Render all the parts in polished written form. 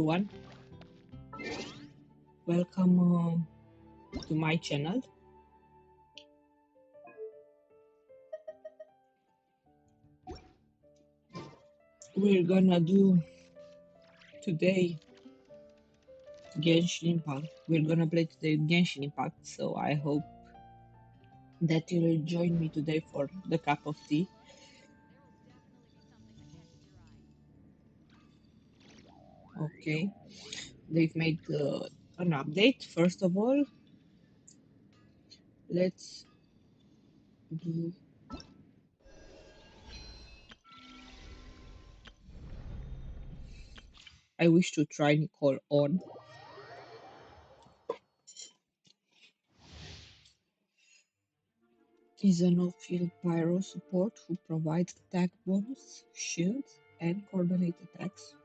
everyone. Welcome to my channel. We're gonna do today Genshin Impact. We're gonna play today Genshin Impact, so I hope that you will join me today for the cup of tea. Okay, they've made an update. First of all, let's do. I wish to try Nicole on. Is an off-field pyro support who provides attack bonus, shields, and coordinate attacks.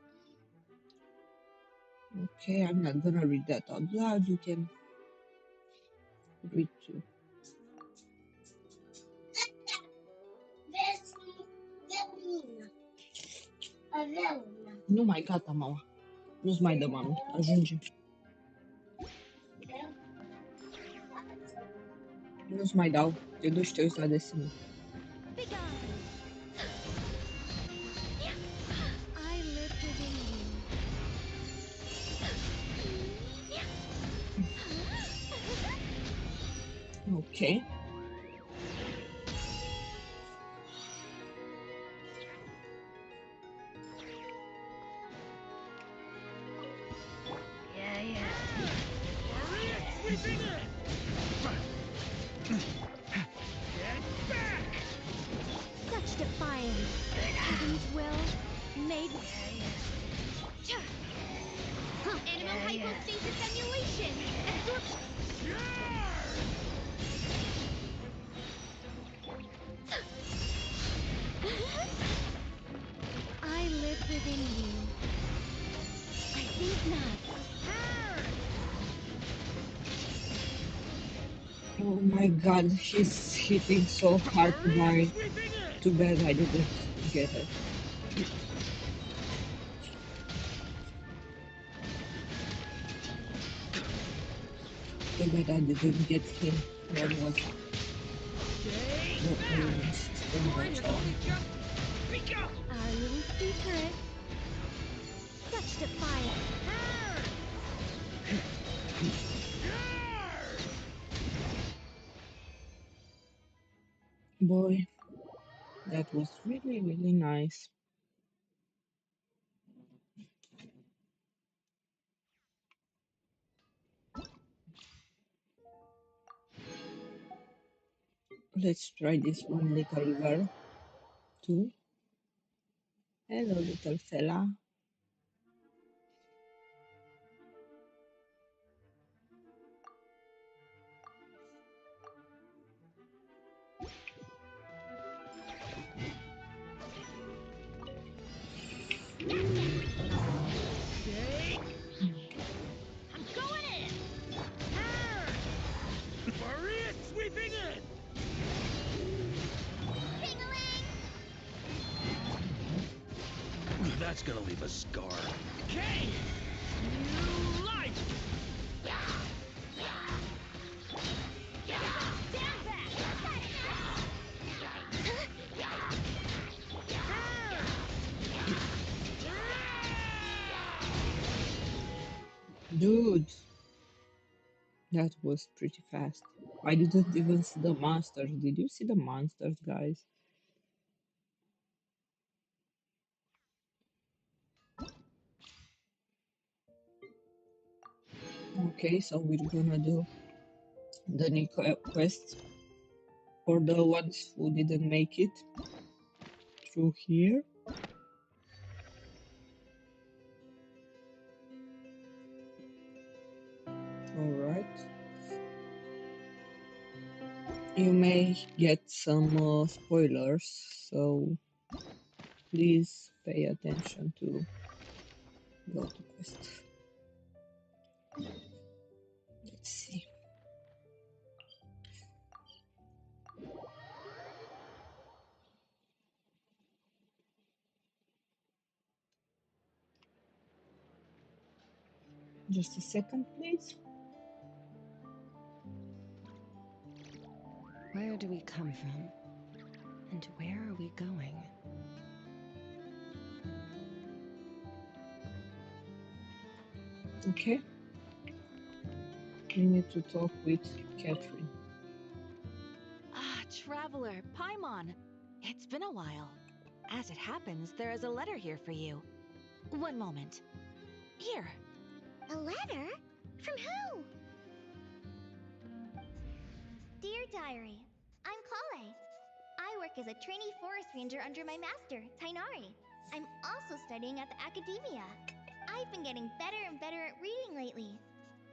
Okay, I'm not gonna read that out loud. You can read too. Nu mai gata, mama. Nu-ți mai dă, mami. Ajunge. Nu-ți mai dau. Te duci, te uiți la desene. Okay. Such defiance. Heaven's will made. Animal hypostasis emulation. Absorption. I live within you. I think not. Oh my god, he's hitting so hard to mine. Too bad I didn't get it. Too bad I didn't get him. That was Our little secret. Such defiance. Boy, that was really, really nice. Let's try this one little girl too. Hello, little fella. I'm going in. Maria sweeping in. That's gonna leave a scar. Okay. New life. Stand back. Dude, that was pretty fast. I didn't even see the monsters. Did you see the monsters, guys? Okay, so we're gonna do the new quest for the ones who didn't make it through here. Alright. You may get some spoilers, so please pay attention to go to quest. Let's see. Just a second, please. Where do we come from? And where are we going? Okay. We need to talk with Catherine. Ah, Traveler, Paimon. It's been a while. As it happens, there is a letter here for you. One moment. Here. A letter? From who? Dear Diary, I'm Kale. I work as a trainee forest ranger under my master, Tainari. I'm also studying at the academia. I've been getting better and better at reading lately.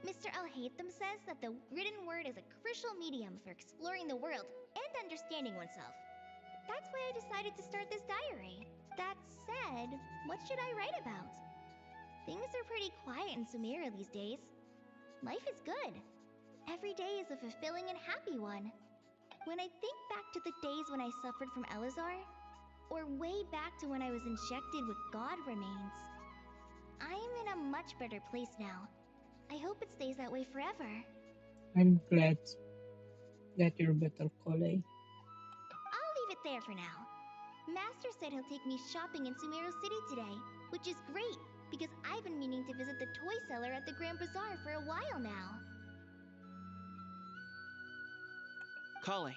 Mr. Alhaitham says that the written word is a crucial medium for exploring the world and understanding oneself. That's why I decided to start this diary. That said, what should I write about? Things are pretty quiet in Sumeru these days. Life is good. Every day is a fulfilling and happy one. When I think back to the days when I suffered from Elazar, or way back to when I was injected with God remains, I'm in a much better place now. I hope it stays that way forever. I'm glad that you're better, Kale. I'll leave it there for now. Master said he'll take me shopping in Sumeru City today, which is great because I've been meaning to visit the toy seller at the Grand Bazaar for a while now. Kale,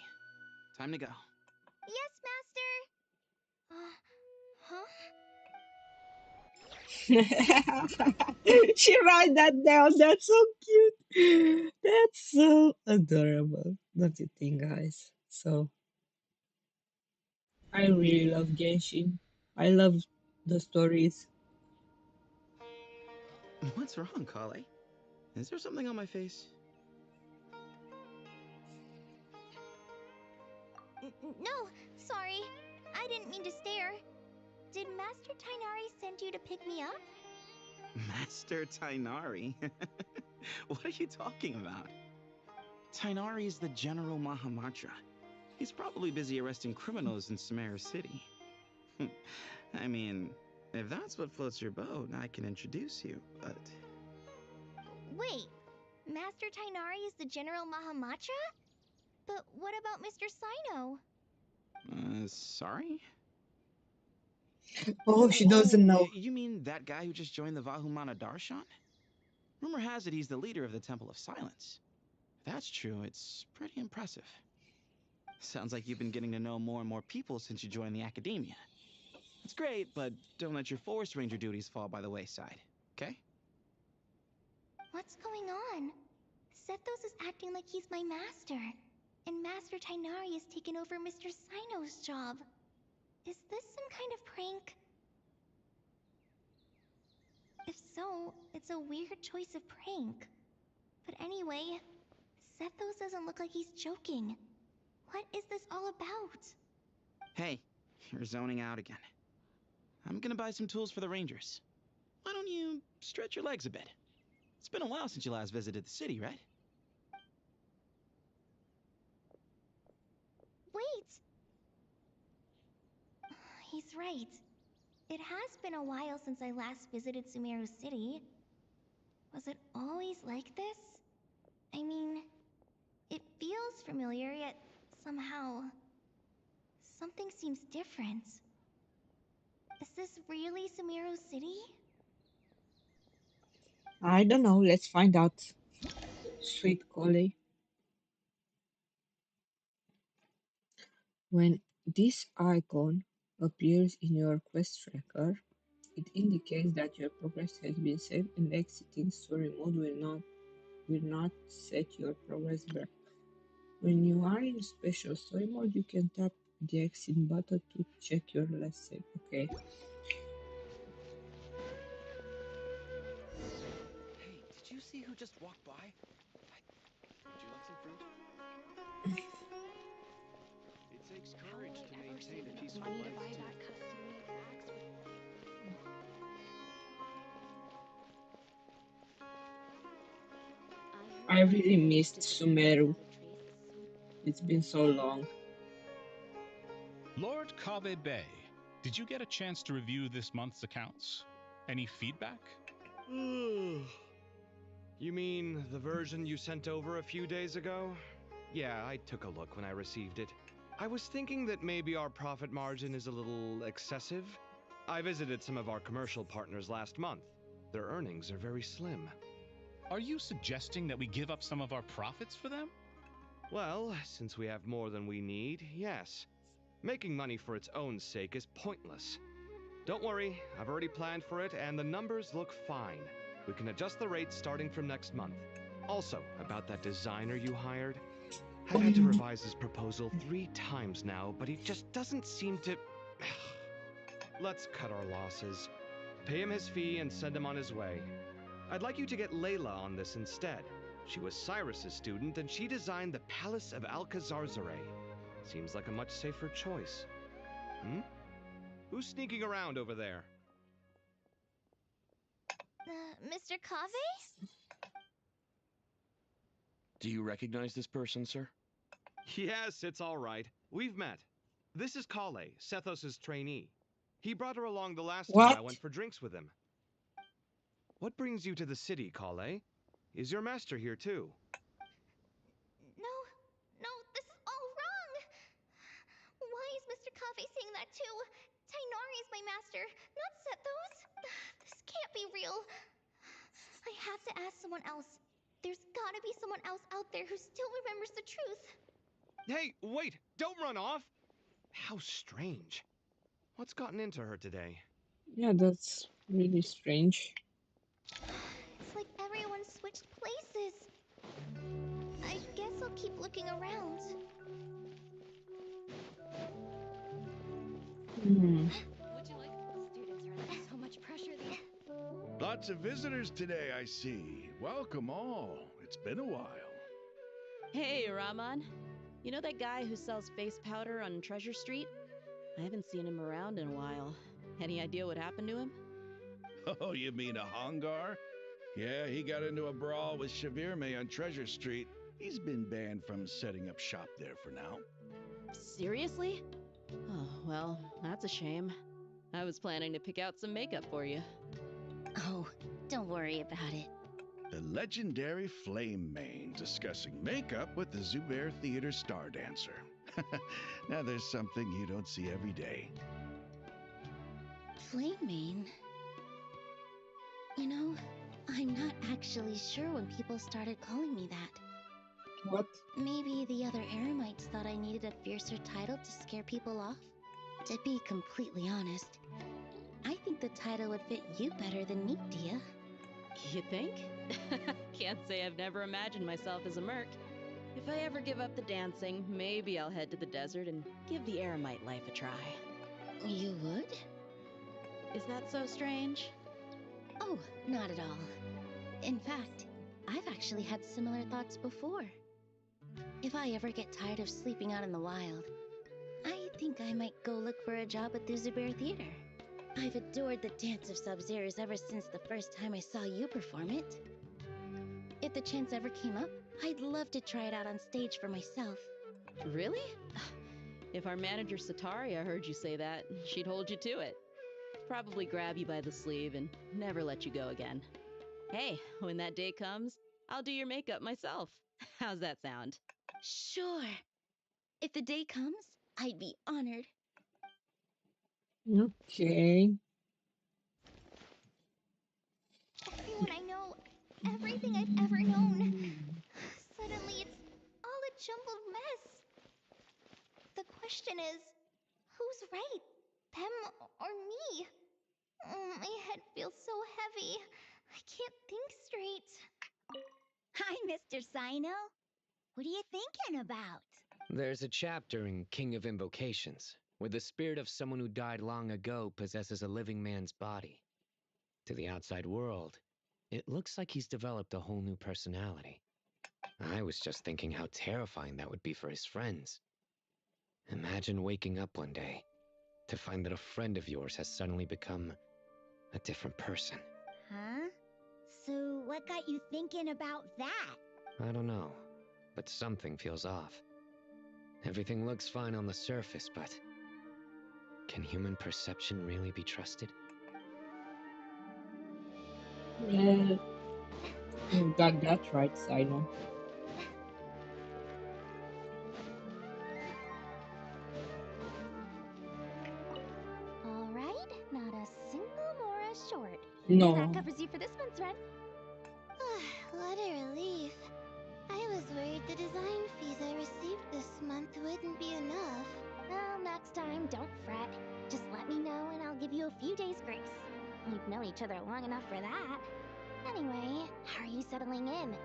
time to go. Yes, Master! Huh? She write that down. That's so cute. That's so adorable. Don't you think, guys? So I really love Genshin. I love the stories. What's wrong, Kale? Is there something on my face? No, sorry. I didn't mean to stare. Did Master Tainari send you to pick me up? Master Tainari? What are you talking about? Tainari is the General Mahamatra. He's probably busy arresting criminals in Sumeru City. I mean, if that's what floats your boat, I can introduce you, but... Wait, Master Tainari is the General Mahamatra? But what about Mr. Sino? Sorry? Oh, she doesn't know. You mean that guy who just joined the Vahumana Darshan? Rumor has it he's the leader of the Temple of Silence. If that's true, it's pretty impressive. Sounds like you've been getting to know more and more people since you joined the academia. That's great, but don't let your forest ranger duties fall by the wayside, okay? What's going on? Sethos is acting like he's my master, and Master Tainari has taken over Mr. Sino's job. Is this some kind of prank? If so, it's a weird choice of prank. But anyway, Sethos doesn't look like he's joking. What is this all about? Hey, you're zoning out again. I'm gonna buy some tools for the rangers. Why don't you stretch your legs a bit? It's been a while since you last visited the city, right? Wait! He's right. It has been a while since I last visited Sumeru City. Was it always like this? I mean, it feels familiar, yet somehow... something seems different. Is this really Sumeru City? I don't know. Let's find out. Sweet Kale. When this icon appears in your quest tracker, it indicates that your progress has been saved and exiting story mode will not set your progress back. When you are in special story mode, you can tap the exit button to check your last save. Okay. Hey, did you see who just walked by? Would you like some fruit? It takes courage to maintain a peaceful Money to life, buy too. that custom-made axe I really missed Sumeru. It's been so long. Lord Kabe Bay, did you get a chance to review this month's accounts? Any feedback? You mean the version you sent over a few days ago? Yeah, I took a look when I received it. I was thinking that maybe our profit margin is a little excessive. I visited some of our commercial partners last month. Their earnings are very slim. Are you suggesting that we give up some of our profits for them? Well, since we have more than we need, yes. Making money for its own sake is pointless. Don't worry, I've already planned for it, and the numbers look fine. We can adjust the rates starting from next month. Also, about that designer you hired, I've had to revise his proposal 3 times now, but he just doesn't seem to... Let's cut our losses. Pay him his fee and send him on his way. I'd like you to get Layla on this instead. She was Cyrus's student, and she designed the Palace of Alcazarzare. Seems like a much safer choice. Who's sneaking around over there? Mr. Kave? Do you recognize this person, sir? Yes, it's all right. We've met. This is Kale, Sethos' trainee. He brought her along the last time I What? went for drinks with him. What brings you to the city, Kale? Is your master here too? No, this is all wrong! Why is Mr. Kave saying that too? Tainari is my master, not Sethos. This can't be real. I have to ask someone else. There's gotta be someone else out there who still remembers the truth. Hey, wait! Don't run off! How strange. What's gotten into her today? Yeah, that's really strange. It's like everyone switched places. I guess I'll keep looking around. Hmm. Would you like... Students are under so much pressure these... Lots of visitors today, I see. Welcome all. It's been a while. Hey, Rahman. You know that guy who sells face powder on Treasure Street? I haven't seen him around in a while. Any idea what happened to him? Oh, you mean a Hongar? Yeah, he got into a brawl with Shavirme on Treasure Street. He's been banned from setting up shop there for now. Seriously? Oh, well, that's a shame. I was planning to pick out some makeup for you. Oh, don't worry about it. The legendary Flame Mane discussing makeup with the Zubair Theater star dancer. Now there's something you don't see every day. Flame-mane? You know, I'm not actually sure when people started calling me that. What? Maybe the other Eremites thought I needed a fiercer title to scare people off? To be completely honest, I think the title would fit you better than me, Dia. You think? Can't say I've never imagined myself as a merc. If I ever give up the dancing, maybe I'll head to the desert and give the Eremite life a try. You would? Is that so strange? Oh, not at all. In fact, I've actually had similar thoughts before. If I ever get tired of sleeping out in the wild, I think I might go look for a job at the Zubair Theater. I've adored the dance of Sub-Zeros ever since the first time I saw you perform it. If the chance ever came up, I'd love to try it out on stage for myself. Really? If our manager Sataria heard you say that, she'd hold you to it. Probably grab you by the sleeve and never let you go again. Hey, when that day comes, I'll do your makeup myself. How's that sound? Sure. If the day comes, I'd be honored. Okay. Everyone I know, everything I've ever known. Suddenly it's all a jumbled mess. The question is, who's right? Them or me? My head feels so heavy. I can't think straight. Hi, Mr. Sino. What are you thinking about? There's a chapter in King of Invocations where the spirit of someone who died long ago possesses a living man's body. To the outside world, it looks like he's developed a whole new personality. I was just thinking how terrifying that would be for his friends. Imagine waking up one day to find that a friend of yours has suddenly become a different person. Huh? So what got you thinking about that? I don't know, but something feels off. Everything looks fine on the surface, but can human perception really be trusted? Well, You got that right, Sino. Alright, not a single Mora short. That No. covers you for this month's rent. What a relief. I was worried the design fees I received this month wouldn't be enough. Well, next time, don't fret. Just let me know and I'll give you a few days' grace. We've known each other long enough for that. Anyway, how are you settling in?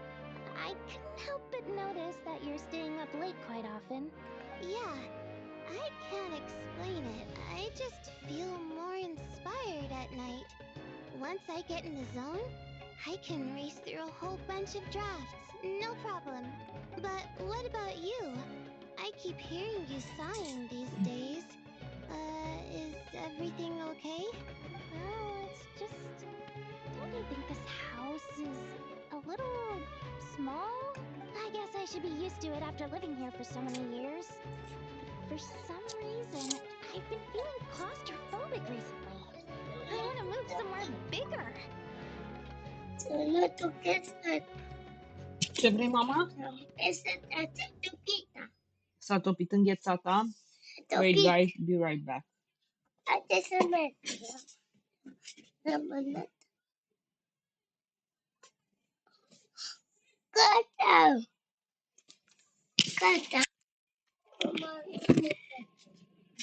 I couldn't help but notice that you're staying up late quite often. Yeah, I can't explain it. I just feel more inspired at night. Once I get in the zone, I can race through a whole bunch of drafts, no problem. But what about you? I keep hearing you sighing these days. Is everything okay? No, it's just... Don't you think this house is a little small? I guess I should be used to it after living here for so many years. But for some reason, I've been feeling claustrophobic recently. I want to move somewhere bigger. Ce vrei, mama? S-a topit înghețata? Wait, guys, be right back.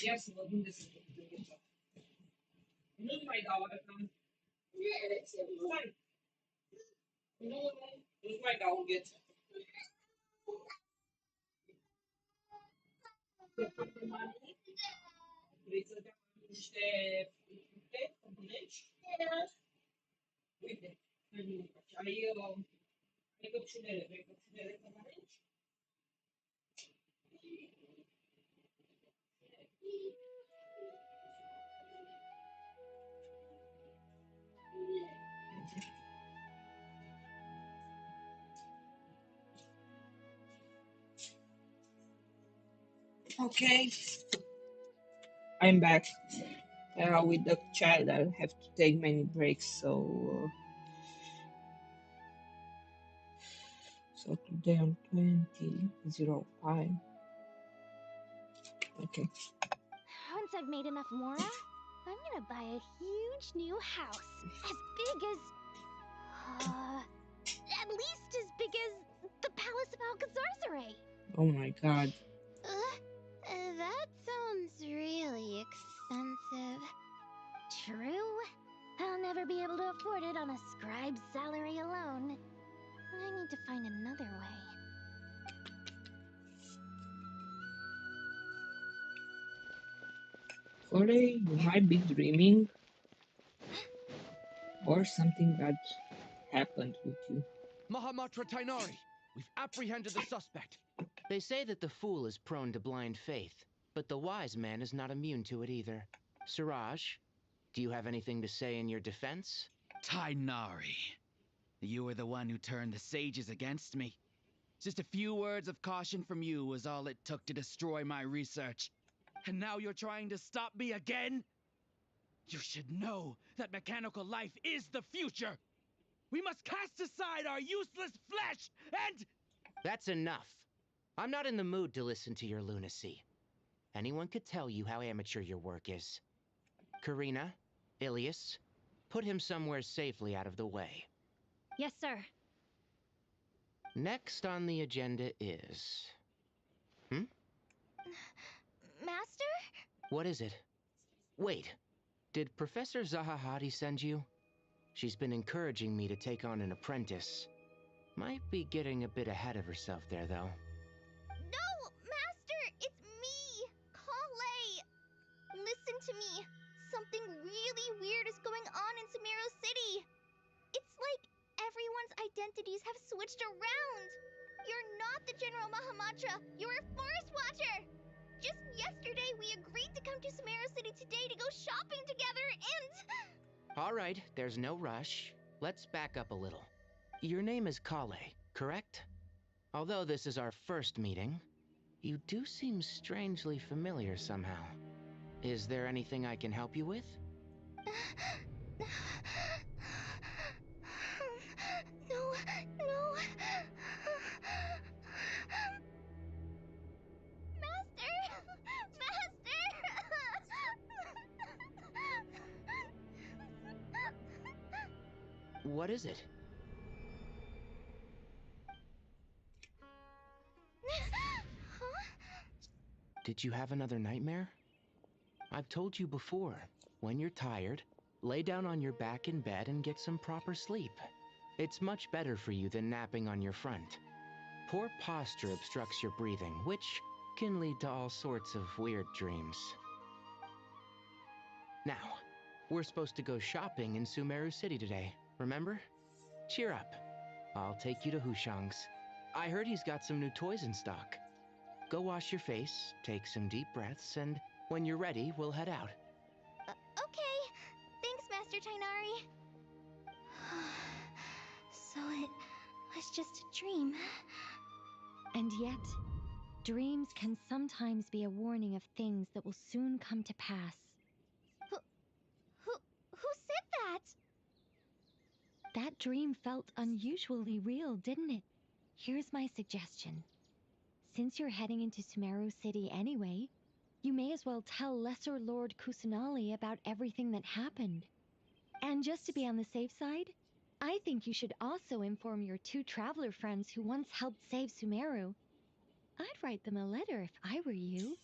Ia să văd unde se topit înghețata. Nu-ți mai dau asta. Stai. Nu-ți mai dau înghețata. Vrei să dea niște fructe, componenți? Uite, ai căpșunele, vrei căpșunele componenți? Okay, I'm back. With the child, I'll have to take many breaks, so today on 20:05. Okay. Once I've made enough Mora, I'm gonna buy a huge new house. As big as... at least as big as the Palace of Alcazarzaray. Oh my god. That sounds really expensive. True. I'll never be able to afford it on a scribe's salary alone. I need to find another way. Corey, you might be dreaming. Or something bad happened with you. Mahamatra Tainari, we've apprehended the suspect. They say that the fool is prone to blind faith, but the wise man is not immune to it either. Siraj, do you have anything to say in your defense? Tainari, you were the one who turned the sages against me. Just a few words of caution from you was all it took to destroy my research. And now you're trying to stop me again? You should know that mechanical life is the future. We must cast aside our useless flesh and... That's enough. I'm not in the mood to listen to your lunacy. Anyone could tell you how amateur your work is. Karina, Ilias, put him somewhere safely out of the way. Yes, sir. Next on the agenda is... Master? What is it? Wait, did Professor Zahahati send you? She's been encouraging me to take on an apprentice. Might be getting a bit ahead of herself there, though. No, Master! It's me! Kale! Listen to me. Something really weird is going on in Sumeru City. It's like everyone's identities have switched around. You're not the General Mahamatra. You're a Forest Watcher. Just yesterday, we agreed to come to Sumeru City today to go shopping together, and... All right, there's no rush. Let's back up a little. Your name is Kale, correct? Although this is our first meeting, you do seem strangely familiar somehow. Is there anything I can help you with? No, What is it? Did you have another nightmare? I've told you before, when you're tired, lay down on your back in bed and get some proper sleep. It's much better for you than napping on your front. Poor posture obstructs your breathing, which can lead to all sorts of weird dreams. Now, we're supposed to go shopping in Sumeru City today, remember? Cheer up. I'll take you to Hushang's. I heard he's got some new toys in stock. Go wash your face, take some deep breaths, and when you're ready, we'll head out. Okay. Thanks, Master Tainari. So it was just a dream. And yet, dreams can sometimes be a warning of things that will soon come to pass. Who said that? That dream felt unusually real, didn't it? Here's my suggestion. Since you're heading into Sumeru City anyway, you may as well tell Lesser Lord Kusanali about everything that happened. And just to be on the safe side, I think you should also inform your 2 traveler friends who once helped save Sumeru. I'd write them a letter if I were you.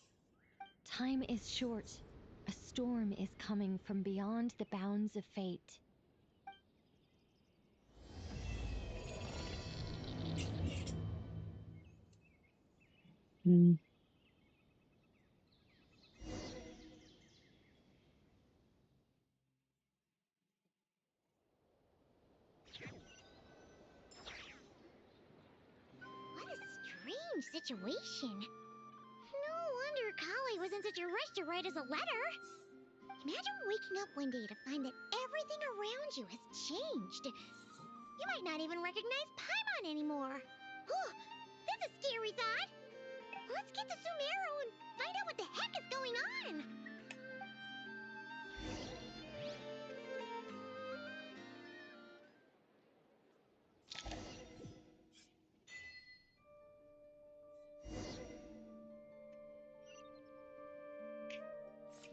Time is short. A storm is coming from beyond the bounds of fate. Hmm. What a strange situation. No wonder Kali was in such a rush to write us a letter. Imagine waking up one day to find that everything around you has changed. You might not even recognize Paimon anymore. Oh, that's a scary thought. Let's get to Sumeru and find out what the heck is going on.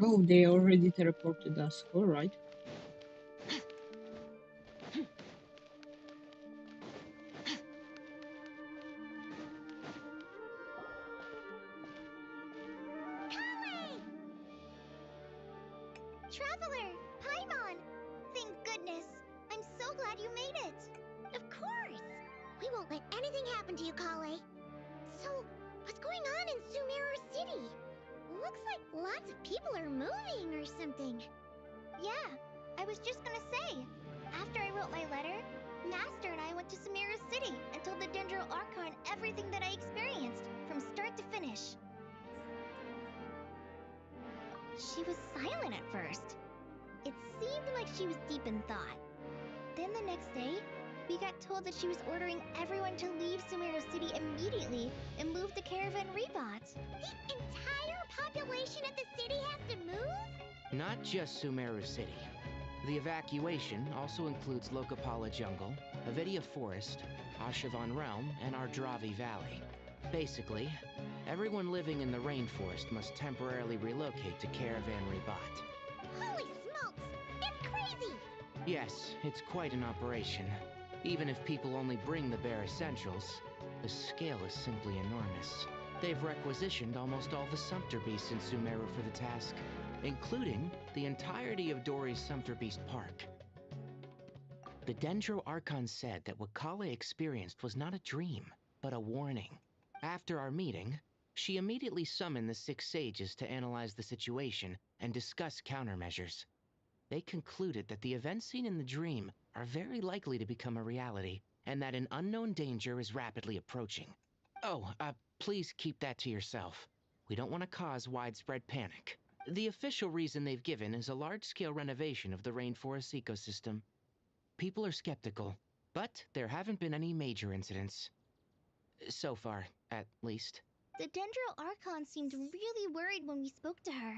Oh, they already teleported us. All right. Traveler, Paimon! Thank goodness. I'm so glad you made it. Of course. We won't let anything happen to you, Kale. So, what's going on in Sumeru City? Looks like lots of people are moving or something. Yeah, I was just gonna say. After I wrote my letter, Master and I went to Sumeru City and told the Dendro Archon everything that I experienced, from start to finish. She was silent at first. It seemed like she was deep in thought. Then the next day, we got told that she was ordering everyone to leave Sumeru City immediately and move to Caravan Rebot. The entire population of the city has to move? Not just Sumeru City. The evacuation also includes Lokapala Jungle, Avidia Forest, Ashavan Realm, and Ardravi Valley. Basically, everyone living in the rainforest must temporarily relocate to Caravan Rebot. Holy smokes! It's crazy! Yes, it's quite an operation. Even if people only bring the bare essentials, the scale is simply enormous. They've requisitioned almost all the Sumpter Beasts in Sumeru for the task, including the entirety of Dori's Sumpter Beast Park. The Dendro Archon said that what Kale experienced was not a dream, but a warning. After our meeting, she immediately summoned the 6 sages to analyze the situation and discuss countermeasures. They concluded that the events seen in the dream are very likely to become a reality, and that an unknown danger is rapidly approaching. Oh, please keep that to yourself. We don't want to cause widespread panic. The official reason they've given is a large-scale renovation of the rainforest ecosystem. People are skeptical, but there haven't been any major incidents. So far, at least. The Dendro Archon seemed really worried when we spoke to her.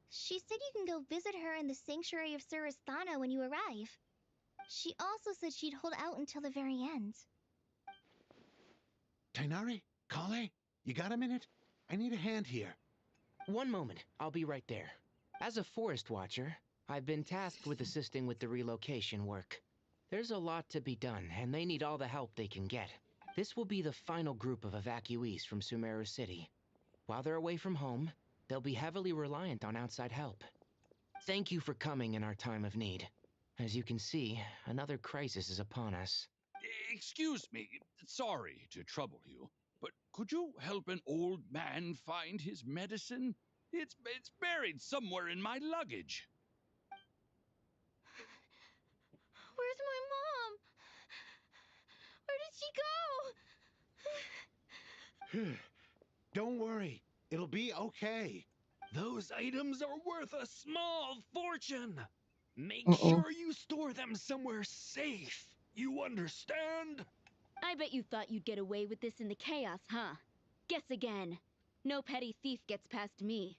She said you can go visit her in the Sanctuary of Surasthana when you arrive. She also said she'd hold out until the very end. Tainari? Kale? You got a minute? I need a hand here. One moment, I'll be right there. As a forest watcher, I've been tasked with assisting with the relocation work. There's a lot to be done, and they need all the help they can get. This will be the final group of evacuees from Sumeru City. While they're away from home, they'll be heavily reliant on outside help. Thank you for coming in our time of need. As you can see, another crisis is upon us. Excuse me, sorry to trouble you, but could you help an old man find his medicine? It's buried somewhere in my luggage. Where's my mom? Where did she go? Don't worry, it'll be okay. Those items are worth a small fortune. Make Uh-oh. sure you store them somewhere safe. You understand? I bet you thought you'd get away with this in the chaos, huh? Guess again. No petty thief gets past me.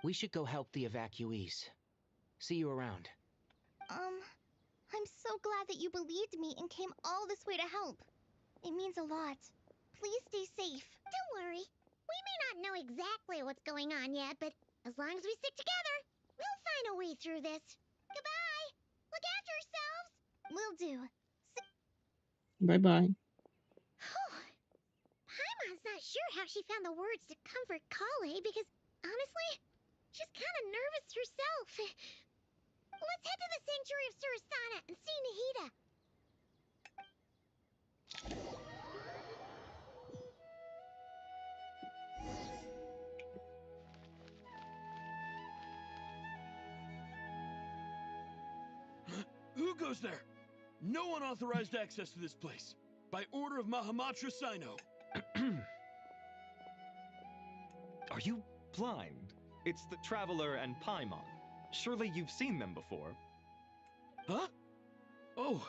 We should go help the evacuees. See you around. I'm so glad that you believed me and came all this way to help. It means a lot. Please stay safe. Don't worry. We may not know exactly what's going on yet, but as long as we stick together, we'll find a way through this. Goodbye. Look after yourselves. Will do. Bye-bye. Paimon's not sure how she found the words to comfort Kale because, honestly, she's kind of nervous herself. Let's head to the Sanctuary of Surasana and see Nahida. Who goes there? No unauthorized access to this place. By order of Mahamatra Sino. Are you blind? It's the Traveler and Paimon. Surely you've seen them before. Huh? Oh,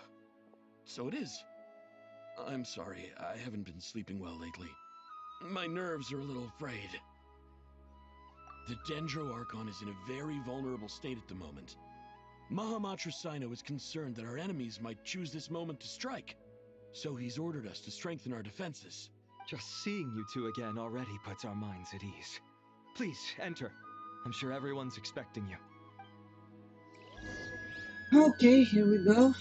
so it is. I'm sorry, I haven't been sleeping well lately. My nerves are a little frayed. The Dendro Archon is in a very vulnerable state at the moment. Mahamatra Sino is concerned that our enemies might choose this moment to strike. So he's ordered us to strengthen our defenses. Just seeing you two again already puts our minds at ease. Please, enter. I'm sure everyone's expecting you. Okay, here we go.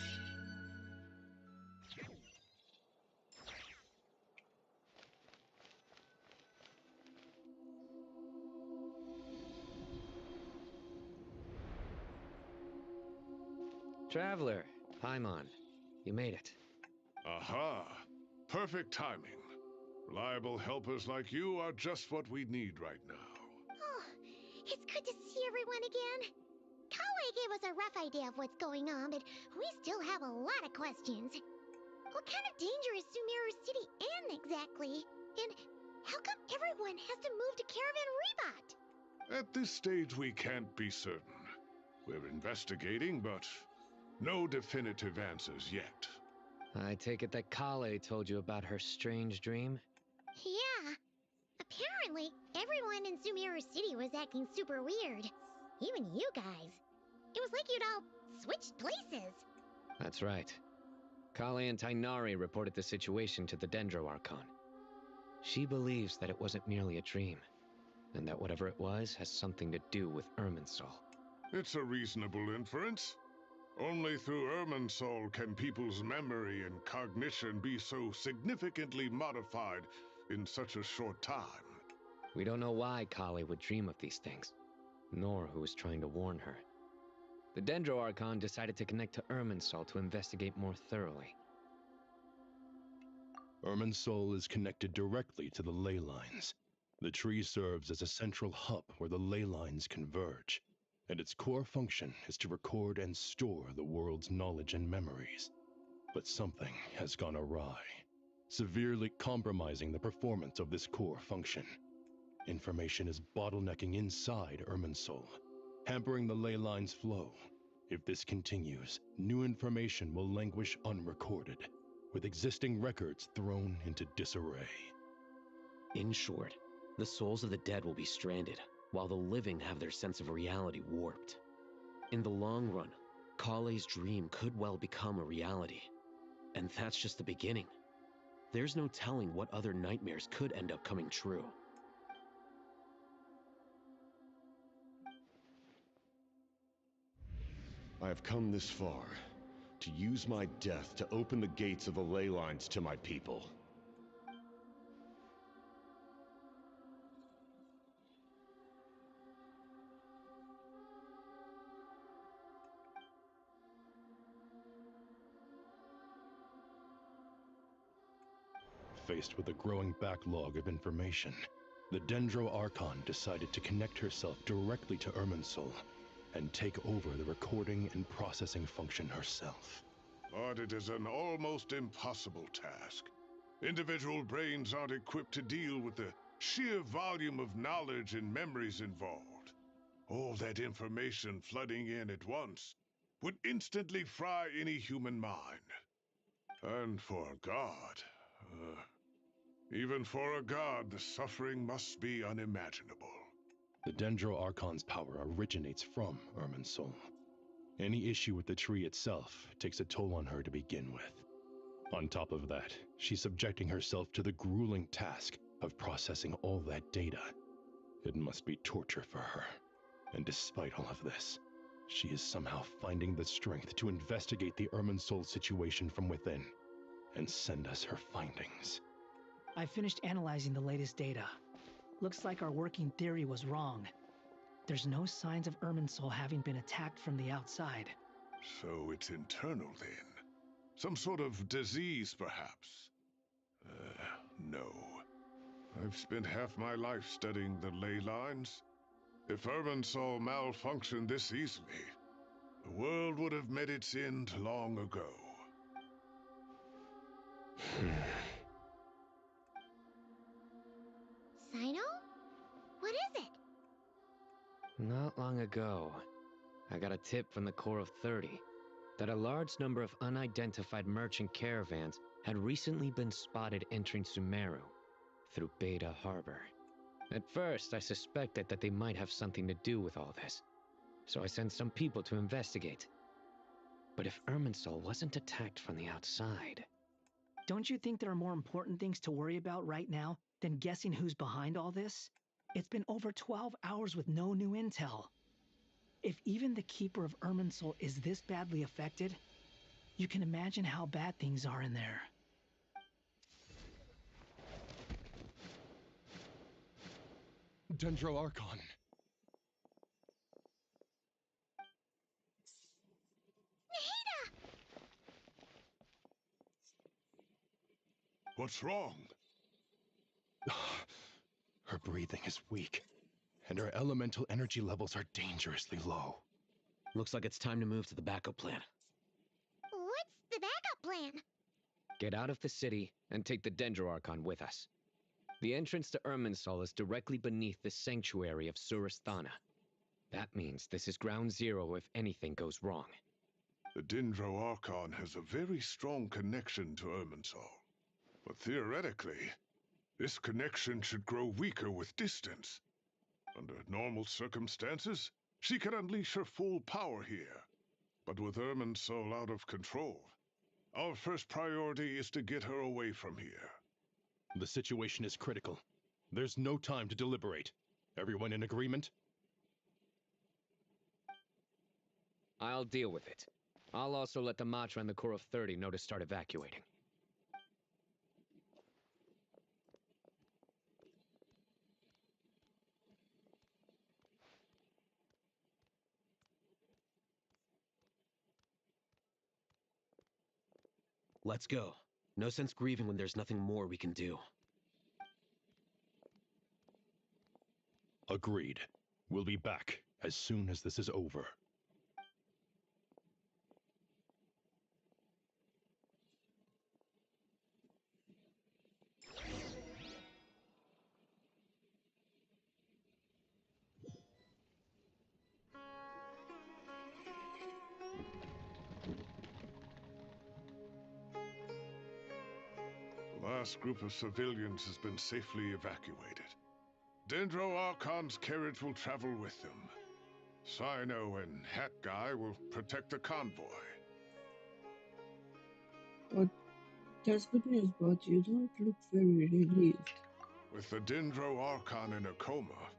Traveler, Paimon, you made it. Aha! Perfect timing. Reliable helpers like you are just what we need right now. Oh, it's good to see everyone again. Kale gave us a rough idea of what's going on, but we still have a lot of questions. What kind of danger is Sumeru City in exactly? And how come everyone has to move to Caravan Rebot? At this stage, we can't be certain. We're investigating, but no definitive answers yet. I take it that Kale told you about her strange dream? Yeah. Apparently, everyone in Sumeru City was acting super weird. Even you guys. It was like you'd all switched places. That's right. Kale and Tainari reported the situation to the Dendro Archon. She believes that it wasn't merely a dream, and that whatever it was has something to do with Irminsul. It's a reasonable inference. Only through Irminsul can people's memory and cognition be so significantly modified in such a short time. We don't know why Kale would dream of these things, nor who was trying to warn her. The Dendro Archon decided to connect to Irminsul to investigate more thoroughly. Irminsul is connected directly to the ley lines. The tree serves as a central hub where the ley lines converge, and its core function is to record and store the world's knowledge and memories. But something has gone awry, severely compromising the performance of this core function. Information is bottlenecking inside Irminsul, hampering the ley line's flow. If this continues, new information will languish unrecorded, with existing records thrown into disarray. In short, the souls of the dead will be stranded, while the living have their sense of reality warped. In the long run, Kale's dream could well become a reality. And that's just the beginning. There's no telling what other nightmares could end up coming true. I have come this far to use my death to open the gates of the ley lines to my people. Faced with a growing backlog of information, the Dendro Archon decided to connect herself directly to Irminsul and take over the recording and processing function herself. But it is an almost impossible task. Individual brains aren't equipped to deal with the sheer volume of knowledge and memories involved. All that information flooding in at once would instantly fry any human mind. And for a god, even for a god, the suffering must be unimaginable. The Dendro Archon's power originates from Irminsul. Any issue with the tree itself takes a toll on her to begin with. On top of that, she's subjecting herself to the grueling task of processing all that data. It must be torture for her. And despite all of this, she is somehow finding the strength to investigate the Irminsul situation from within and send us her findings. I finished analyzing the latest data. Looks like our working theory was wrong. There's no signs of Irminsul having been attacked from the outside. So it's internal then? Some sort of disease, perhaps? No. I've spent half my life studying the ley lines. If Irminsul malfunctioned this easily, the world would have met its end long ago. Sino? What is it? Not long ago, I got a tip from the Core of 30 that a large number of unidentified merchant caravans had recently been spotted entering Sumeru through Beta Harbor. At first, I suspected that they might have something to do with all this, so I sent some people to investigate. But if Irminsul wasn't attacked from the outside... Don't you think there are more important things to worry about right now than guessing who's behind all this? It's been over 12 hours with no new intel. If even the Keeper of Irminsul is this badly affected, you can imagine how bad things are in there. Dendro Archon. What's wrong? Her breathing is weak, and her elemental energy levels are dangerously low. Looks like it's time to move to the backup plan. What's the backup plan? Get out of the city and take the Dendro Archon with us. The entrance to Irminsul is directly beneath the sanctuary of Surasthana. That means this is ground zero if anything goes wrong. The Dendro Archon has a very strong connection to Irminsul. But theoretically, this connection should grow weaker with distance. Under normal circumstances, she can unleash her full power here. But with Irminsul out of control, our first priority is to get her away from here. The situation is critical. There's no time to deliberate. Everyone in agreement? I'll deal with it. I'll also let the Matra and the Core of 30 know to start evacuating. Let's go. No sense grieving when there's nothing more we can do. Agreed. We'll be back as soon as this is over. The last group of civilians has been safely evacuated. Dendro Archon's carriage will travel with them. Sino and Hat Guy will protect the convoy. But That's good news, but you don't look very relieved. With the Dendro Archon in a coma,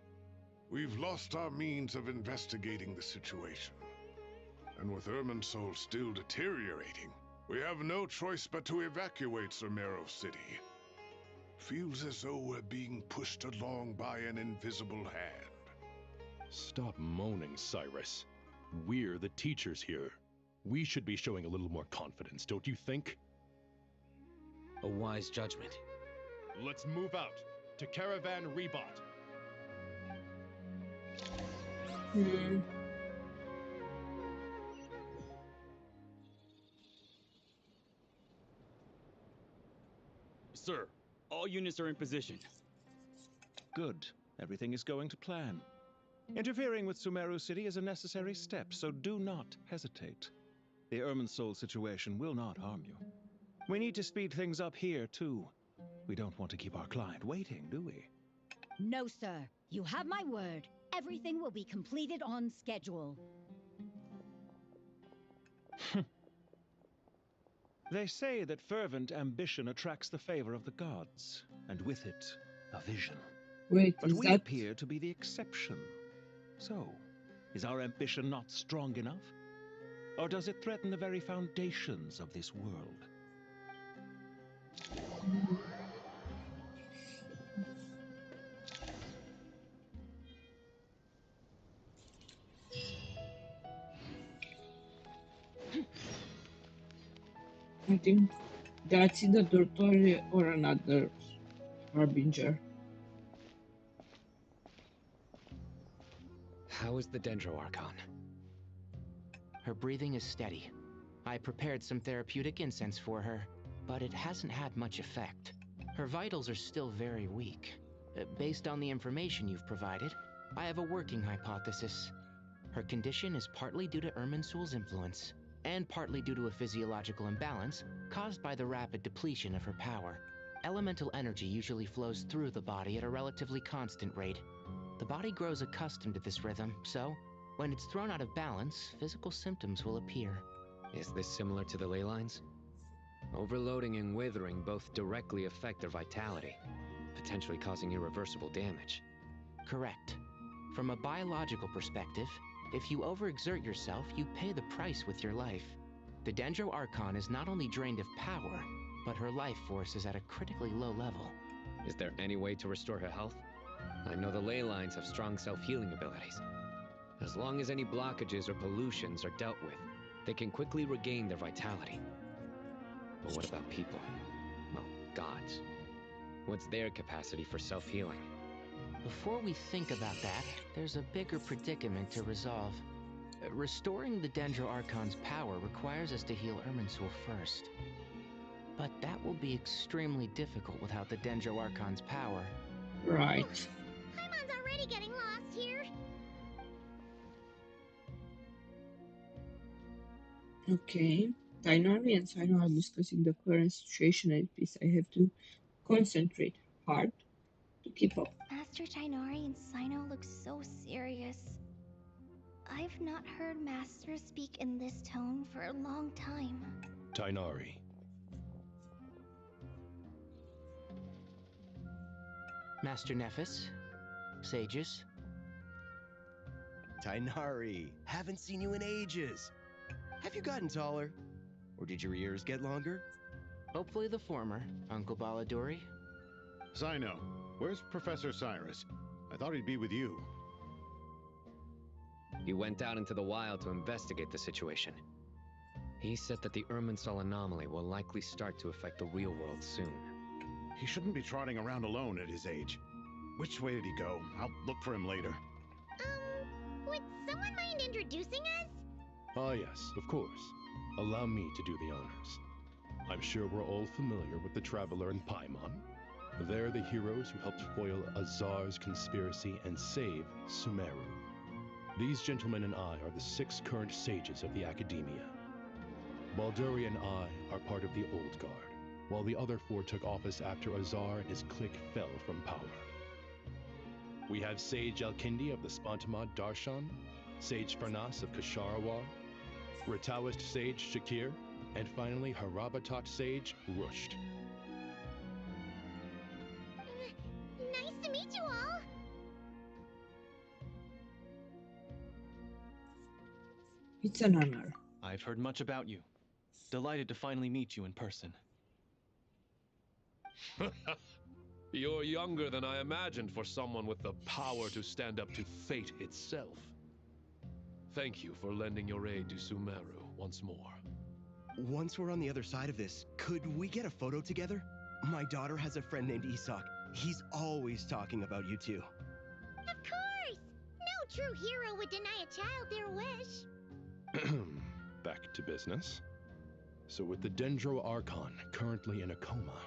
we've lost our means of investigating the situation. And with Irminsul still deteriorating, we have no choice but to evacuate Sumeru City. Feels as though we're being pushed along by an invisible hand. Stop moaning, Cyrus. We're the teachers here. We should be showing a little more confidence, don't you think? A wise judgment. Let's move out to Caravan Rebot. Sir, all units are in position. Good. Everything is going to plan. Interfering with Sumeru City is a necessary step, so do not hesitate. The Irminsul situation will not harm you. We need to speed things up here, too. We don't want to keep our client waiting, do we? No, sir. You have my word. Everything will be completed on schedule. They say that fervent ambition attracts the favor of the gods, and with it, a vision. Wait, but is we that... appear to be the exception. So, is our ambition not strong enough? Or does it threaten the very foundations of this world? I think that's either Dortoria or another Harbinger. How is the Dendro Archon? Her breathing is steady. I prepared some therapeutic incense for her, but it hasn't had much effect. Her vitals are still very weak. Based on the information you've provided, I have a working hypothesis. Her condition is partly due to Irminsul's influence, and partly due to a physiological imbalance caused by the rapid depletion of her power. Elemental energy usually flows through the body at a relatively constant rate. The body grows accustomed to this rhythm, so when it's thrown out of balance, physical symptoms will appear. Is this similar to the ley lines? Overloading and withering both directly affect their vitality, potentially causing irreversible damage. Correct. From a biological perspective, if you overexert yourself, you pay the price with your life. The Dendro Archon is not only drained of power, but her life force is at a critically low level. Is there any way to restore her health? I know the ley lines have strong self-healing abilities. As long as any blockages or pollutions are dealt with, they can quickly regain their vitality. But what about people? Well, gods. What's their capacity for self-healing? Before we think about that, there's a bigger predicament to resolve. Restoring the Dendro Archon's power requires us to heal Irminsul first. But that will be extremely difficult without the Dendro Archon's power. Right. Paimon's already getting lost here. Okay. Tainari and Sino are discussing the current situation at peace. I have to concentrate hard to keep up. Master Tainari and Sino look so serious. I've not heard Master speak in this tone for a long time. Tainari. Master Nephis, sages. Tainari, haven't seen you in ages. Have you gotten taller? Or did your ears get longer? Hopefully the former, Uncle Baladori. Sino, where's Professor Cyrus? I thought he'd be with you. He went out into the wild to investigate the situation. He said that the Irminsul anomaly will likely start to affect the real world soon. He shouldn't be trotting around alone at his age. Which way did he go? I'll look for him later. Would someone mind introducing us? Ah, yes, of course. Allow me to do the honors. I'm sure we're all familiar with the Traveler and Paimon. They're the heroes who helped foil Azar's conspiracy and save Sumeru. These gentlemen and I are the 6 current sages of the Academia. Balduri and I are part of the Old Guard, while the other 4 took office after Azar and his clique fell from power. We have Sage Alkindi of the Spantamad Darshan, Sage Farnas of Kasharawar, Ritaoist Sage Shakir, And finally, Harabatot Sage Rusht. Nice to meet you all. It's an honor. I've heard much about you. Delighted to finally meet you in person. You're younger than I imagined for someone with the power to stand up to fate itself. Thank you for lending your aid to Sumeru once more. Once we're on the other side of this, could we get a photo together? My daughter has a friend named Isak. He's always talking about you two. Of course! No true hero would deny a child their wish. Back to business. So with the Dendro Archon currently in a coma,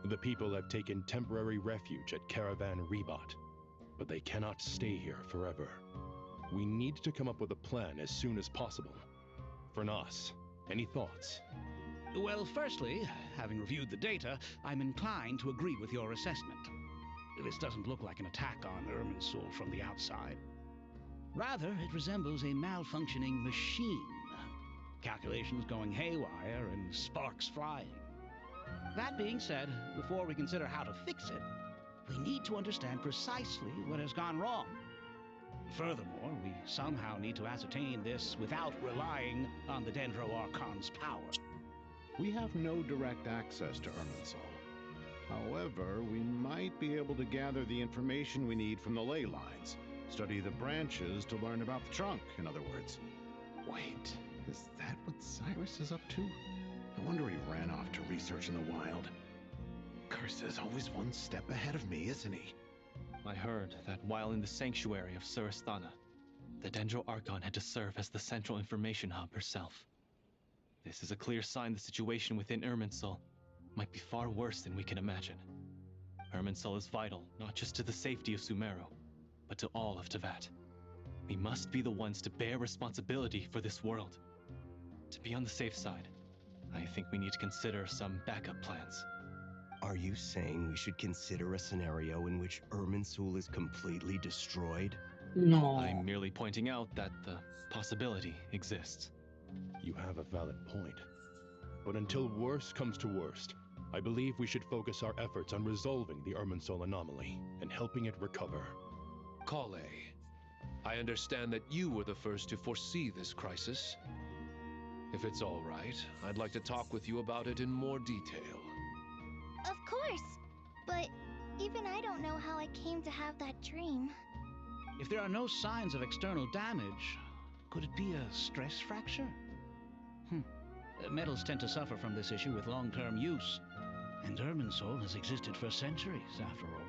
the people have taken temporary refuge at Caravan Rebot. But they cannot stay here forever. We need to come up with a plan as soon as possible. Fernas, any thoughts? Well, firstly, having reviewed the data, I'm inclined to agree with your assessment. This doesn't look like an attack on Irminsul from the outside. Rather, it resembles a malfunctioning machine. Calculations going haywire and sparks flying. That being said, before we consider how to fix it, we need to understand precisely what has gone wrong. Furthermore, we somehow need to ascertain this without relying on the Dendro Archon's power. We have no direct access to Irminsul. However, we might be able to gather the information we need from the ley lines. Study the branches to learn about the trunk, in other words. Wait, is that what Cyrus is up to? No wonder he ran off to research in the wild. Curse is always one step ahead of me, isn't he? I heard that while in the sanctuary of Surasthana, the Dendro Archon had to serve as the central information hub herself. This is a clear sign the situation within Irminsul might be far worse than we can imagine. Irminsul is vital, not just to the safety of Sumeru, but to all of Teyvat. We must be the ones to bear responsibility for this world. To be on the safe side, I think we need to consider some backup plans. Are you saying we should consider a scenario in which Irminsul is completely destroyed? No. I'm merely pointing out that the possibility exists. You have a valid point. But until worst comes to worst, I believe we should focus our efforts on resolving the Irminsul anomaly and helping it recover. Kale, I understand that you were the first to foresee this crisis. If it's all right, I'd like to talk with you about it in more detail. Of course. But even I don't know how I came to have that dream. If there are no signs of external damage, could it be a stress fracture? Metals tend to suffer from this issue with long-term use. And Irminsul has existed for centuries, after all.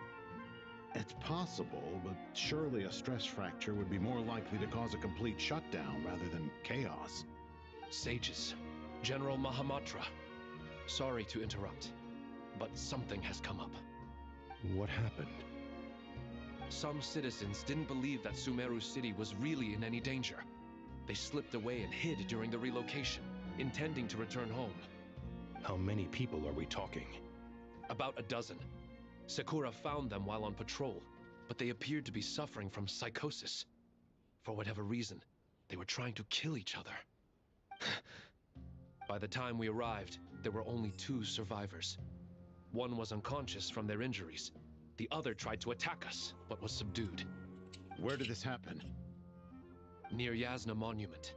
It's possible, but surely a stress fracture would be more likely to cause a complete shutdown rather than chaos. Sages, General Mahamatra, sorry to interrupt, but something has come up. What happened? Some citizens didn't believe that Sumeru City was really in any danger. They slipped away and hid during the relocation, intending to return home. How many people are we talking? About a dozen. Sakura found them while on patrol, but they appeared to be suffering from psychosis. For whatever reason, they were trying to kill each other. By the time we arrived, there were only 2 survivors. One was unconscious from their injuries. The other tried to attack us, but was subdued. Where did this happen? Near Yasna Monument.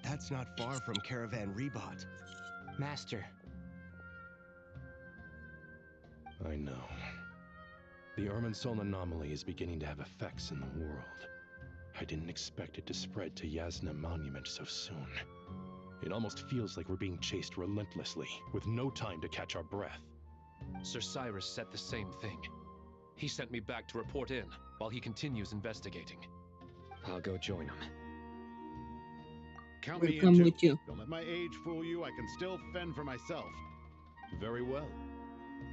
That's not far from Caravan Rebot. Master. I know. The Irminsul anomaly is beginning to have effects in the world. I didn't expect it to spread to Yasna Monument so soon. It almost feels like we're being chased relentlessly, with no time to catch our breath. Sir Cyrus said the same thing. He sent me back to report in, while he continues investigating. I'll go join him. Count We'll me come in with you. Don't let my age fool you. I can still fend for myself. Very well.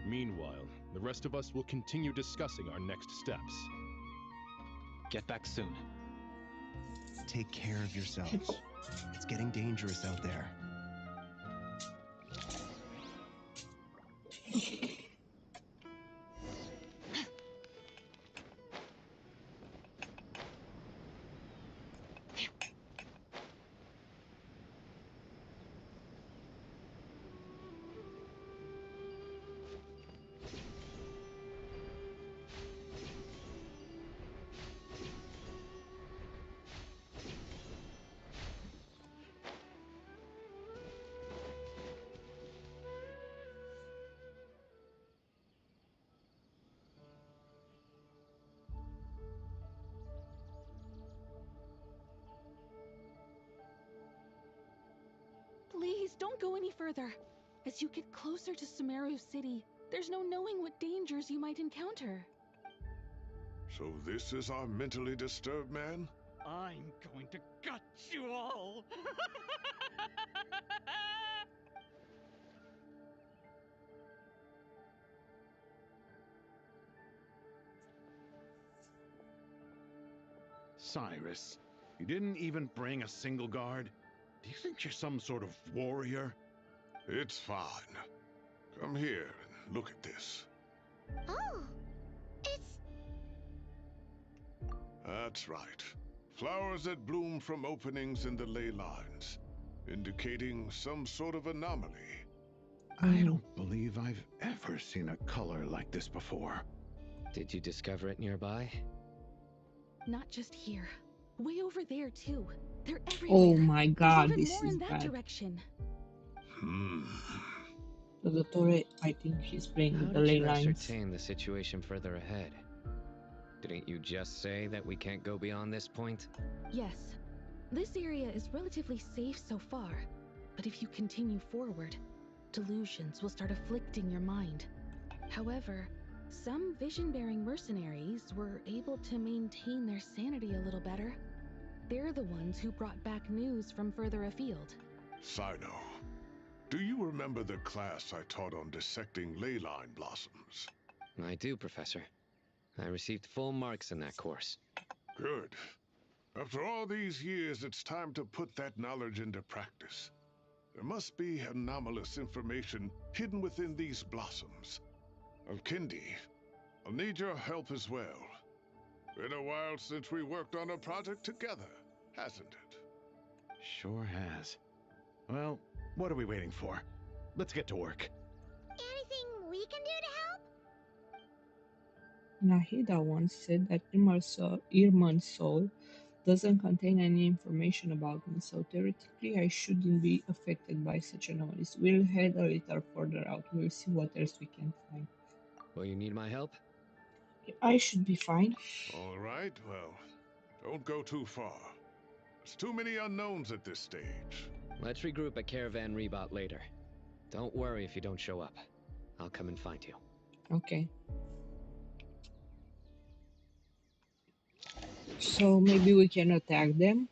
Meanwhile, the rest of us will continue discussing our next steps. Get back soon. Take care of yourselves. It's getting dangerous out there. any further. As you get closer to Sumeru City, there's no knowing what dangers you might encounter. So this is our mentally disturbed man? I'm going to gut you all! Cyrus, you didn't even bring a single guard? Do you think you're some sort of warrior? It's fine. Come here and look at this. Oh, it's... That's right. Flowers that bloom from openings in the ley lines, indicating some sort of anomaly. I don't believe I've ever seen a color like this before. Did you discover it nearby? Not just here. Way over there, too. They're everywhere. Oh my god, There's even this more is in that bad. direction. The Dottore, I think he's playing How with the did ley you lines. ascertain the situation further ahead? Didn't you just say that we can't go beyond this point? Yes. This area is relatively safe so far. But if you continue forward, delusions will start afflicting your mind. However, some vision-bearing mercenaries were able to maintain their sanity a little better. They're the ones who brought back news from further afield. Sino, do you remember the class I taught on dissecting ley line blossoms? I do, Professor. I received full marks in that course. Good. After all these years, it's time to put that knowledge into practice. There must be anomalous information hidden within these blossoms. Alkindi, I'll need your help as well. Been a while since we worked on a project together, hasn't it? Sure has. Well, what are we waiting for? Let's get to work. Anything we can do to help? Nahida once said that Irman's soul doesn't contain any information about me, so theoretically I shouldn't be affected by such anomalies. We'll head a little further out. We'll see what else we can find. Will you need my help? I should be fine. All right, well, don't go too far. There's too many unknowns at this stage. Let's regroup at Caravan Rebot later. Don't worry if you don't show up. I'll come and find you. Okay. So maybe we can attack them.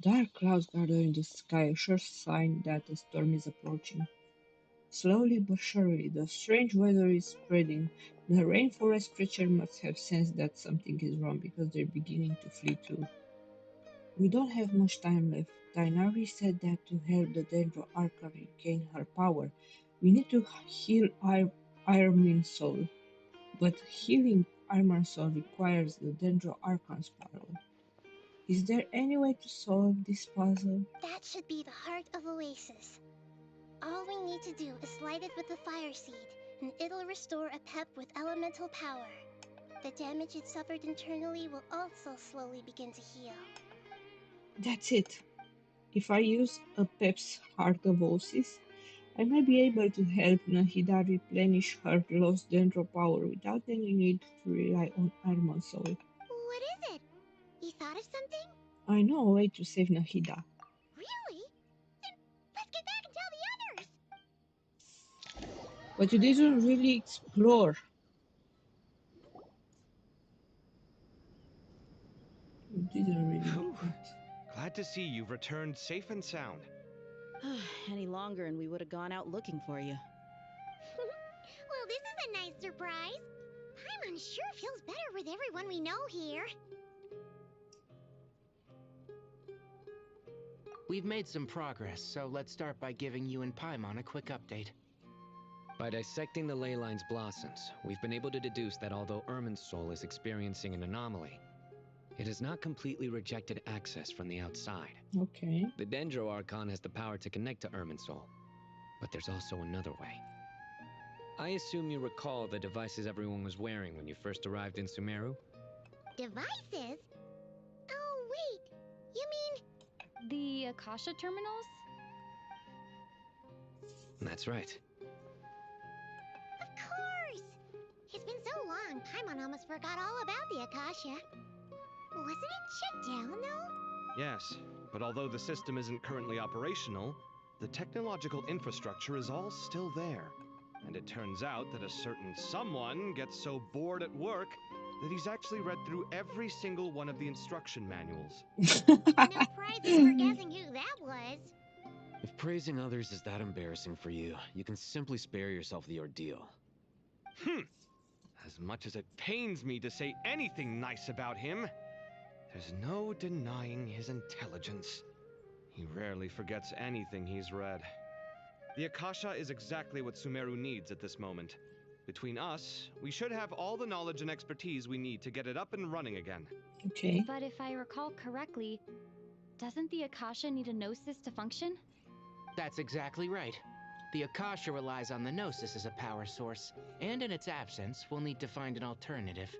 Dark clouds gather in the sky, a sure sign that a storm is approaching. Slowly but surely, the strange weather is spreading. The rainforest creature must have sensed that something is wrong because they're beginning to flee too. We don't have much time left. Tainari said that to help the Dendro Arca regain her power, we need to heal Iron Soul. But healing Iron Soul requires the Dendro Archon's power. Is there any way to solve this puzzle? That should be the heart of Oasis. All we need to do is light it with the fire seed, and it'll restore a pep with elemental power. The damage it suffered internally will also slowly begin to heal. That's it. If I use a Pep's Heart of Oasis, I may be able to help Nahida replenish her lost Dendro power without any need to rely on Armon Soul. What is it? You thought of something? I know a way to save Nahida. Really? Then let's get back and tell the others! But you didn't really explore. You didn't really do that. Glad to see you've returned safe and sound. Any longer and we would have gone out looking for you. Well, this is a nice surprise. Paimon sure feels better with everyone we know here. We've made some progress, so let's start by giving you and Paimon a quick update. By dissecting the ley line's blossoms, we've been able to deduce that although Irmin's soul is experiencing an anomaly, it has not completely rejected access from the outside. Okay. The Dendro Archon has the power to connect to Irmin's soul, but there's also another way. I assume you recall the devices everyone was wearing when you first arrived in Sumeru? Devices? Oh, wait. You mean... The Akasha terminals? That's right. Of course! It's been so long, young Paimon almost forgot all about the Akasha. Wasn't it shut down, though? Yes, but although the system isn't currently operational, the technological infrastructure is all still there. And it turns out that a certain someone gets so bored at work that he's actually read through every single one of the instruction manuals. No prizes for guessing who that was. If praising others is that embarrassing for you, you can simply spare yourself the ordeal. As much as it pains me to say anything nice about him, there's no denying his intelligence. He rarely forgets anything he's read. The Akasha is exactly what Sumeru needs at this moment. Between us, we should have all the knowledge and expertise we need to get it up and running again. Okay. But if I recall correctly, doesn't the Akasha need a Gnosis to function? That's exactly right. The Akasha relies on the Gnosis as a power source, and in its absence, we'll need to find an alternative.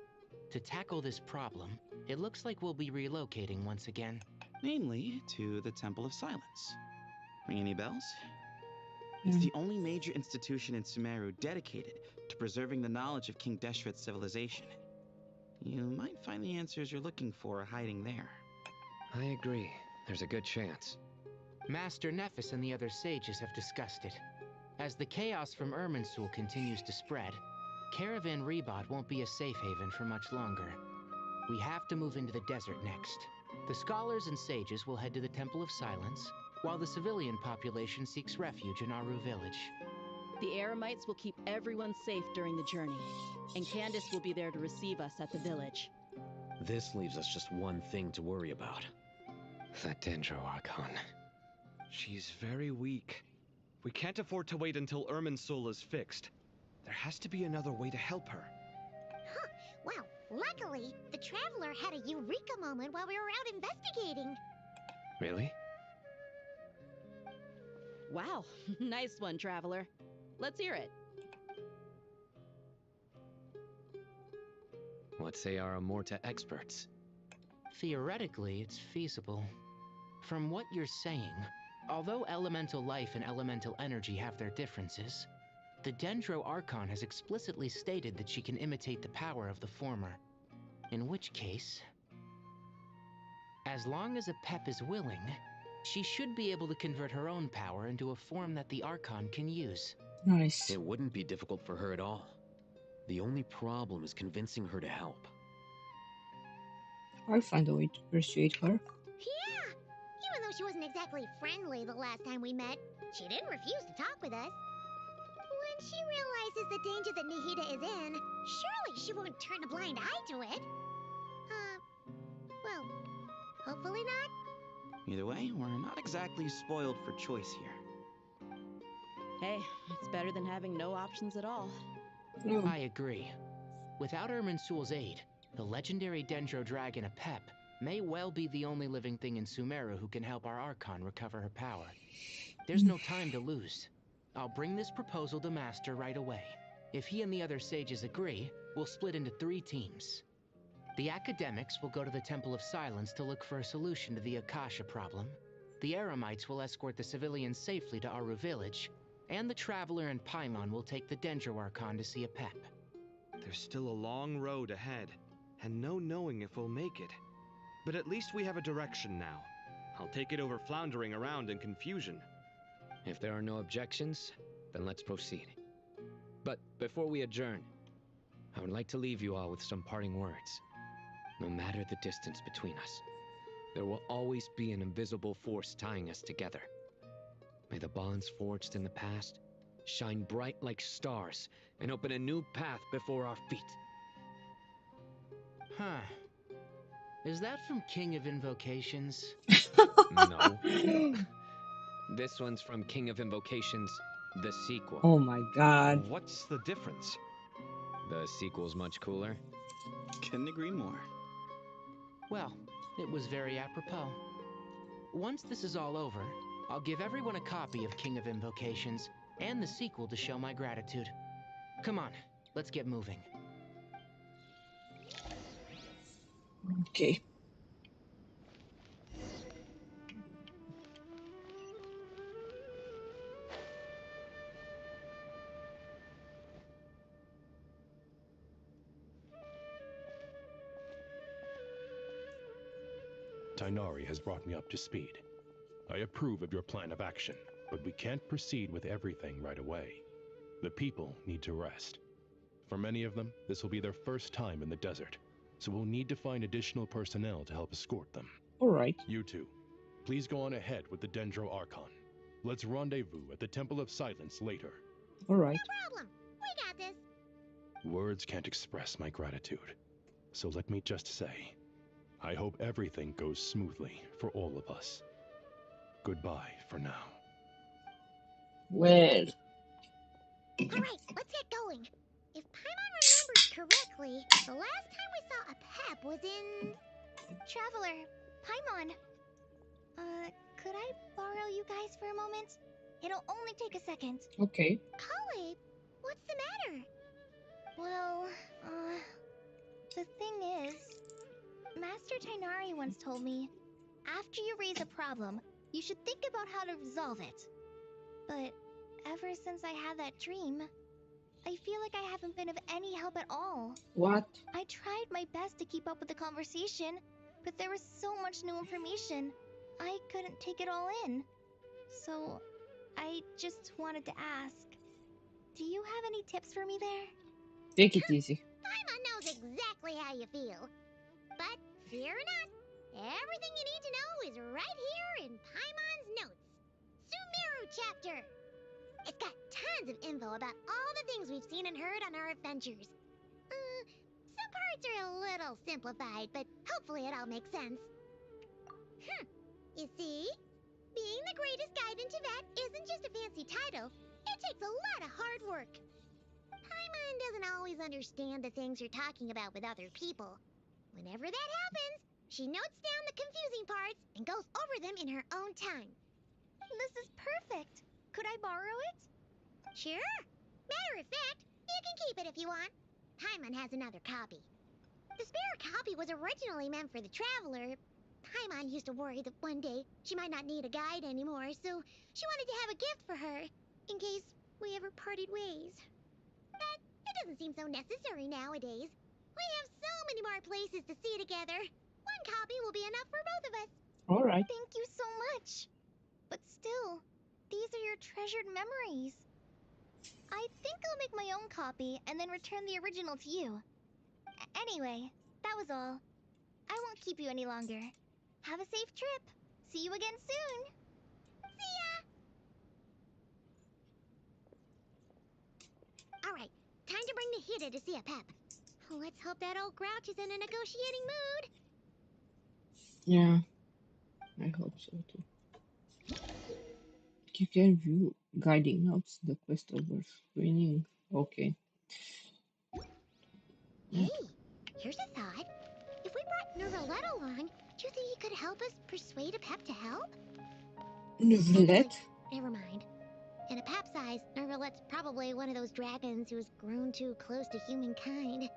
To tackle this problem, it looks like we'll be relocating once again. Namely, to the Temple of Silence. Ring any bells? It's the only major institution in Sumeru dedicated to preserving the knowledge of King Deshret's civilization. You might find the answers you're looking for hiding there. I agree. There's a good chance. Master Nephis and the other sages have discussed it. As the chaos from Irminsul continues to spread, Caravan Rebot won't be a safe haven for much longer. We have to move into the desert next. The scholars and sages will head to the Temple of Silence, while the civilian population seeks refuge in Aru village. The Eremites will keep everyone safe during the journey, and Candace will be there to receive us at the village. This leaves us just one thing to worry about. That Dendro Archon. She's very weak. We can't afford to wait until Irminsul is fixed. There has to be another way to help her. Huh. Well, luckily, the Traveler had a eureka moment while we were out investigating. Really? Wow, nice one, Traveler. Let's hear it. What say our Amorta experts? Theoretically, it's feasible. From what you're saying, although elemental life and elemental energy have their differences, the Dendro Archon has explicitly stated that she can imitate the power of the former. In which case, as long as a Pep is willing, she should be able to convert her own power into a form that the Archon can use. Nice. It wouldn't be difficult for her at all. The only problem is convincing her to help. I'll find a way to persuade her. Yeah! Even though she wasn't exactly friendly the last time we met, she didn't refuse to talk with us. When she realizes the danger that Nahida is in, surely she won't turn a blind eye to it. Well, hopefully not. Either way, we're not exactly spoiled for choice here. Hey, it's better than having no options at all. I agree. Without Irminsul's aid, the legendary Dendro Dragon Apep may well be the only living thing in Sumeru who can help our Archon recover her power. There's no time to lose. I'll bring this proposal to Master right away. If he and the other sages agree, we'll split into 3 teams. The academics will go to the Temple of Silence to look for a solution to the Akasha problem. The Eremites will escort the civilians safely to Aru village, and the Traveler and Paimon will take the Dendro Archon to see Apep. There's still a long road ahead, and no knowing if we'll make it. But at least we have a direction now. I'll take it over floundering around in confusion. If there are no objections, then let's proceed. But before we adjourn, I would like to leave you all with some parting words. No matter the distance between us, there will always be an invisible force tying us together. May the bonds forged in the past shine bright like stars and open a new path before our feet. Huh. Is that from King of Invocations? No. This one's from King of Invocations, the sequel. Oh my god. What's the difference? The sequel's much cooler. Couldn't agree more. Well, it was very apropos. Once this is all over, I'll give everyone a copy of King of Invocations and the sequel to show my gratitude. Come on, let's get moving. Okay. Tainari has brought me up to speed. I approve of your plan of action, but we can't proceed with everything right away. The people need to rest. For many of them, this will be their first time in the desert, so we'll need to find additional personnel to help escort them. Alright. You two, please go on ahead with the Dendro Archon. Let's rendezvous at the Temple of Silence later. Alright. No problem. We got this. Words can't express my gratitude. So let me just say, I hope everything goes smoothly for all of us. Goodbye for now. Well. Alright, let's get going. If Paimon remembers correctly, the last time we saw a Pep was in... Traveler, Paimon. Could I borrow you guys for a moment? It'll only take a second. Okay. Kale, what's the matter? Well, the thing is, Master Tainari once told me, after you raise a problem, you should think about how to resolve it. But ever since I had that dream, I feel like I haven't been of any help at all. What? I tried my best to keep up with the conversation, but there was so much new information, I couldn't take it all in. So, I just wanted to ask, do you have any tips for me there? Take it easy. Paimon knows exactly how you feel. But fear not, everything you need to know is right here in Paimon's notes. Sumeru chapter. It's got tons of info about all the things we've seen and heard on our adventures. Some parts are a little simplified, but hopefully it all makes sense. You see? Being the greatest guide in Tibet isn't just a fancy title. It takes a lot of hard work. Paimon doesn't always understand the things you're talking about with other people. Whenever that happens, she notes down the confusing parts and goes over them in her own time. This is perfect. Could I borrow it? Sure. Matter of fact, you can keep it if you want. Paimon has another copy. The spare copy was originally meant for the traveler. Paimon used to worry that one day she might not need a guide anymore, so she wanted to have a gift for her, in case we ever parted ways. But it doesn't seem so necessary nowadays. We have so many more places to see together. One copy will be enough for both of us. Alright. Thank you so much. But still, these are your treasured memories. I think I'll make my own copy and then return the original to you. Anyway, that was all. I won't keep you any longer. Have a safe trip. See you again soon. See ya! Alright, time to bring Nahida to see a Pep. Let's hope that old grouch is in a negotiating mood. Yeah, I hope so too. You can view guiding notes, the quest over screening. Okay. Hey, here's a thought. If we brought Nervalette along, do you think he could help us persuade a Pep to help? Nervalette? Never mind. In a Pep's eyes, Nervalette's probably one of those dragons who has grown too close to humankind.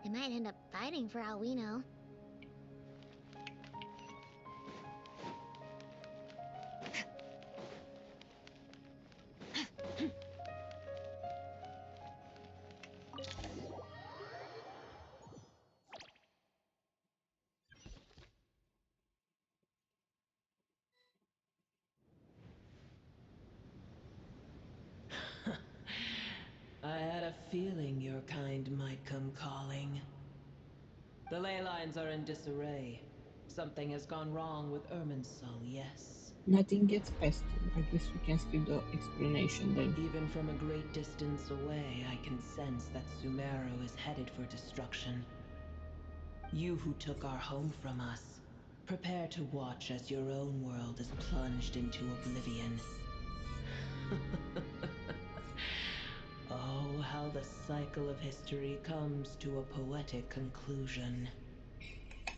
They might end up fighting for all we know. I had a feeling your kind might come calling. The ley lines are in disarray. Something has gone wrong with Irminsul, yes? Nothing gets past him. I guess we can skip the explanation then. Even from a great distance away, I can sense that Sumeru is headed for destruction. You who took our home from us, prepare to watch as your own world is plunged into oblivion. Oh, how the cycle of history comes to a poetic conclusion.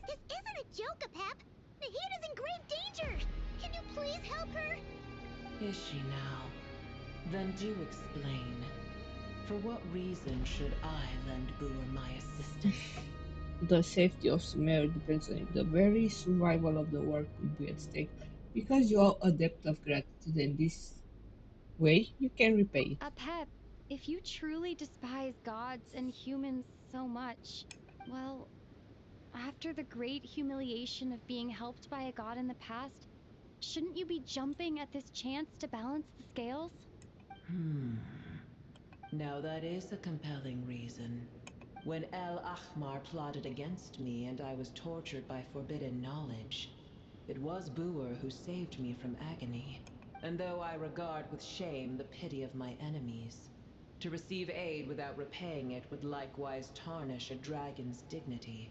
This isn't a joke, Pep! Nahida's in grave danger! Can you please help her? Is she now? Then do explain. For what reason should I lend Boer my assistance? The safety of Sumeru depends on it. The very survival of the world could be at stake. Because you are a debt of gratitude in this way, you can repay it. Pep, if you truly despise gods and humans so much, well, After the great humiliation of being helped by a god in the past, shouldn't you be jumping at this chance to balance the scales? Now that is a compelling reason. When El Ahmar plotted against me and I was tortured by forbidden knowledge, it was Buer who saved me from agony. And though I regard with shame the pity of my enemies, to receive aid without repaying it would likewise tarnish a dragon's dignity.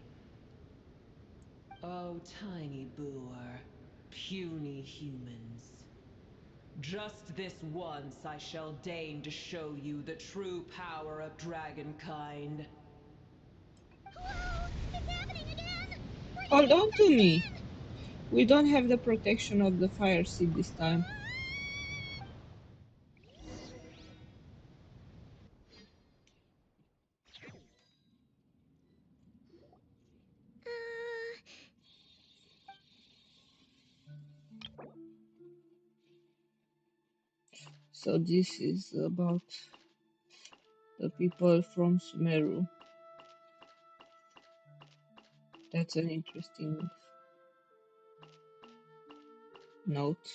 Oh, tiny Buer, puny humans. Just this once I shall deign to show you the true power of dragonkind. Hold on to me. We don't have the protection of the fire seed this time. So this is about the people from Sumeru. That's an interesting note.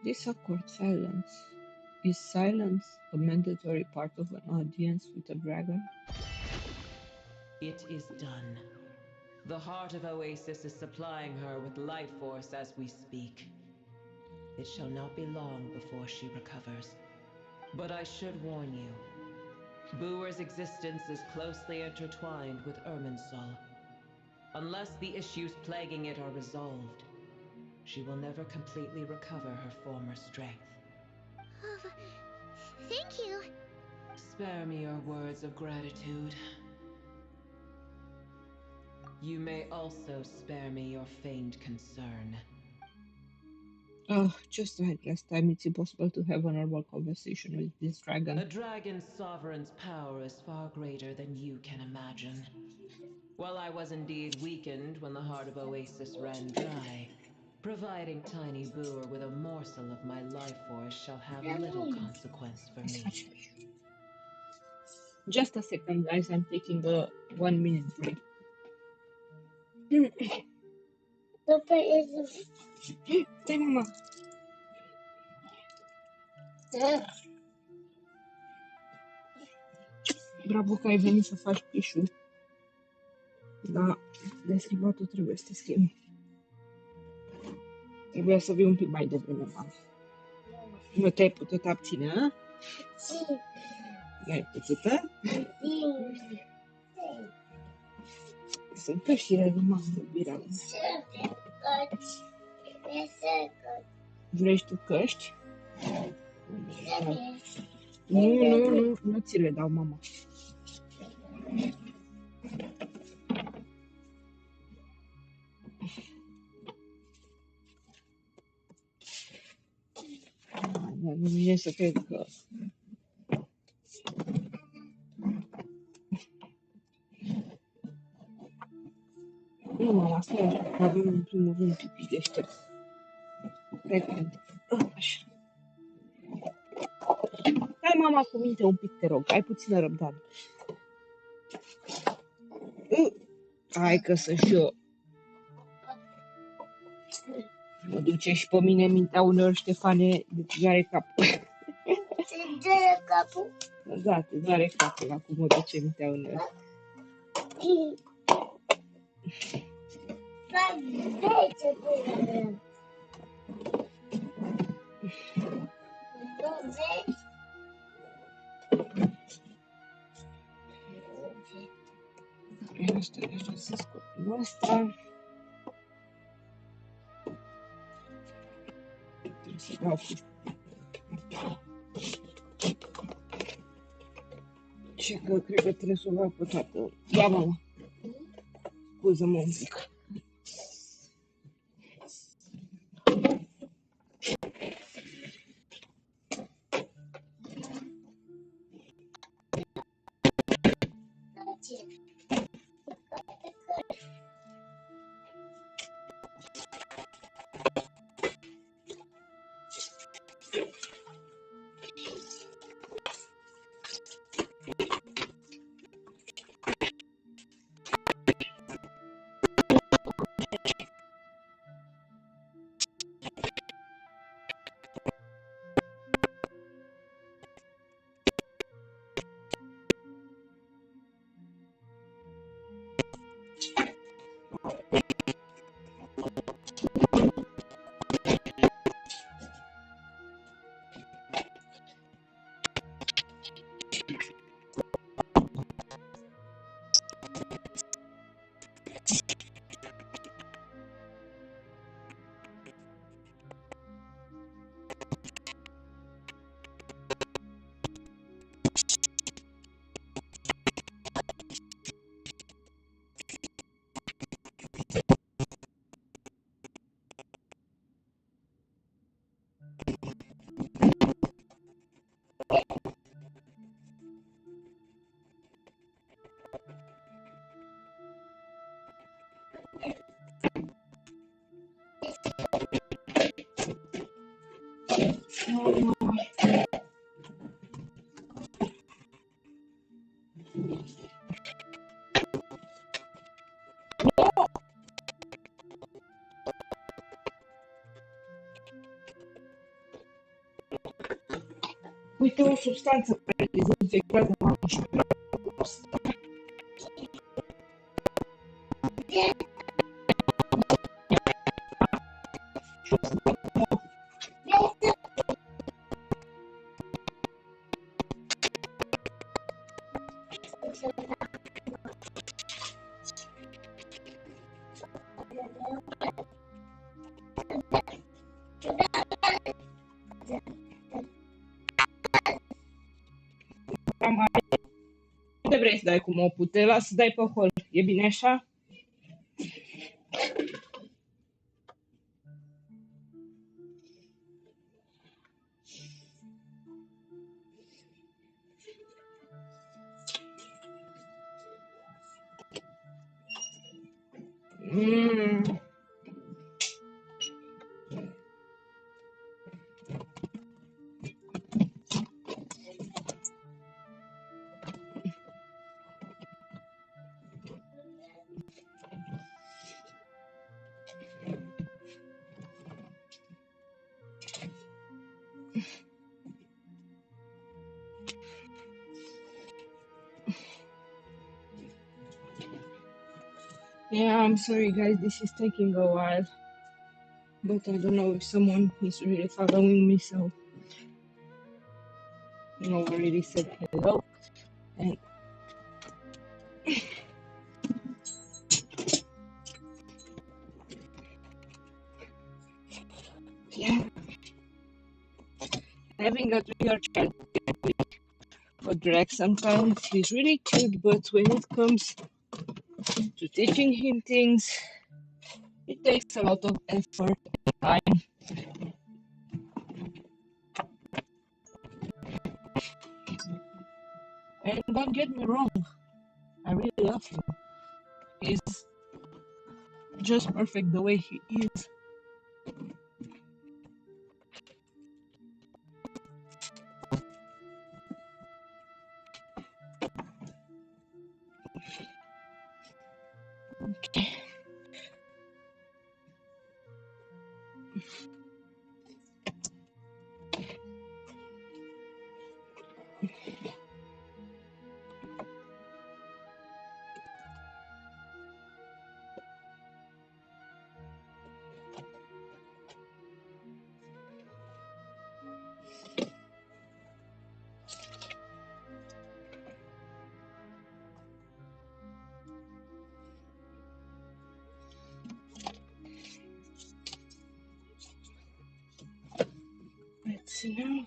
This awkward silence. Is silence a mandatory part of an audience with a dragon? It is done. The heart of Oasis is supplying her with life force as we speak. It shall not be long before she recovers. But I should warn you. Buer's existence is closely intertwined with Irminsul. Unless the issues plaguing it are resolved, she will never completely recover her former strength. Thank you. Spare me your words of gratitude. You may also spare me your feigned concern. Oh, just like last time, it's impossible to have a normal conversation with this dragon. A dragon's sovereign's power is far greater than you can imagine. While I was indeed weakened when the heart of Oasis ran dry, providing tiny Buer with a morsel of my life force shall have little consequence for me. Just a second, guys. I'm taking a 1 minute break. Stai, mama. Bravo că ai venit să faci pișul. Da, deschivatul trebuie să te schimbi. Trebuia să vii un pic mai devreme, mama. Nu te-ai putut abține, a? N-ai putut, sunt căștile de masă, iubirea mea. Vrei tu căști? Nu ți le dau, mama. Nu vine să cred că... Nu, mama, stai așa, că avem în primul rând pipi deștept. Repede. Așa. Hai, mama, cu minte un pic, te rog. Ai puțină răbdare. Hai că să și eu. Mă duce și pe mine mintea uneori, Ștefane, de te doare capul. Te doare capul? Da, te doare capul, acum mă duce mintea uneori. Asta e așa să scoatem asta. Trebuie să dau cu... Și că cred că trebuie să o luau pe toată. Da, mama. Scuză-mă un pic. Uite o substanță care dezinfectează mașina. Unde vrei să dai cu mopul? Te las să dai pe hol. E bine așa? Yeah, I'm sorry guys, this is taking a while. But I don't know if someone is really following me, so no one really said hello. And yeah, having a 3-year child for drag sometimes he's really cute, but when it comes to teaching him things, it takes a lot of effort and time. And don't get me wrong, I really love him. He's just perfect the way he is. Okay. Let's see now.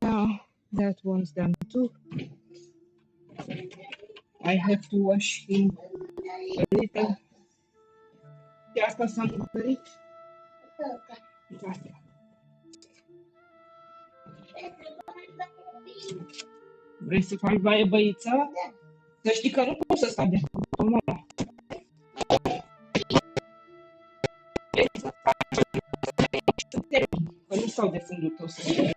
Now that one's done too. I have to wash him a little. De asta s-a întâmplat. Vrei să faci baie băița? Să știi că nu poți să stai de mama. Că nu stau de fundul tău să stai.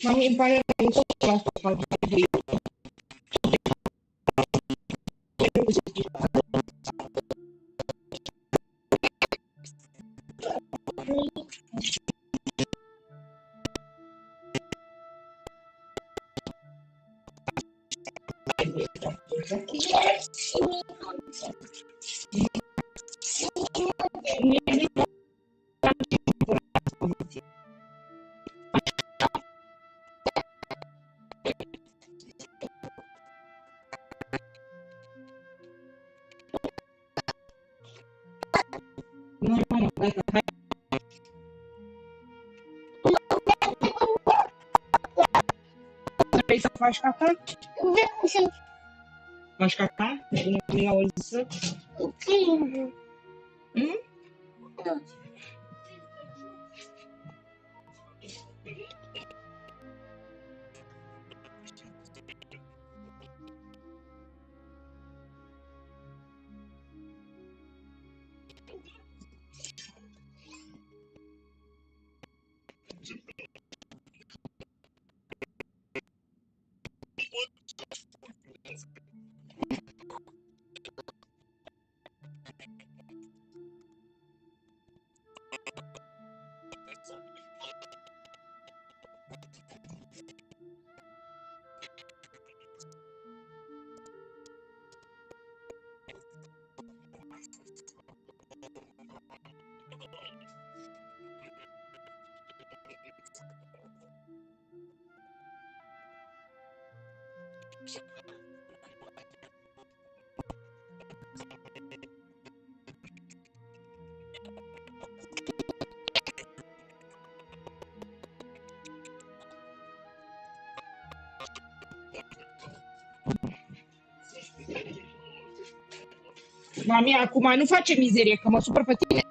Mami, îmi pare rău, nu pot să fac baie. Vrei să faci caca? Vreau să... M-aș cata? Nu auzi să... Ok. Hmm? Da. Mami, acum nu face mizerie, că mă supăr pe tine.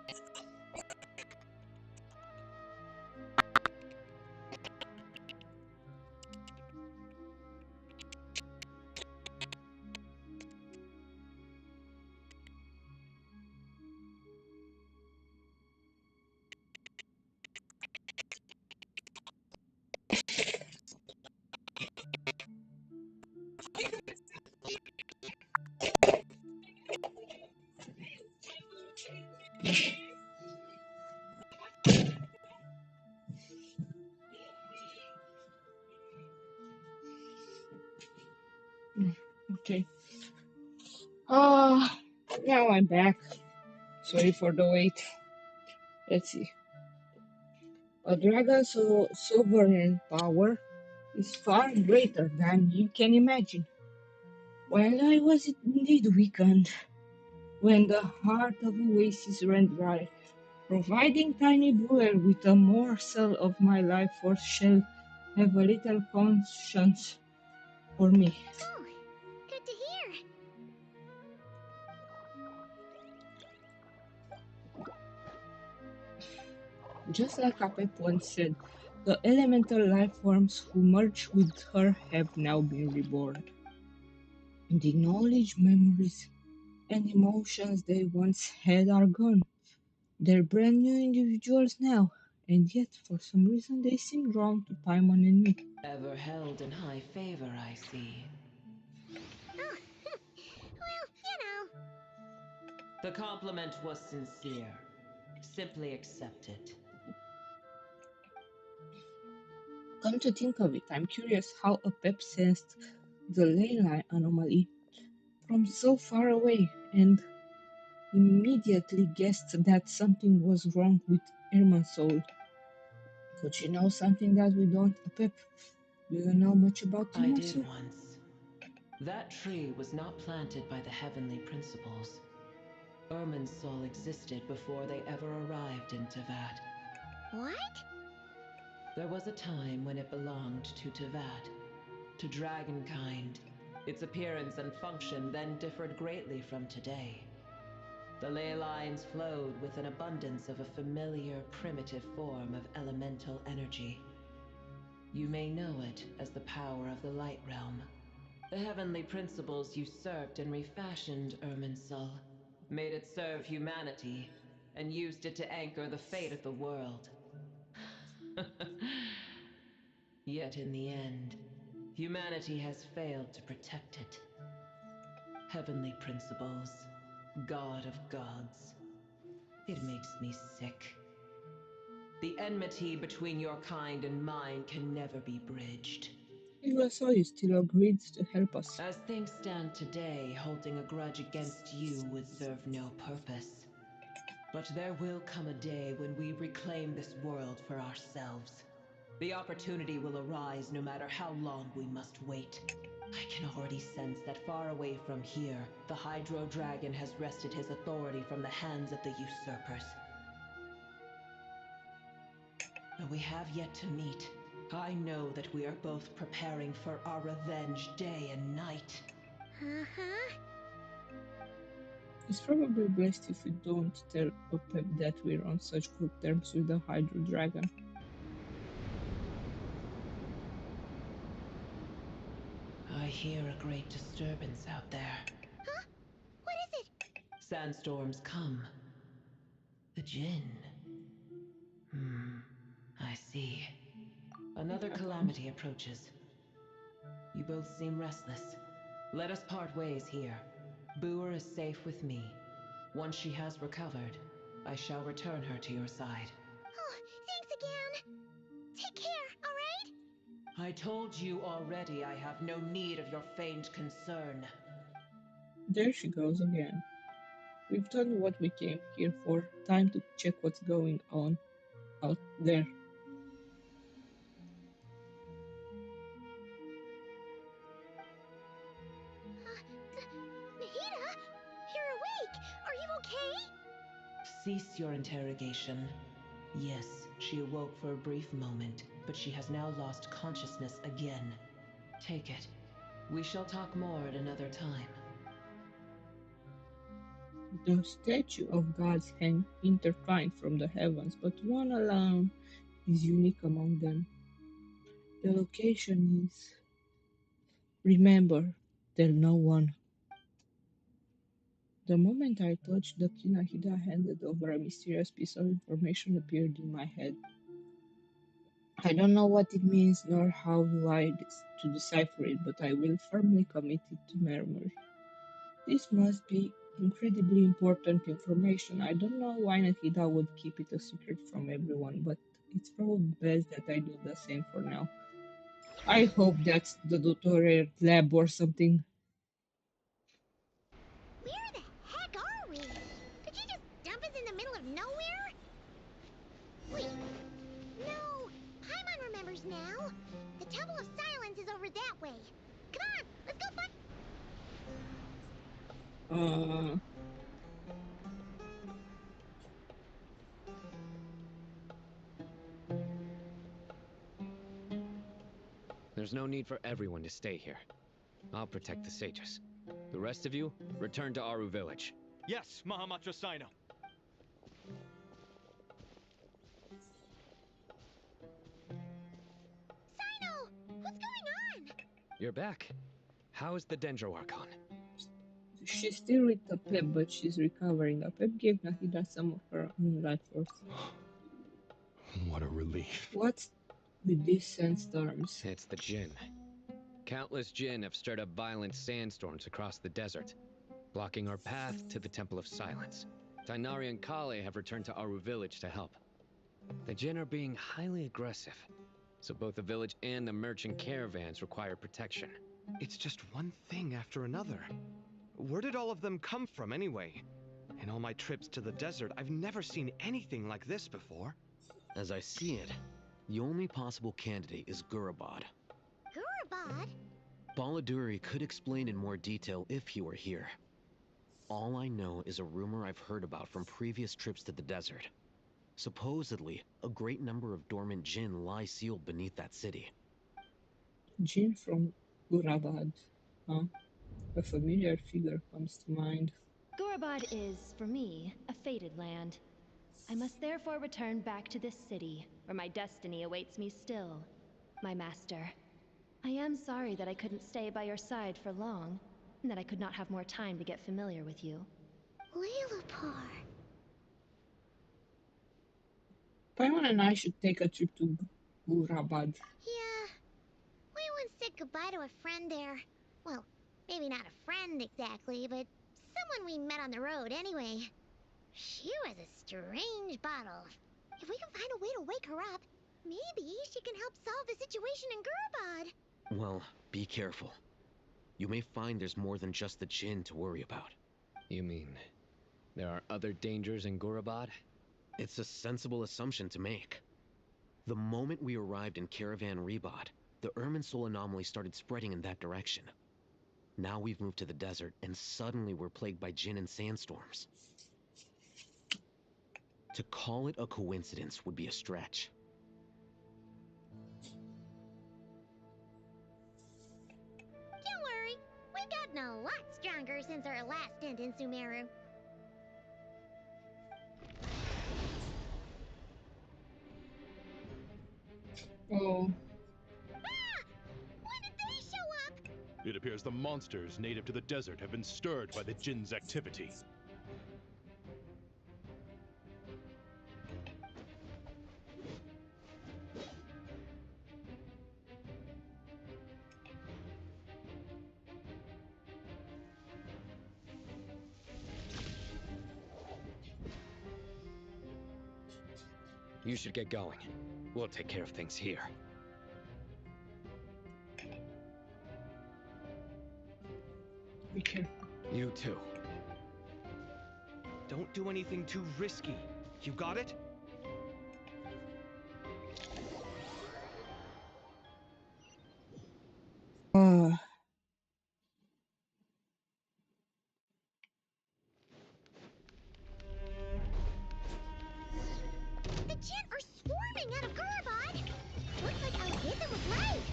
Okay. Now I'm back. Sorry for the wait. Let's see. A dragon's sovereign power is far greater than you can imagine. While I was indeed weakened, when the heart of Oasis ran dry, providing tiny brewer with a morsel of my life force shall have a little conscience for me. Oh, good to hear. Just like Apep once said, the elemental life forms who merged with her have now been reborn. The knowledge, memories, and emotions they once had are gone. They're brand new individuals now, and yet for some reason they seem drawn to Paimon and me. Ever held in high favor, I see. Oh, well, you know. The compliment was sincere. Simply accept it. Come to think of it, I'm curious how Apep sensed the ley line anomaly from so far away and immediately guessed that something was wrong with Irma's soul. Could she know something that we don't, Apep? Do you know much about I Irma's did soul? once. That tree was not planted by the heavenly principles. Irmin's soul existed before they ever arrived in Tavad. What? There was a time when it belonged to Tavad, to dragonkind. Its appearance and function then differed greatly from today. The ley lines flowed with an abundance of a familiar, primitive form of elemental energy. You may know it as the power of the Light Realm. The heavenly principles usurped and refashioned Irminsul, made it serve humanity, and used it to anchor the fate of the world. Yet in the end, humanity has failed to protect it. Heavenly principles, God of gods. It makes me sick. The enmity between your kind and mine can never be bridged. Even so, you still agreed to help us. As things stand today, holding a grudge against you would serve no purpose. But there will come a day when we reclaim this world for ourselves. The opportunity will arise no matter how long we must wait. I can already sense that far away from here, the Hydro Dragon has wrested his authority from the hands of the usurpers. But we have yet to meet. I know that we are both preparing for our revenge day and night. Uh-huh. It's probably best if we don't tell Opep that we're on such good terms with the Hydro Dragon. I hear a great disturbance out there. Huh? What is it? Sandstorms come. The Jinn. I see. Another calamity approaches. You both seem restless. Let us part ways here. Booer is safe with me. Once she has recovered, I shall return her to your side. Oh, thanks again. Take care, alright? I told you already I have no need of your feigned concern. There she goes again. We've done what we came here for. Time to check what's going on out there. Nahida? You're awake! Are you okay? Cease your interrogation. Yes, she awoke for a brief moment, but she has now lost consciousness again. Take it. We shall talk more at another time. The statue of gods hang intertwined from the heavens, but one alone is unique among them. The location is... Remember, tell no one. The moment I touched the key Nahida handed over, a mysterious piece of information appeared in my head. I don't know what it means nor how to decipher it, but I will firmly commit it to memory. This must be incredibly important information. I don't know why Nahida would keep it a secret from everyone, but it's probably best that I do the same for now. I hope that's the tutorial lab or something. Where the heck are we? Did you just dump us in the middle of nowhere? Wait. No. Paimon remembers now. The Temple of Silence is over that way. Come on, let's go find... There's no need for everyone to stay here. I'll protect the sages. The rest of you, return to Aru village. Yes, Mahamatra Sino. Sino! What's going on? You're back. How's the Dendro Archon? She's still with the Pep, but she's recovering. The Pep gave Nahida some of her own life force. What a relief. What's with these sandstorms? It's the Jinn. Countless Jinn have stirred up violent sandstorms across the desert, blocking our path to the Temple of Silence. Tainari and Kale have returned to Aru village to help. The Jinn are being highly aggressive, so both the village and the merchant caravans require protection. It's just one thing after another. Where did all of them come from anyway? In all my trips to the desert, I've never seen anything like this before. As I see it, the only possible candidate is Gurabad. Gurabad? Baladuri could explain in more detail if he were here. All I know is a rumor I've heard about from previous trips to the desert. Supposedly, a great number of dormant Jinn lie sealed beneath that city. Jinn from Gurabad, huh? A familiar figure comes to mind. Gurabad is, for me, a fated land. I must therefore return back to this city, where my destiny awaits me still. My master. I am sorry that I couldn't stay by your side for long, and that I could not have more time to get familiar with you. Lilipar. Paimon and I should take a trip to Gurabad. Yeah. We once said goodbye to a friend there. Well, maybe not a friend exactly, but someone we met on the road anyway. She was a strange bottle. If we can find a way to wake her up, maybe she can help solve the situation in Gurabad. Well, be careful. You may find there's more than just the Jinn to worry about. You mean, there are other dangers in Gurabad? It's a sensible assumption to make. The moment we arrived in Caravan Rebad, the Irminsul anomaly started spreading in that direction. Now we've moved to the desert, and suddenly we're plagued by Jinn and sandstorms. To call it a coincidence would be a stretch. gotten a lot stronger since our last stint in Sumeru. Oh. When did they show up? It appears the monsters native to the desert have been stirred by the Jinn's activity. You should get going. We'll take care of things here. Be careful. You too. Don't do anything too risky. You got it? The Jinn are swarming out of Gurabad! Looks like Alhazen was right!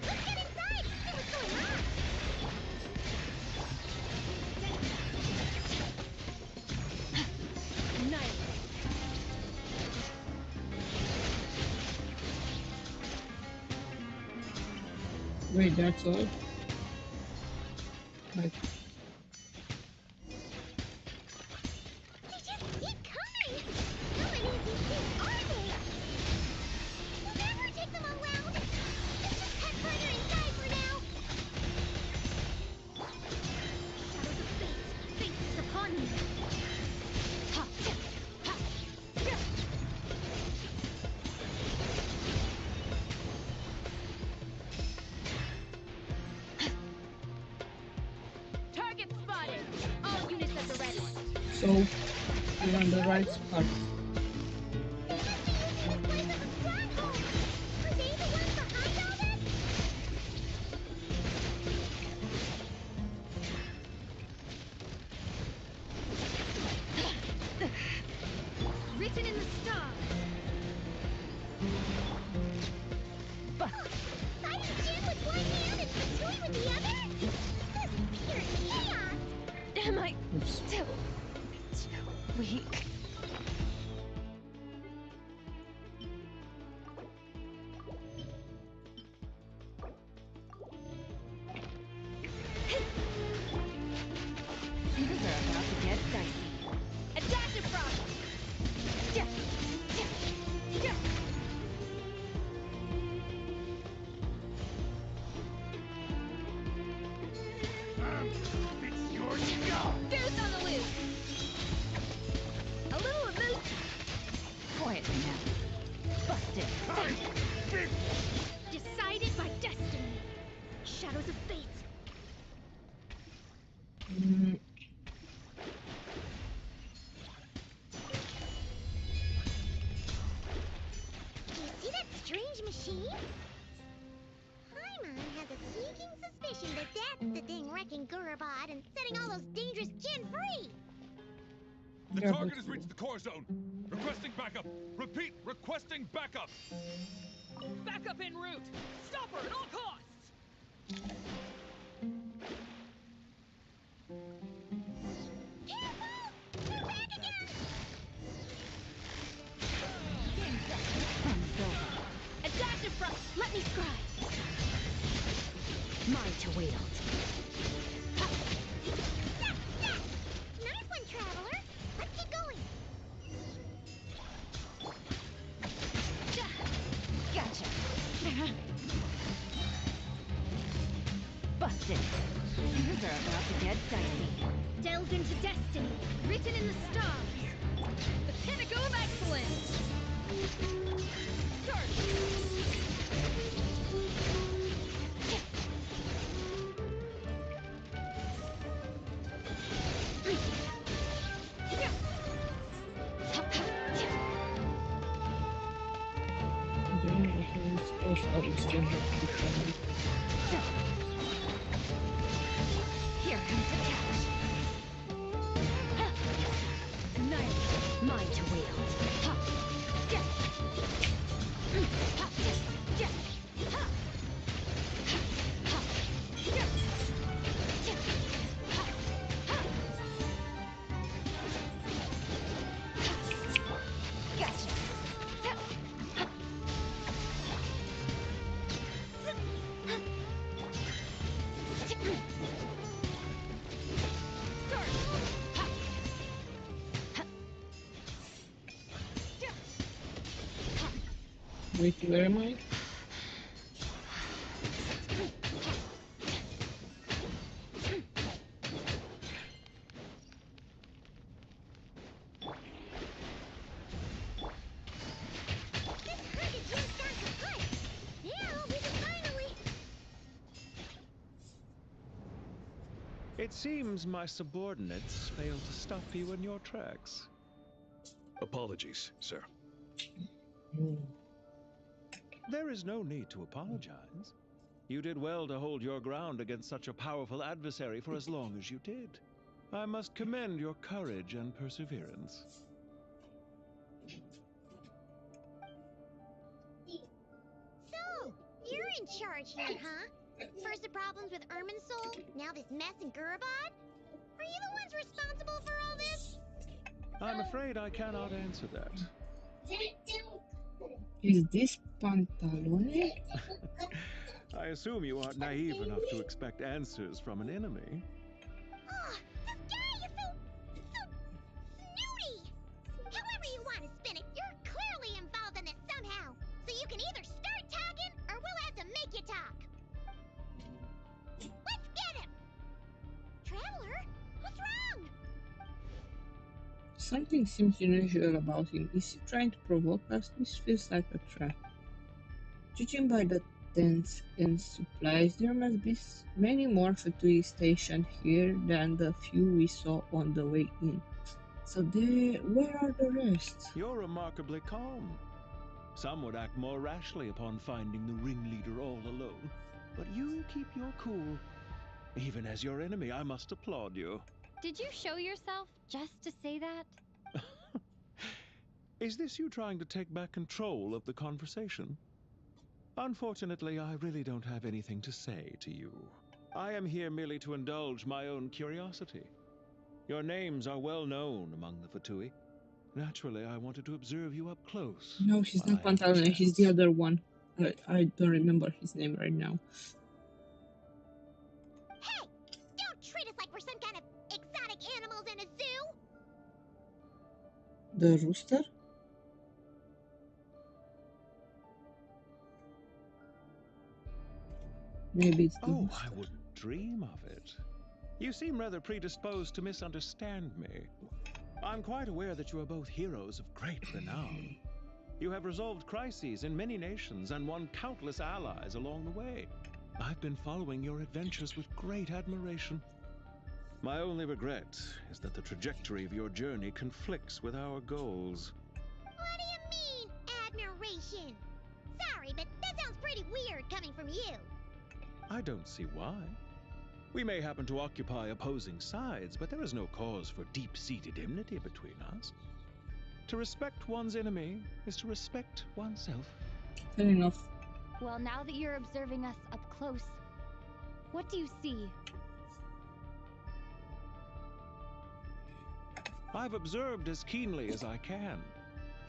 Let's get inside and see what's going on! Wait, that's all? Like, They just keep coming! How many of these things are there? We'll never take them all out! Let's just head further inside for now! Shadows of fate! Fate is upon me! Ha! Ha! Yeah! Target spotted! All units at the ready! so, you're on the right spot. Written in the stars! Fighting Jinn with one hand and Matsui with the other? This is pure chaos! Am I still too weak? Things are about to get dicey. A dash of frost! Yeah! Yeah! Yeah! It's your job! Goose on the loose! A little emoose! Quietly now. Busted! Decided by destiny! Shadows of fate! Do you see that strange machine? Paimon has a sneaking suspicion that that's the thing wrecking Gurabad and setting all those dangerous Jinn free! The target has reached the core zone. Requesting backup. Repeat, requesting backup. Backup en route! Stop her at all costs! A dash of frost! Let me scry! Mine to wield. Nice one, Traveler! Let's keep going! Gotcha! Busted! Things are about to get dicey. Delve into destiny, written in the stars. The pinnacle of excellence! Start! Here comes the catch. Annihilate, mine to wield. Ha! Yeah. Ha! Yeah. Ha! Ha! Ha! Yeah. Wait, where am I? It seems my subordinates failed to stop you in your tracks. Apologies, sir. There is no need to apologize. You did well to hold your ground against such a powerful adversary for as long as you did. I must commend your courage and perseverance. So, you're in charge here, huh? First the problems with Irminsul, now this mess in Gurabad? Are you the ones responsible for all this? I'm afraid I cannot answer that. Is this Pantalone? I assume you aren't naive enough to expect answers from an enemy. Oh, this guy is so snooty! However you want to spin it, you're clearly involved in this somehow. So you can either start talking, or we'll have to make you talk. Let's get him! Traveler, what's wrong? Something seems unusual about him. Is he trying to provoke us? This feels like a trap. Judging by the tents and supplies, there must be many more Fatui stationed here than the few we saw on the way in. So where are the rest? You're remarkably calm. Some would act more rashly upon finding the ringleader all alone, but you keep your cool. Even as your enemy, I must applaud you. Did you show yourself just to say that? Is this you trying to take back control of the conversation? Unfortunately, I really don't have anything to say to you. I am here merely to indulge my own curiosity. Your names are well known among the Fatui. Naturally, I wanted to observe you up close. No, he's not Pantalone, he's the other one. I don't remember his name right now. Hey! Don't treat us like we're some kind of exotic animals in a zoo! The rooster? Maybe it's the Oh, rooster. I wouldn't dream of it. You seem rather predisposed to misunderstand me. I'm quite aware that you are both heroes of great renown. You have resolved crises in many nations and won countless allies along the way. I've been following your adventures with great admiration. My only regret is that the trajectory of your journey conflicts with our goals. What do you mean, admiration? Sorry, but that sounds pretty weird coming from you. I don't see why. We may happen to occupy opposing sides, but there is no cause for deep-seated enmity between us. To respect one's enemy is to respect oneself. Fair enough. Well, now that you're observing us up close, what do you see? I've observed as keenly as I can.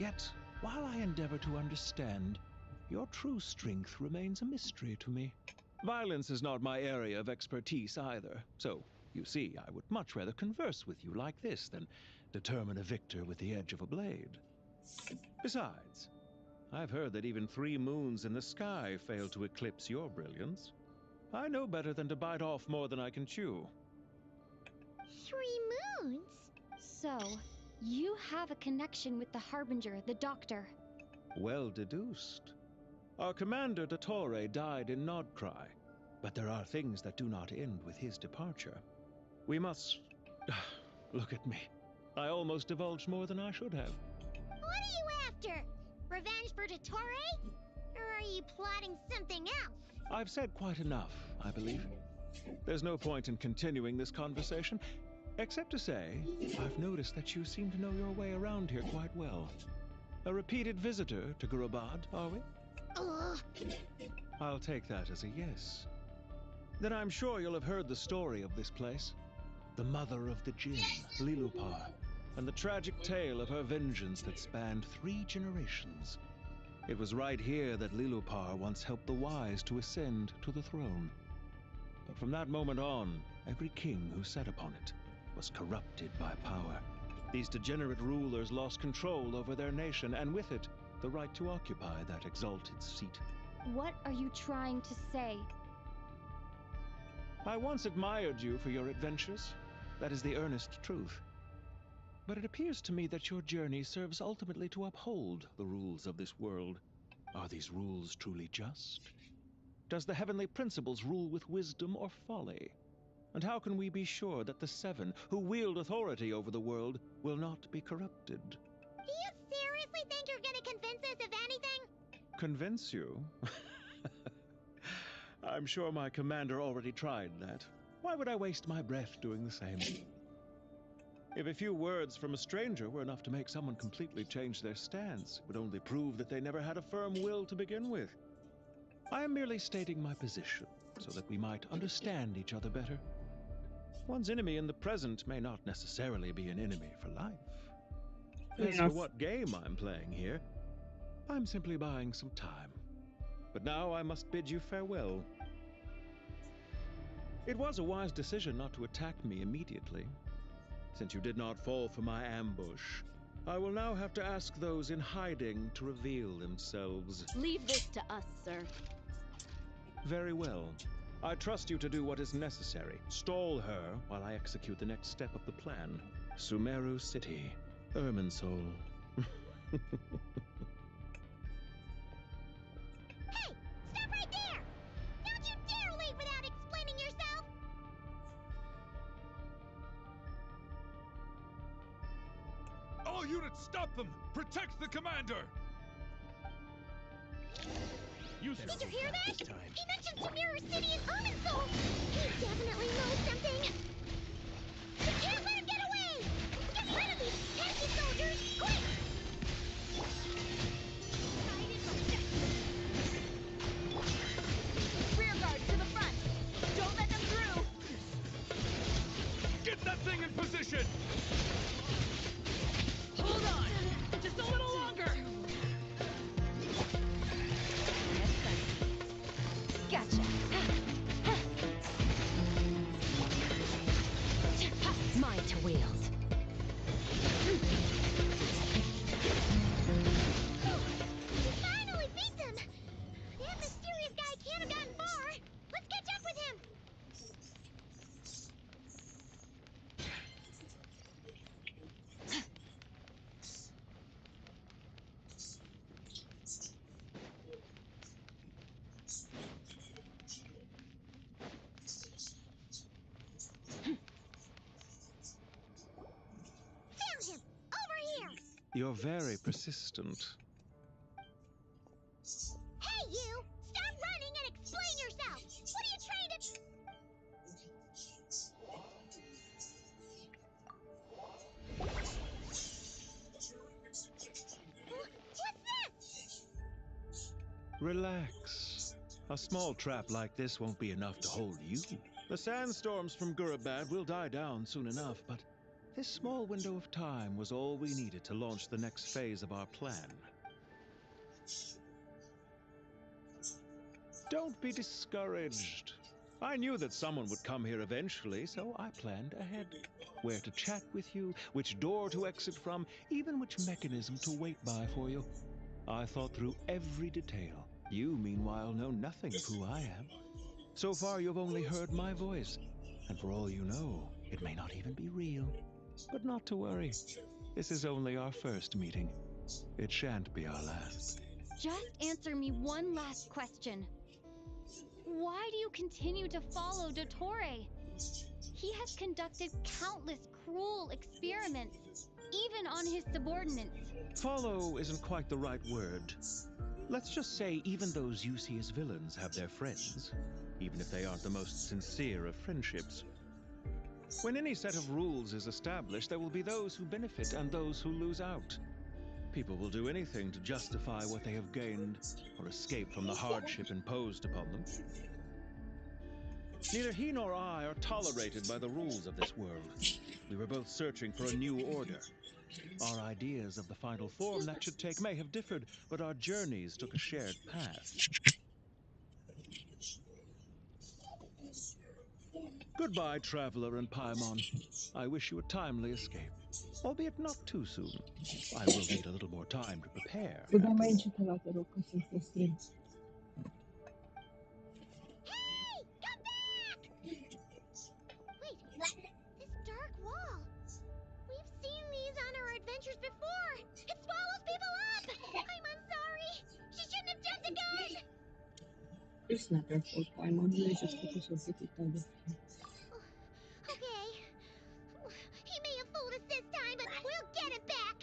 Yet, while I endeavor to understand, your true strength remains a mystery to me. Violence is not my area of expertise either, so, you see, I would much rather converse with you like this than determine a victor with the edge of a blade. Besides, I've heard that even 3 moons in the sky fail to eclipse your brilliance. I know better than to bite off more than I can chew. 3 moons? So, you have a connection with the Harbinger, the Doctor. Well deduced. Our commander, Dottore, died in Nodcry, but there are things that do not end with his departure. We must... Look at me. I almost divulged more than I should have. What are you after? Revenge for Dottore? Or are you plotting something else? I've said quite enough, I believe. There's no point in continuing this conversation, except to say, I've noticed that you seem to know your way around here quite well. A repeated visitor to Gurabad, are we? Ugh. I'll take that as a yes. Then I'm sure you'll have heard the story of this place. The mother of the Jinn, Lilupar, and the tragic tale of her vengeance that spanned 3 generations. It was right here that Lilupar once helped the wise to ascend to the throne. But from that moment on, every king who sat upon it was corrupted by power. These degenerate rulers lost control over their nation, and with it, the right to occupy that exalted seat. What are you trying to say? I once admired you for your adventures. That is the earnest truth. But it appears to me that your journey serves ultimately to uphold the rules of this world. Are these rules truly just? Does the heavenly principles rule with wisdom or folly? And how can we be sure that the Seven, who wield authority over the world, will not be corrupted? Do you seriously think you're gonna convince us of anything? Convince you? I'm sure my commander already tried that. Why would I waste my breath doing the same? If a few words from a stranger were enough to make someone completely change their stance, it would only prove that they never had a firm will to begin with. I am merely stating my position, so that we might understand each other better. One's enemy in the present may not necessarily be an enemy for life. As for what game I'm playing here, I'm simply buying some time. But now I must bid you farewell. It was a wise decision not to attack me immediately. Since you did not fall for my ambush, I will now have to ask those in hiding to reveal themselves. Leave this to us, sir. Very well. I trust you to do what is necessary. Stall her while I execute the next step of the plan. Sumeru City, Irminsul. Hey! Stop right there! Don't you dare leave without explaining yourself! All units, stop them! Protect the commander! Did you hear that? He mentioned Sumeru City and Irminsul! He definitely knows something! We can't let him get away! Get rid of these pesky soldiers, quick! Rear guard to the front. Don't let them through. Get that thing in position! Hold on! Just a little longer! Gotcha. Mine to wield. We finally beat them! That mysterious guy can't have gotten far! Let's catch up with him! Found him! Over here! You're very persistent. Hey, you! Stop running and explain yourself! What are you trying to... What's this? Relax. A small trap like this won't be enough to hold you. The sandstorms from Gurabad will die down soon enough, but this small window of time was all we needed to launch the next phase of our plan. Don't be discouraged. I knew that someone would come here eventually, so I planned ahead. Where to chat with you, which door to exit from, even which mechanism to wait by for you. I thought through every detail. You, meanwhile, know nothing of who I am. So far, you've only heard my voice, and for all you know, it may not even be real. But not to worry. This is only our first meeting. It shan't be our last. Just answer me one last question. Why do you continue to follow Dottore? He has conducted countless cruel experiments, even on his subordinates. Follow isn't quite the right word. Let's just say even those you see as villains have their friends, even if they aren't the most sincere of friendships. When any set of rules is established, there will be those who benefit and those who lose out. People will do anything to justify what they have gained or escape from the hardship imposed upon them. Neither he nor I are tolerated by the rules of this world. We were both searching for a new order. Our ideas of the final form that should take may have differed, but our journeys took a shared path. Goodbye, traveler and Paimon. I wish you a timely escape. albeit not too soon. I will need a little more time to prepare. Dai mai încet la te rog, că sunt pe stream. Wait, this dark wall. We've seen these on our adventures before. It swallows people up. I'm sorry. She shouldn't have jumped the gun. It's not your fault, Paimon. You just focus on getting the Okay. He may have fooled us this time, but we'll get it back.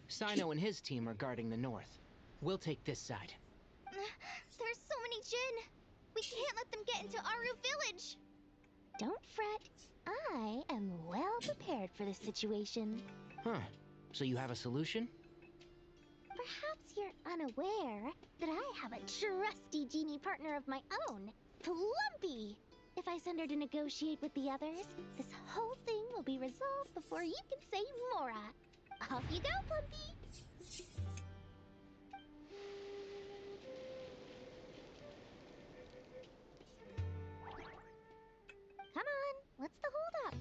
Sino and his team are guarding the north. We'll take this side. There's so many Jin. We can't let them get into Aru village. Don't fret. I am well prepared for this situation. Huh. So you have a solution? Perhaps you're unaware that I have a trusty genie partner of my own, Plumpy. If I send her to negotiate with the others, this whole thing will be resolved before you can say Mora. Off you go, Plumpy. Come on, what's the holdup?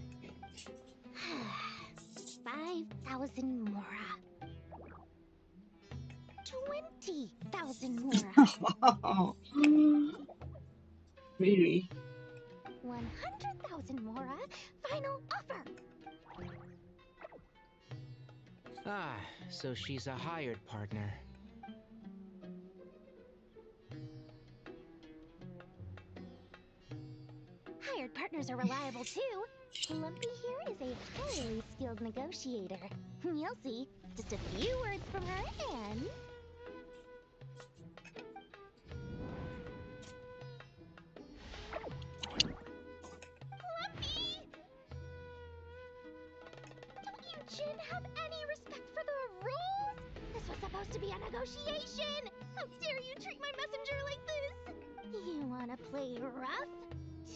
5,000 Mora. 20,000 Mora. Really? 100,000 Mora. Final offer. Ah, so she's a hired partner. Hired partners are reliable too. Lumpy here is a highly skilled negotiator. You'll see. Just a few words from her and... Lumpy! Don't you Jin have any respect for the rules? This was supposed to be a negotiation! How dare you treat my messenger like this? You wanna play rough?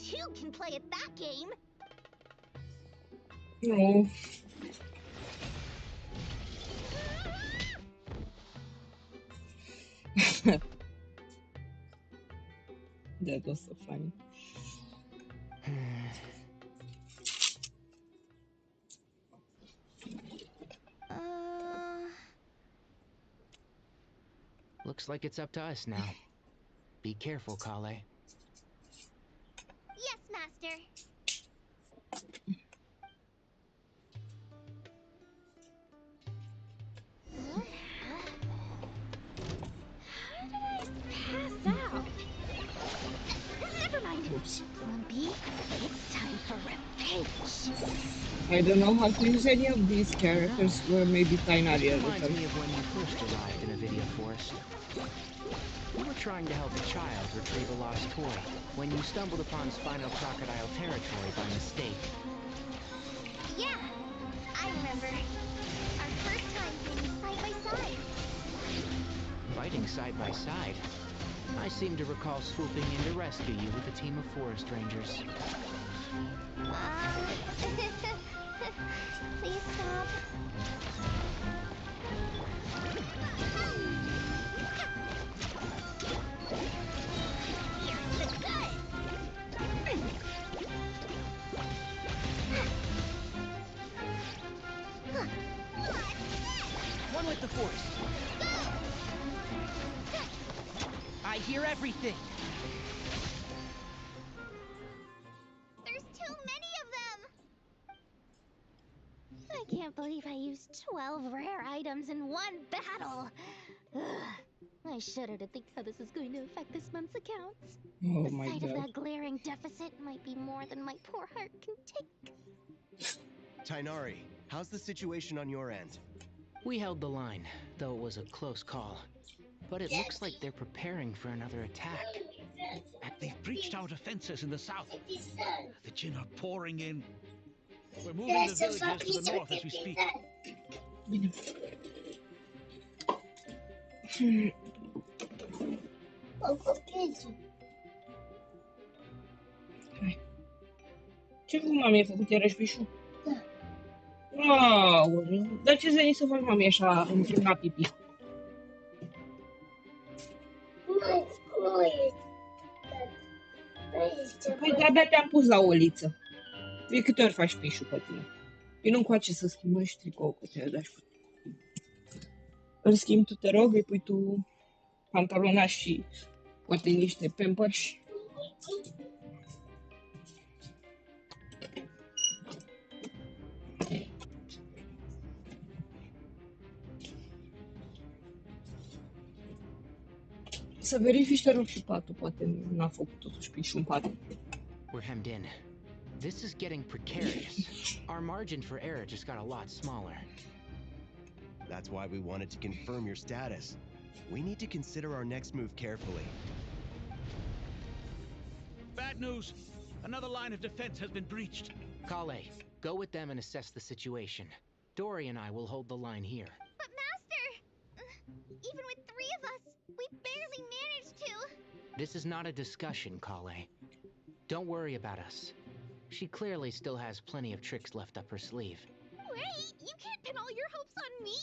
You can play at that game! No. That was so funny. Looks like it's up to us now. Be careful, Kale. Yes, Master. Pass out. Never mind. Lumpy, it's time for revenge. I don't know how to use any of these characters, or maybe Tainari a Reminds little. me of when you first arrived in Avidia Forest. You were trying to help a child retrieve a lost toy when you stumbled upon Spinal Crocodile territory by mistake. Yeah, I remember. Our first time fighting side by side. Fighting side by side? I seem to recall swooping in to rescue you with a team of forest rangers. Please stop. Here's the good. One with the force. I hear everything. There's too many of them. I can't believe I used 12 rare items in one battle. Ugh. I shudder to think how this is going to affect this month's accounts. Oh The my sight of god. that glaring deficit might be more than my poor heart can take. Tainari, how's the situation on your end? We held the line, though it was a close call. But it looks like they're preparing for another attack. They've breached our defenses in the south. The Jin are pouring in. We're moving the villages to the north as we speak. Ce cum mami ai făcut iarăși pișu? Da. Aoleu, dar ce-ți veni să faci mami așa în la pipi? Păi de-abia te-am pus la oliță. De câte ori faci pișul pe tine? Vino încoace să schimbăm și tricou, că te dai. Îl schimbi tu, te rog, îi pui tu pantalona și poate niște pampers. Să verifici, te rog, și patul. Poate n-a făcut totuși pișul în pat. We're hemmed in. This is getting precarious. Our margin for error just got a lot smaller. That's why we wanted to confirm your status. We need to consider our next move carefully. Bad news! Another line of defense has been breached. Kale, go with them and assess the situation. Dory and I will hold the line here. But Master! Even with 3 of us, we barely managed to. This is not a discussion, Kale. Don't worry about us. She clearly still has plenty of tricks left up her sleeve. Wait, you can't pin all your hopes on me!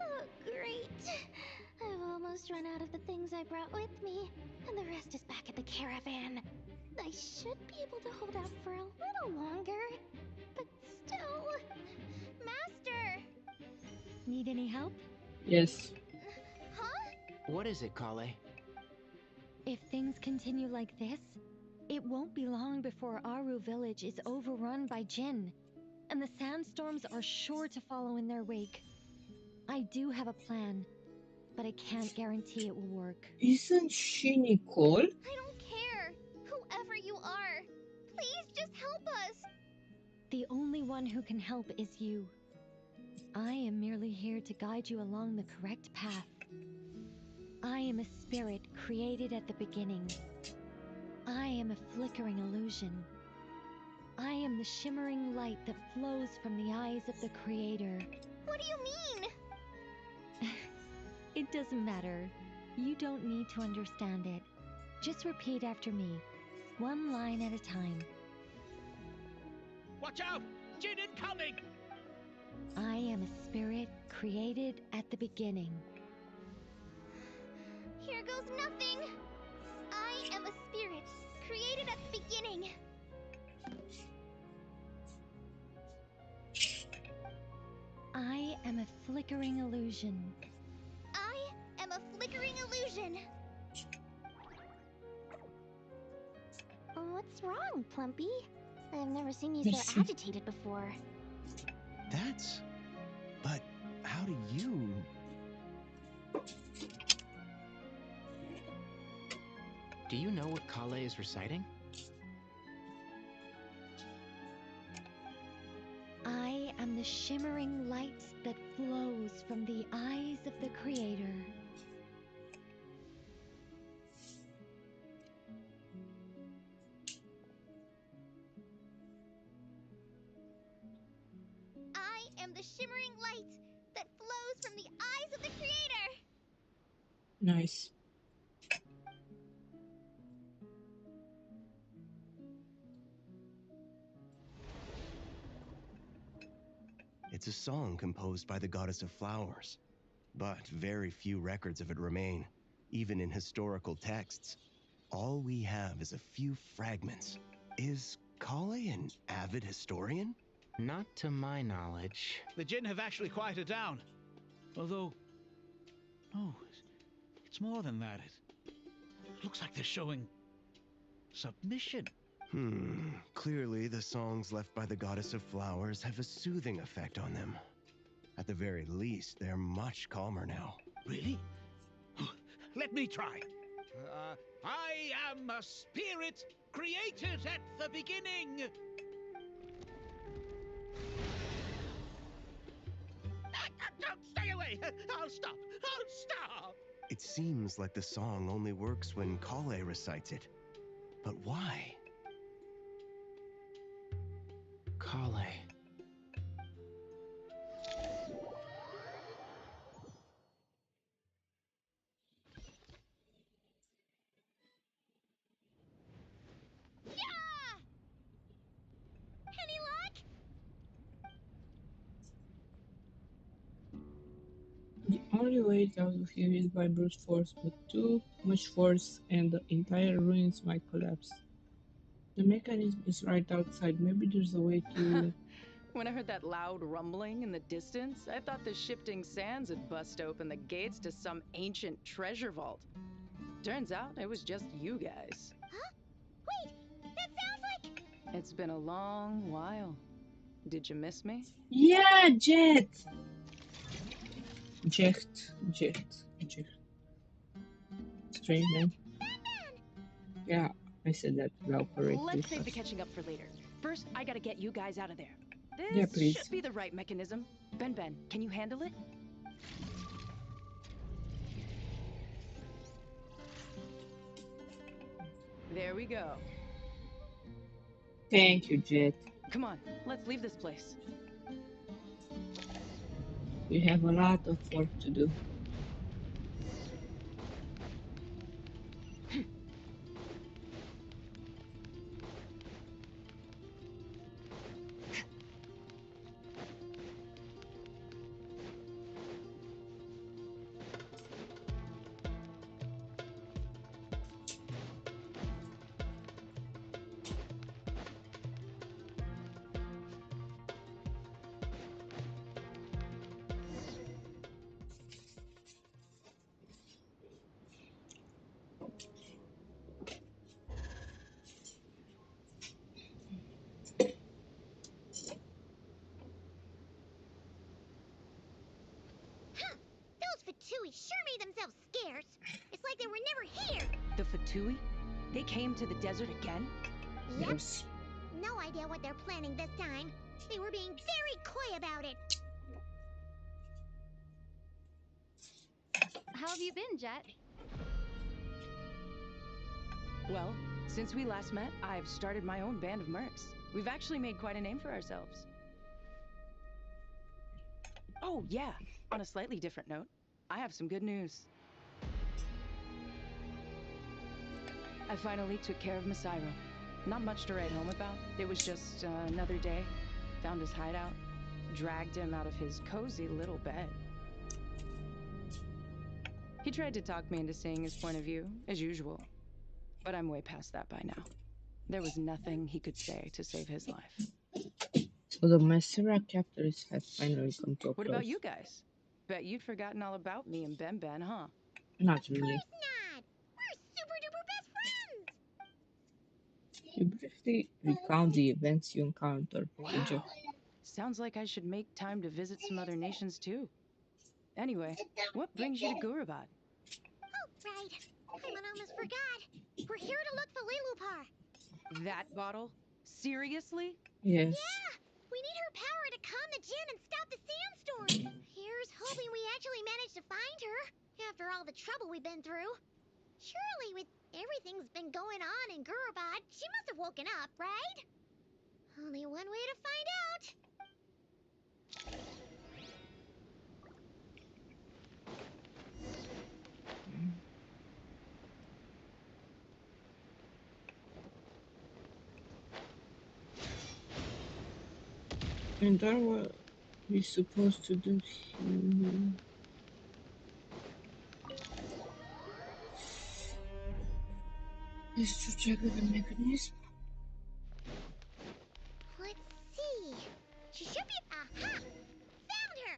Oh, great. I've almost run out of the things I brought with me, and the rest is back at the caravan. I should be able to hold out for a little longer, but still... Master! Need any help? Yes. Huh? What is it, Kale? If things continue like this, it won't be long before Aru village is overrun by Jinn, and the sandstorms are sure to follow in their wake. I do have a plan, but I can't guarantee it will work. Isn't she Nicole? I don't care, whoever you are. Please just help us. The only one who can help is you. I am merely here to guide you along the correct path. I am a spirit created at the beginning. I am a flickering illusion. I am the shimmering light that flows from the eyes of the Creator. What do you mean? It doesn't matter. You don't need to understand it. Just repeat after me, one line at a time. Watch out! Jinn incoming! I am a spirit created at the beginning. Here goes nothing. I am a spirit created at the beginning. I am a flickering illusion. I am a flickering illusion. What's wrong, Plumpy? I've never seen you so agitated before. That's... But how do you... Do you know what Kale is reciting? I am the shimmering light that flows from the eyes of the Creator. I am the shimmering light that flows from the eyes of the Creator. Nice. It's a song composed by the goddess of flowers, but very few records of it remain, even in historical texts. All we have is a few fragments. Is Kale an avid historian? Not to my knowledge. The Jinn have actually quieted down. Although... No, it's more than that. It looks like they're showing... submission. Clearly the songs left by the goddess of flowers have a soothing effect on them. At the very least, they're much calmer now. Really? Let me try. I am a spirit created at the beginning. Stay away! I'll stop! I'll stop! It seems like the song only works when Kale recites it. But why? Kale. Yeah! Any luck? The only way out of here is by brute force, but too much force and the entire ruins might collapse. The mechanism is right outside. Maybe there's a way to... When I heard that loud rumbling in the distance, I thought the shifting sands had bust open the gates to some ancient treasure vault. Turns out it was just you guys. Huh? Wait, that sounds like... It's been a long while. Did you miss me? Yeah, Jet! Jet. Strange name. Yeah, I said that well correctly. Let's save the catching up for later. First, I gotta get you guys out of there. This yeah, please. should be the right mechanism. Ben, can you handle it? There we go. Thank you, Jet. Come on, let's leave this place. We have a lot of work to do. Fatui sure made themselves scarce. It's like they were never here. The Fatui? They came to the desert again? Yep. Yes. No idea what they're planning this time. They were being very coy about it. How have you been, Jet? Well, since we last met, I've started my own band of mercs. We've actually made quite a name for ourselves. Oh, yeah. On a slightly different note, I have some good news. I finally took care of Masairo. Not much to write home about. It was just another day. Found his hideout. Dragged him out of his cozy little bed. He tried to talk me into seeing his point of view, as usual. But I'm way past that by now. There was nothing he could say to save his life. So the Masera captors had finally come to a What close. about you guys? Bet you'd forgotten all about me and Ben, huh? Not really. Of course not! We're super duper best friends! You briefly recount the events you encountered. Wow. Sounds like I should make time to visit some other nations too. Anyway, what brings you to Gurabad? Oh, right. I almost forgot. We're here to look for Lilupar. That bottle? Seriously? Yes. Yeah! We need her power to calm the djinn and stop the sandstorm. Here's hoping we actually manage to find her, after all the trouble we've been through. Surely with everything's been going on in Gurabad, she must have woken up, right? Only one way to find out. And what were we supposed to do here? Is to check the mechanism. Let's see. She should be... Aha! Found her!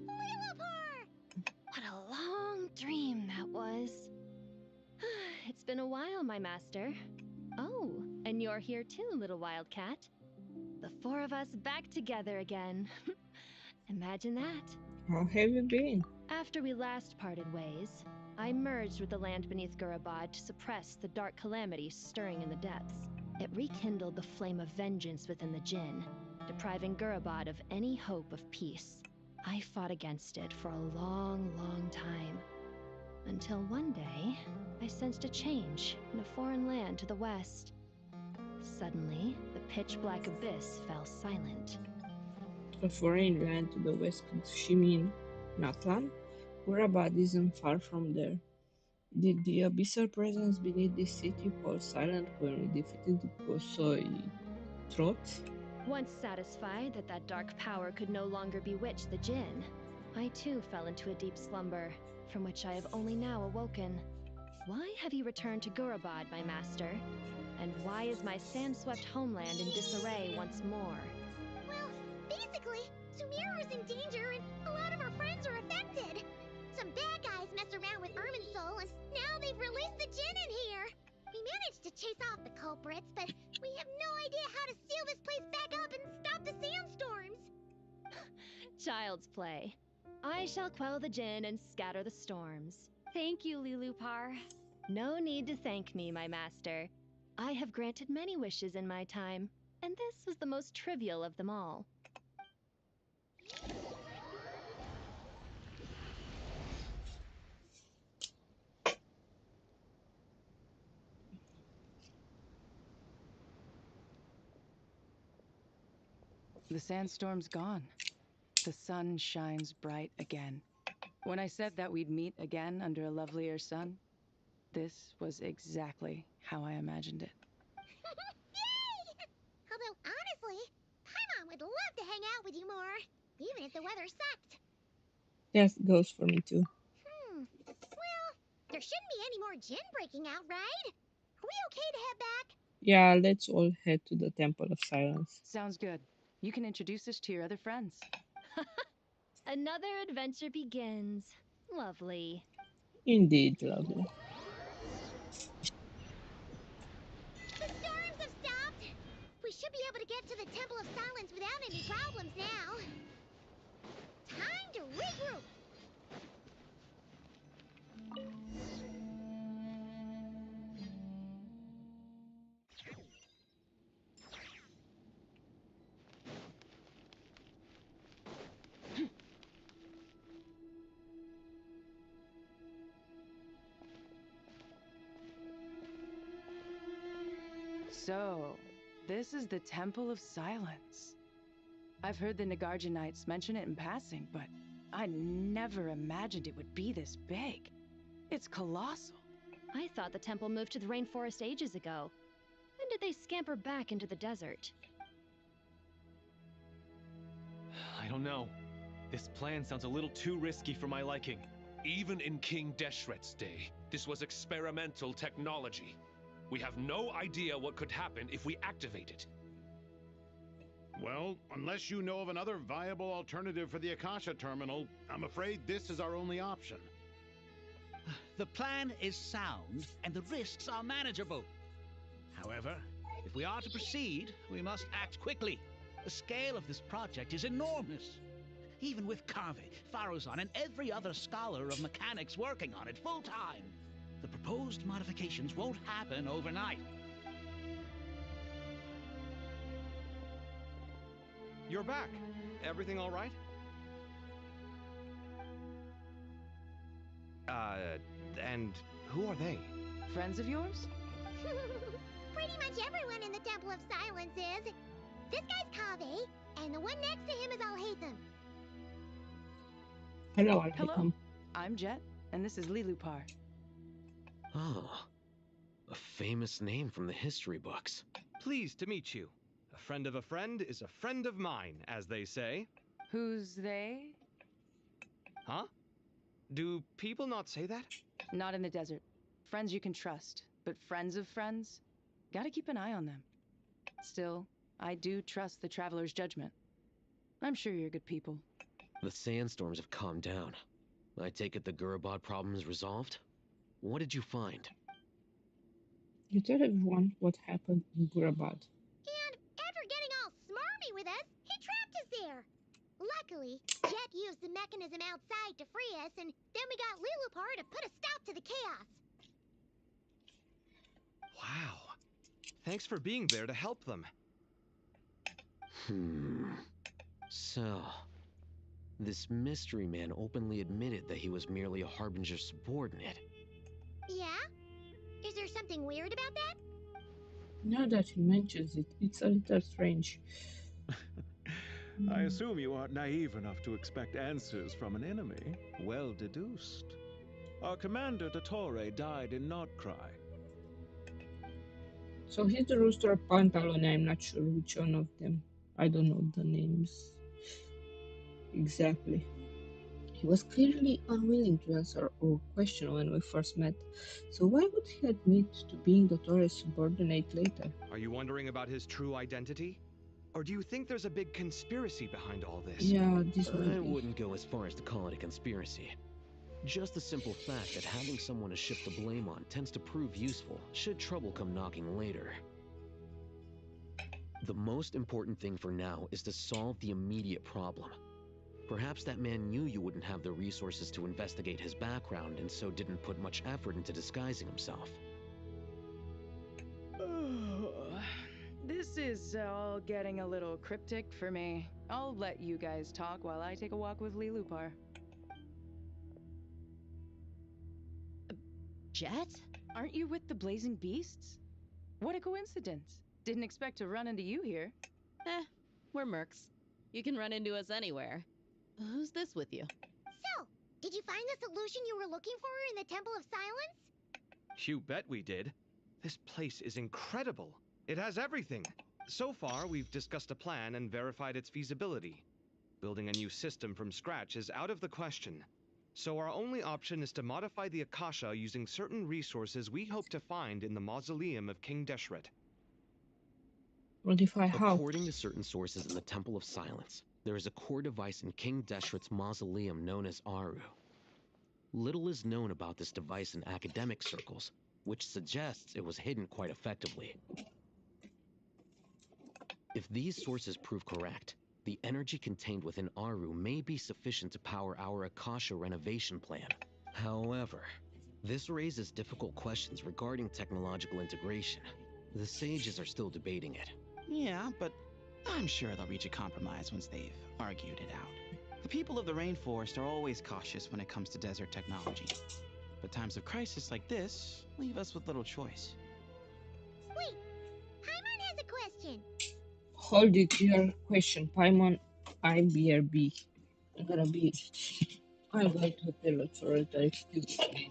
Lilupar! What a long dream that was. It's been a while, my master. Oh, and you're here too, little wildcat. The four of us back together again. Imagine that. How have you been? After we last parted ways, I merged with the land beneath Gurabad to suppress the dark calamity stirring in the depths. It rekindled the flame of vengeance within the djinn, depriving Gurabad of any hope of peace. I fought against it for a long, long time. Until one day, I sensed a change in a foreign land to the west. Suddenly, the pitch-black abyss fell silent. A foreign land to the west, could she mean Natlan? Gurabad isn't far from there. Did the abyssal presence beneath this city fall silent when we defeated the Kosoi Trot? Once satisfied that dark power could no longer bewitch the djinn, I too fell into a deep slumber, from which I have only now awoken. Why have you returned to Gurabad, my master? And why is my sand-swept homeland in disarray once more? Well, basically, Sumeru's in danger and a lot of our friends are affected. Some bad guys messed around with Irminsul and now they've released the djinn in here. We managed to chase off the culprits, but we have no idea how to seal this place back up and stop the sandstorms. Child's play. I shall quell the djinn and scatter the storms. Thank you, Lilupar. No need to thank me, my master. I have granted many wishes in my time, and this was the most trivial of them all. The sandstorm's gone. The sun shines bright again. When I said that we'd meet again under a lovelier sun, this was exactly how I imagined it. Yay! Although, honestly, Paimon would love to hang out with you more, even if the weather sucked. That goes for me too. Well, there shouldn't be any more djinn breaking out, right? Are we okay to head back? Yeah, let's all head to the Temple of Silence. Sounds good. You can introduce us to your other friends. Another adventure begins. Lovely. Indeed, lovely. The storms have stopped! We should be able to get to the Temple of Silence without any problems now. Time to regroup! So, this is the Temple of Silence. I've heard the Nagarjanites mention it in passing, but I never imagined it would be this big. It's colossal. I thought the temple moved to the rainforest ages ago. When did they scamper back into the desert? I don't know. This plan sounds a little too risky for my liking. Even in King Deshret's day, this was experimental technology. We have no idea what could happen if we activate it. Well, unless you know of another viable alternative for the Akasha terminal, I'm afraid this is our only option. The plan is sound, and the risks are manageable. However, if we are to proceed, we must act quickly. The scale of this project is enormous. Even with Carve, Faruzan, and every other scholar of mechanics working on it full-time, the proposed modifications won't happen overnight. You're back. Everything all right? And who are they? Friends of yours? Pretty much everyone in the Temple of Silence is. This guy's Kaveh, and the one next to him is Alhaitham. Hello, Hello. Alhaitham. I'm Jet, and this is Lilupar. Oh, a famous name from the history books. Pleased to meet you. A friend of a friend is a friend of mine, as they say. Who's they? Huh? Do people not say that? Not in the desert. Friends you can trust, but friends of friends? Gotta keep an eye on them. Still, I do trust the Traveler's judgment. I'm sure you're good people. The sandstorms have calmed down. I take it the Gurabad problem is resolved? What did you find? You tell everyone what happened in Gurabad. And after getting all smarmy with us, he trapped us there. Luckily, Jet used the mechanism outside to free us, and then we got Lilupar to put a stop to the chaos. Wow. Thanks for being there to help them. So, this mystery man openly admitted that he was merely a Harbinger subordinate. Yeah? Is there something weird about that? Now that he mentions it, it's a little strange. I assume you aren't naive enough to expect answers from an enemy. Well deduced. Our commander, Dottore, died in Nordcry. So he's the Rooster of Pantalon. I'm not sure which one of them. I don't know the names exactly. He was clearly unwilling to answer our question when we first met, so why would he admit to being Dottoro's subordinate later? Are you wondering about his true identity? Or do you think there's a big conspiracy behind all this? Yeah, this might I be. wouldn't go as far as to call it a conspiracy. Just the simple fact that having someone to shift the blame on tends to prove useful should trouble come knocking later. The most important thing for now is to solve the immediate problem. Perhaps that man knew you wouldn't have the resources to investigate his background and so didn't put much effort into disguising himself. This is all getting a little cryptic for me. I'll let you guys talk while I take a walk with Lilupar. Jet? Aren't you with the Blazing Beasts? What a coincidence. Didn't expect to run into you here. We're mercs. You can run into us anywhere. Who's this with you? So, did you find the solution you were looking for in the Temple of Silence? You bet we did. This place is incredible. It has everything. So far, we've discussed a plan and verified its feasibility. Building a new system from scratch is out of the question. So our only option is to modify the Akasha using certain resources we hope to find in the mausoleum of King Deshret. Modify how? According to certain sources in the Temple of Silence, there is a core device in King Deshret's mausoleum known as Aru. Little is known about this device in academic circles, which suggests it was hidden quite effectively. If these sources prove correct, the energy contained within Aru may be sufficient to power our Akasha renovation plan. However, this raises difficult questions regarding technological integration. The sages are still debating it. Yeah, but I'm sure they'll reach a compromise once they've argued it out. The people of the rainforest are always cautious when it comes to desert technology. But times of crisis like this leave us with little choice. Wait, Paimon has a question. Hold it, your question, Paimon. IBRB. I'm gonna be. I'm going to tell authority. Excuse me.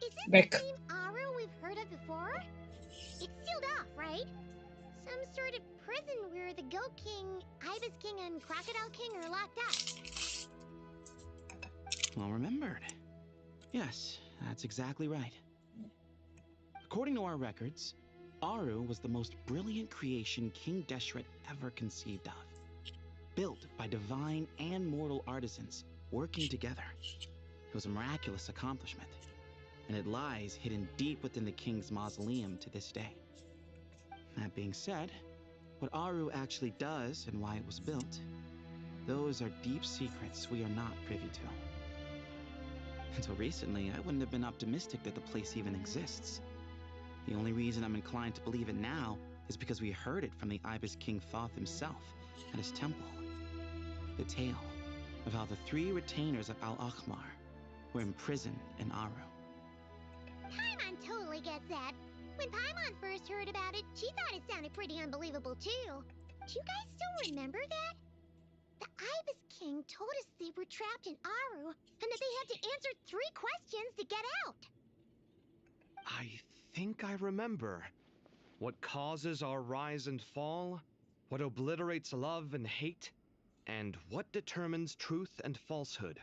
Is this Back. the same Aru we've heard of before? It's sealed off, right? Some sort of prison where the Goat King, Ibis King, and Crocodile King are locked up. Well remembered. Yes, that's exactly right. According to our records, Aru was the most brilliant creation King Deshret ever conceived of. Built by divine and mortal artisans working together. It was a miraculous accomplishment. and it lies hidden deep within the king's mausoleum to this day. That being said, what Aru actually does and why it was built, those are deep secrets we are not privy to. Until recently, I wouldn't have been optimistic that the place even exists. The only reason I'm inclined to believe it now is because we heard it from the Ibis King Thoth himself at his temple. The tale of how the 3 retainers of Al-Akhmar were imprisoned in Aru. Paimon totally gets that. When Paimon first heard about it, she thought it sounded pretty unbelievable too. Do you guys still remember that? The Ibis King told us they were trapped in Aru, and that they had to answer 3 questions to get out. I think I remember. What causes our rise and fall? What obliterates love and hate? And what determines truth and falsehood?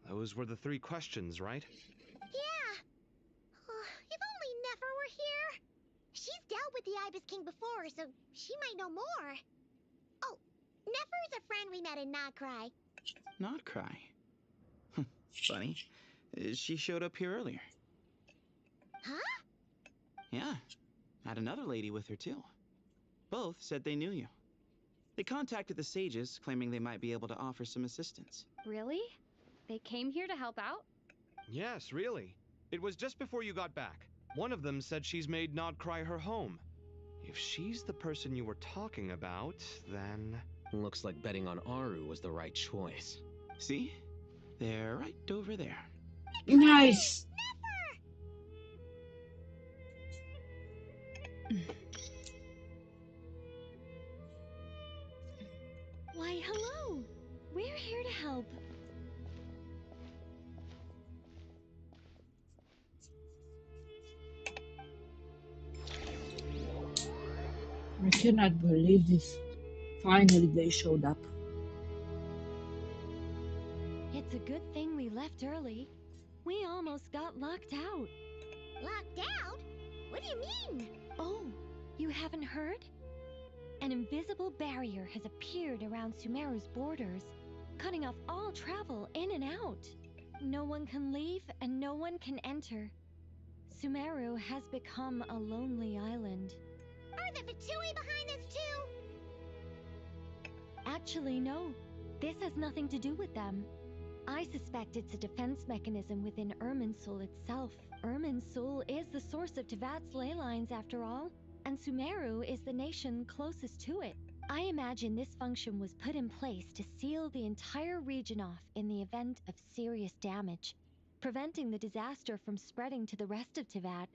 Those were the 3 questions, right? Yeah. If only Nefer were here. She's dealt with the Ibis King before, so she might know more. Oh, Nefer's a friend we met in Notcry. Notcry? Funny. She showed up here earlier. Huh? Yeah. Had another lady with her too. Both said they knew you. They contacted the sages, claiming they might be able to offer some assistance. Really? They came here to help out? Yes, really. It was just before you got back. One of them said she's made Nodcry her home. If she's the person you were talking about, then... Looks like betting on Aru was the right choice. See? They're right over there. Nice! Why, hello! We're here to help. I cannot believe this. Finally, they showed up. It's a good thing we left early. We almost got locked out. Locked out? What do you mean? Oh, you haven't heard? An invisible barrier has appeared around Sumeru's borders, cutting off all travel in and out. No one can leave and no one can enter. Sumeru has become a lonely island. Are the Fatui behind this too? Actually, no. This has nothing to do with them. I suspect it's a defense mechanism within Irminsul itself. Irminsul is the source of Tevat's ley lines, after all, and Sumeru is the nation closest to it. I imagine this function was put in place to seal the entire region off in the event of serious damage, preventing the disaster from spreading to the rest of Tevat.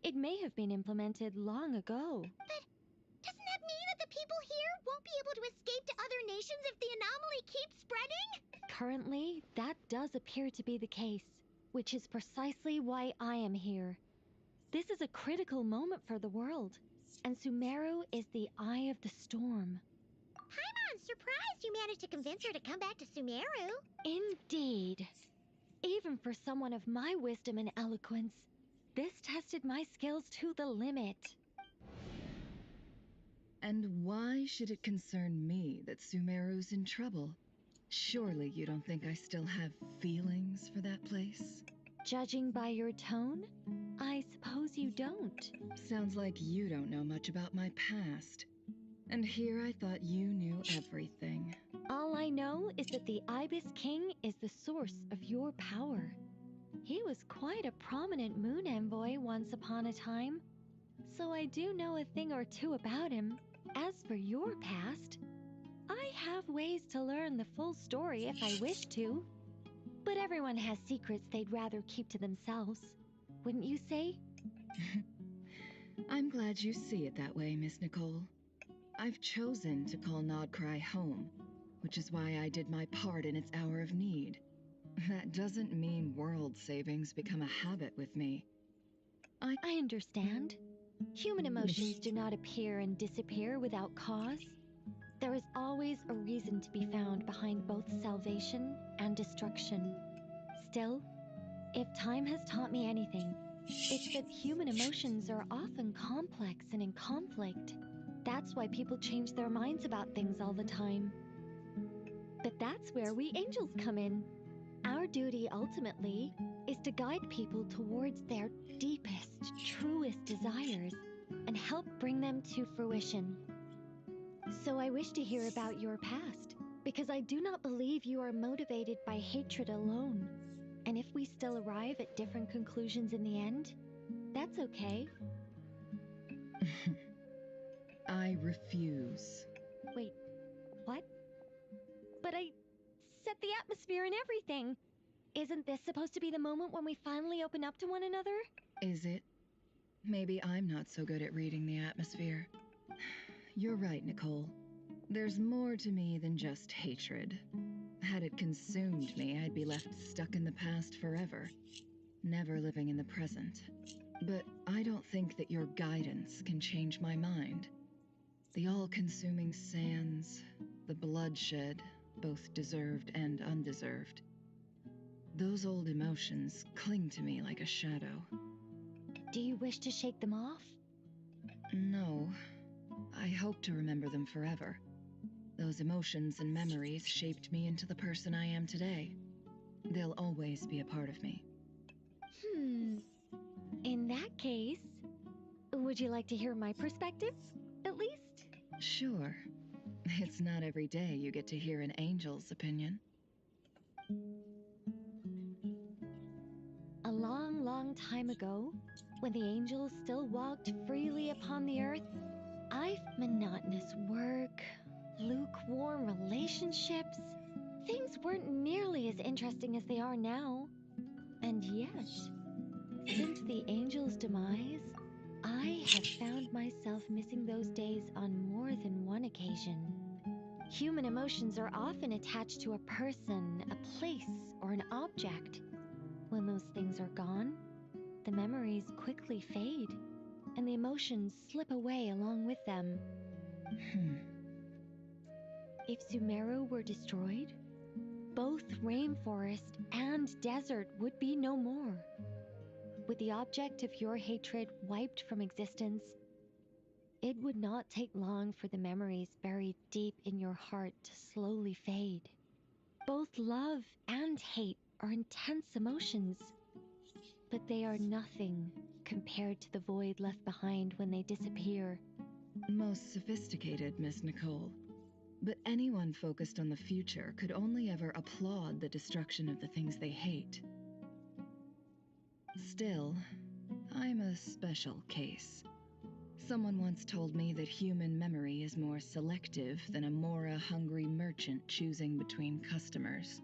It may have been implemented long ago. But doesn't that mean that the people here won't be able to escape to other nations if the anomaly keeps spreading? Currently, that does appear to be the case, which is precisely why I am here. This is a critical moment for the world, and Sumeru is the eye of the storm. Paimon's surprised you managed to convince her to come back to Sumeru. Indeed. Even for someone of my wisdom and eloquence, this tested my skills to the limit. And why should it concern me that Sumeru's in trouble? Surely you don't think I still have feelings for that place? Judging by your tone, I suppose you don't. Sounds like you don't know much about my past. And here I thought you knew everything. All I know is that the Ibis King is the source of your power. He was quite a prominent moon envoy once upon a time, so I do know a thing or two about him. As for your past, I have ways to learn the full story if I wish to. But everyone has secrets they'd rather keep to themselves. Wouldn't you say? I'm glad you see it that way, Miss Nicole. I've chosen to call Nodcry home, which is why I did my part in its hour of need. That doesn't mean world savings become a habit with me. I understand. Human emotions do not appear and disappear without cause. There is always a reason to be found behind both salvation and destruction. Still, if time has taught me anything, it's that human emotions are often complex and in conflict. That's why people change their minds about things all the time. But that's where we angels come in. Our duty, ultimately, is to guide people towards their deepest, truest desires and help bring them to fruition. So I wish to hear about your past, because I do not believe you are motivated by hatred alone. And if we still arrive at different conclusions in the end, that's okay. I refuse. Wait, what? But I set the atmosphere and everything. Isn't this supposed to be the moment when we finally open up to one another? Is it? Maybe I'm not so good at reading the atmosphere. You're right, Nicole. There's more to me than just hatred. Had it consumed me, I'd be left stuck in the past forever, never living in the present. But I don't think that your guidance can change my mind. The all-consuming sands, the bloodshed, both deserved and undeserved. Those old emotions cling to me like a shadow. Do you wish to shake them off? No. I hope to remember them forever. Those emotions and memories shaped me into the person I am today. They'll always be a part of me. In that case, would you like to hear my perspective, at least? Sure. It's not every day you get to hear an angel's opinion. A long, long time ago, when the angels still walked freely upon the earth, monotonous work, lukewarm relationships, things weren't nearly as interesting as they are now. And yet, since the angels' demise, I have found myself missing those days on more than one occasion. Human emotions are often attached to a person, a place, or an object. When those things are gone, the memories quickly fade, and the emotions slip away along with them. If Sumeru were destroyed, both rainforest and desert would be no more. With the object of your hatred wiped from existence, it would not take long for the memories buried deep in your heart to slowly fade. Both love and hate are intense emotions, but they are nothing compared to the void left behind when they disappear. Most sophisticated, Miss Nicole. But anyone focused on the future could only ever applaud the destruction of the things they hate. Still, I'm a special case. Someone once told me that human memory is more selective than a Mora-hungry merchant choosing between customers.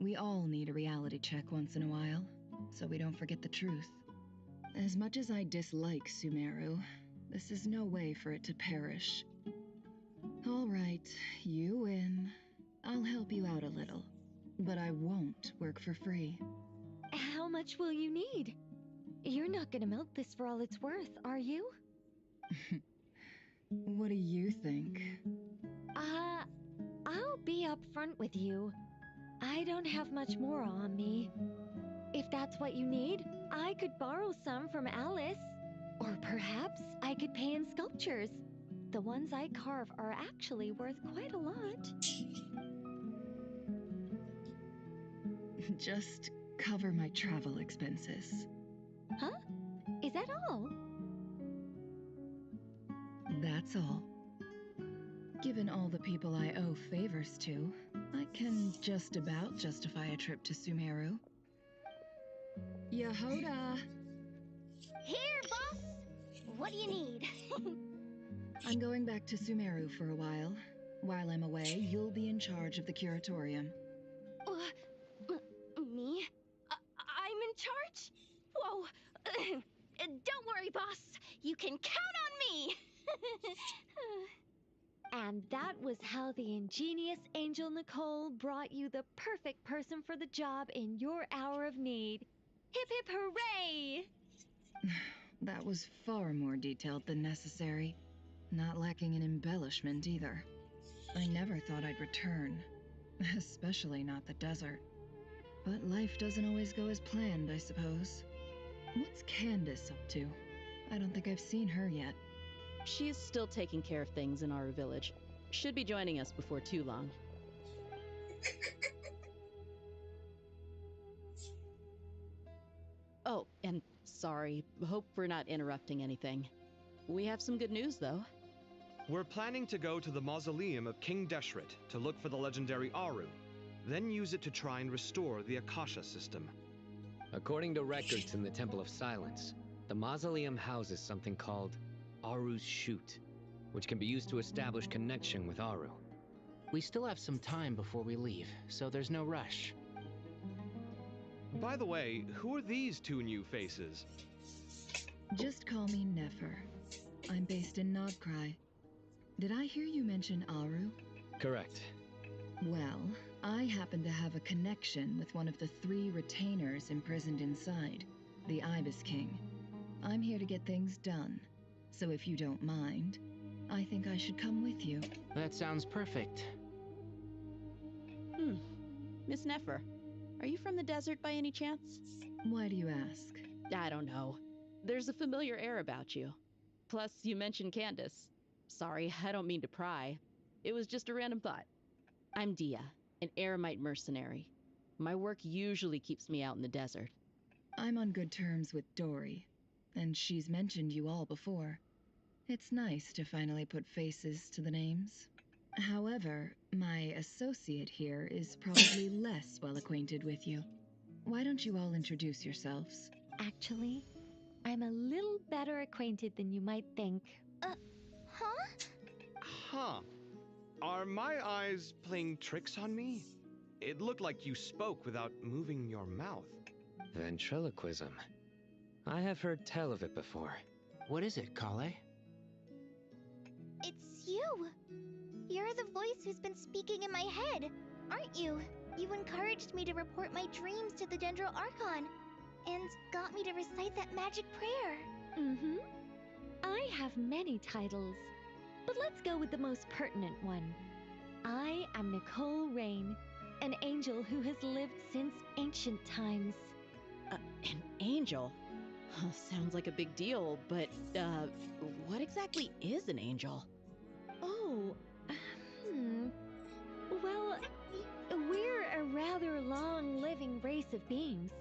We all need a reality check once in a while, so we don't forget the truth. As much as I dislike Sumeru, this is no way for it to perish. All right, you win. I'll help you out a little, but I won't work for free. How much will you need? You're not gonna milk this for all it's worth, are you? What do you think? I'll be upfront with you. I don't have much more on me. If that's what you need, I could borrow some from Alice. Or perhaps I could pay in sculptures. The ones I carve are actually worth quite a lot. Just cover my travel expenses. Huh? Is that all? That's all. Given all the people I owe favors to, I can just about justify a trip to Sumeru. Yehoda! Here, boss! What do you need? I'm going back to Sumeru for a while. While I'm away, you'll be in charge of the curatorium. Me? I'm in charge? Whoa! Don't worry, boss. You can count on me! And that was how the ingenious Angel Nicole brought you the perfect person for the job in your hour of need. Hip hip hooray! That was far more detailed than necessary. Not lacking in embellishment either. I never thought I'd return. Especially not the desert. But life doesn't always go as planned, I suppose. What's Candace up to? I don't think I've seen her yet. She is still taking care of things in our village. Should be joining us before too long. Sorry, hope we're not interrupting anything. We have some good news, though. We're planning to go to the mausoleum of King Deshret to look for the legendary Aru, then use it to try and restore the Akasha system. According to records in the Temple of Silence, the mausoleum houses something called Aru's Chute, which can be used to establish connection with Aru. We still have some time before we leave, so there's no rush. By the way, who are these two new faces? Just call me Nefer. I'm based in Nodcry. Did I hear you mention Aru? Correct. Well, I happen to have a connection with one of the 3 retainers imprisoned inside, the Ibis King. I'm here to get things done, so if you don't mind, I think I should come with you. That sounds perfect. Miss Nefer, are you from the desert by any chance? Why do you ask? I don't know. There's a familiar air about you. Plus, you mentioned Candace. Sorry, I don't mean to pry. It was just a random thought. I'm Dia, an Eremite mercenary. My work usually keeps me out in the desert. I'm on good terms with Dory, and she's mentioned you all before. It's nice to finally put faces to the names. However, my associate here is probably less well acquainted with you. Why don't you all introduce yourselves? Actually, I'm a little better acquainted than you might think. Huh? Huh. Are my eyes playing tricks on me? It looked like you spoke without moving your mouth. Ventriloquism. I have heard tell of it before. What is it, Kale? It's you! You're the voice who's been speaking in my head, aren't you? You encouraged me to report my dreams to the Dendro Archon, and got me to recite that magic prayer. Mm-hmm. I have many titles, but let's go with the most pertinent one. I am Nicole Rain, an angel who has lived since ancient times. An angel? Sounds like a big deal, but, what exactly is an angel? Oh, Well, we're a rather long-living race of beings.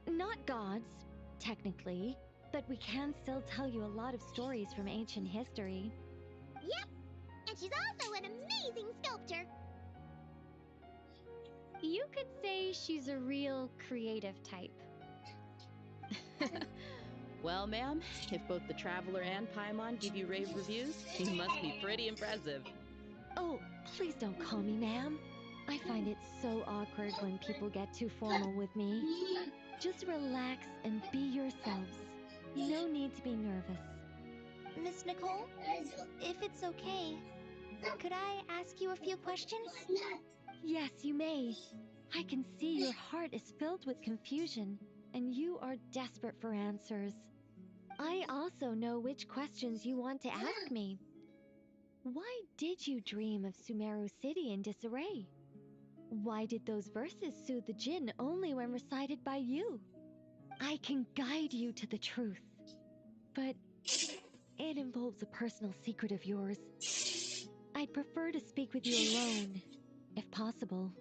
Not gods, technically, but we can still tell you a lot of stories from ancient history. Yep, and she's also an amazing sculptor. You could say she's a real creative type. Well, ma'am, if both the Traveler and Paimon give you rave reviews, you must be pretty impressive. Oh, please don't call me ma'am. I find it so awkward when people get too formal with me. Just relax and be yourselves. No need to be nervous. Miss Nicole, if it's okay, could I ask you a few questions? Yes, you may. I can see your heart is filled with confusion, and you are desperate for answers. I also know which questions you want to ask me. Why did you dream of Sumeru City in disarray? Why did those verses soothe the Jinn only when recited by you? I can guide you to the truth, but it involves a personal secret of yours. I'd prefer to speak with you alone, if possible.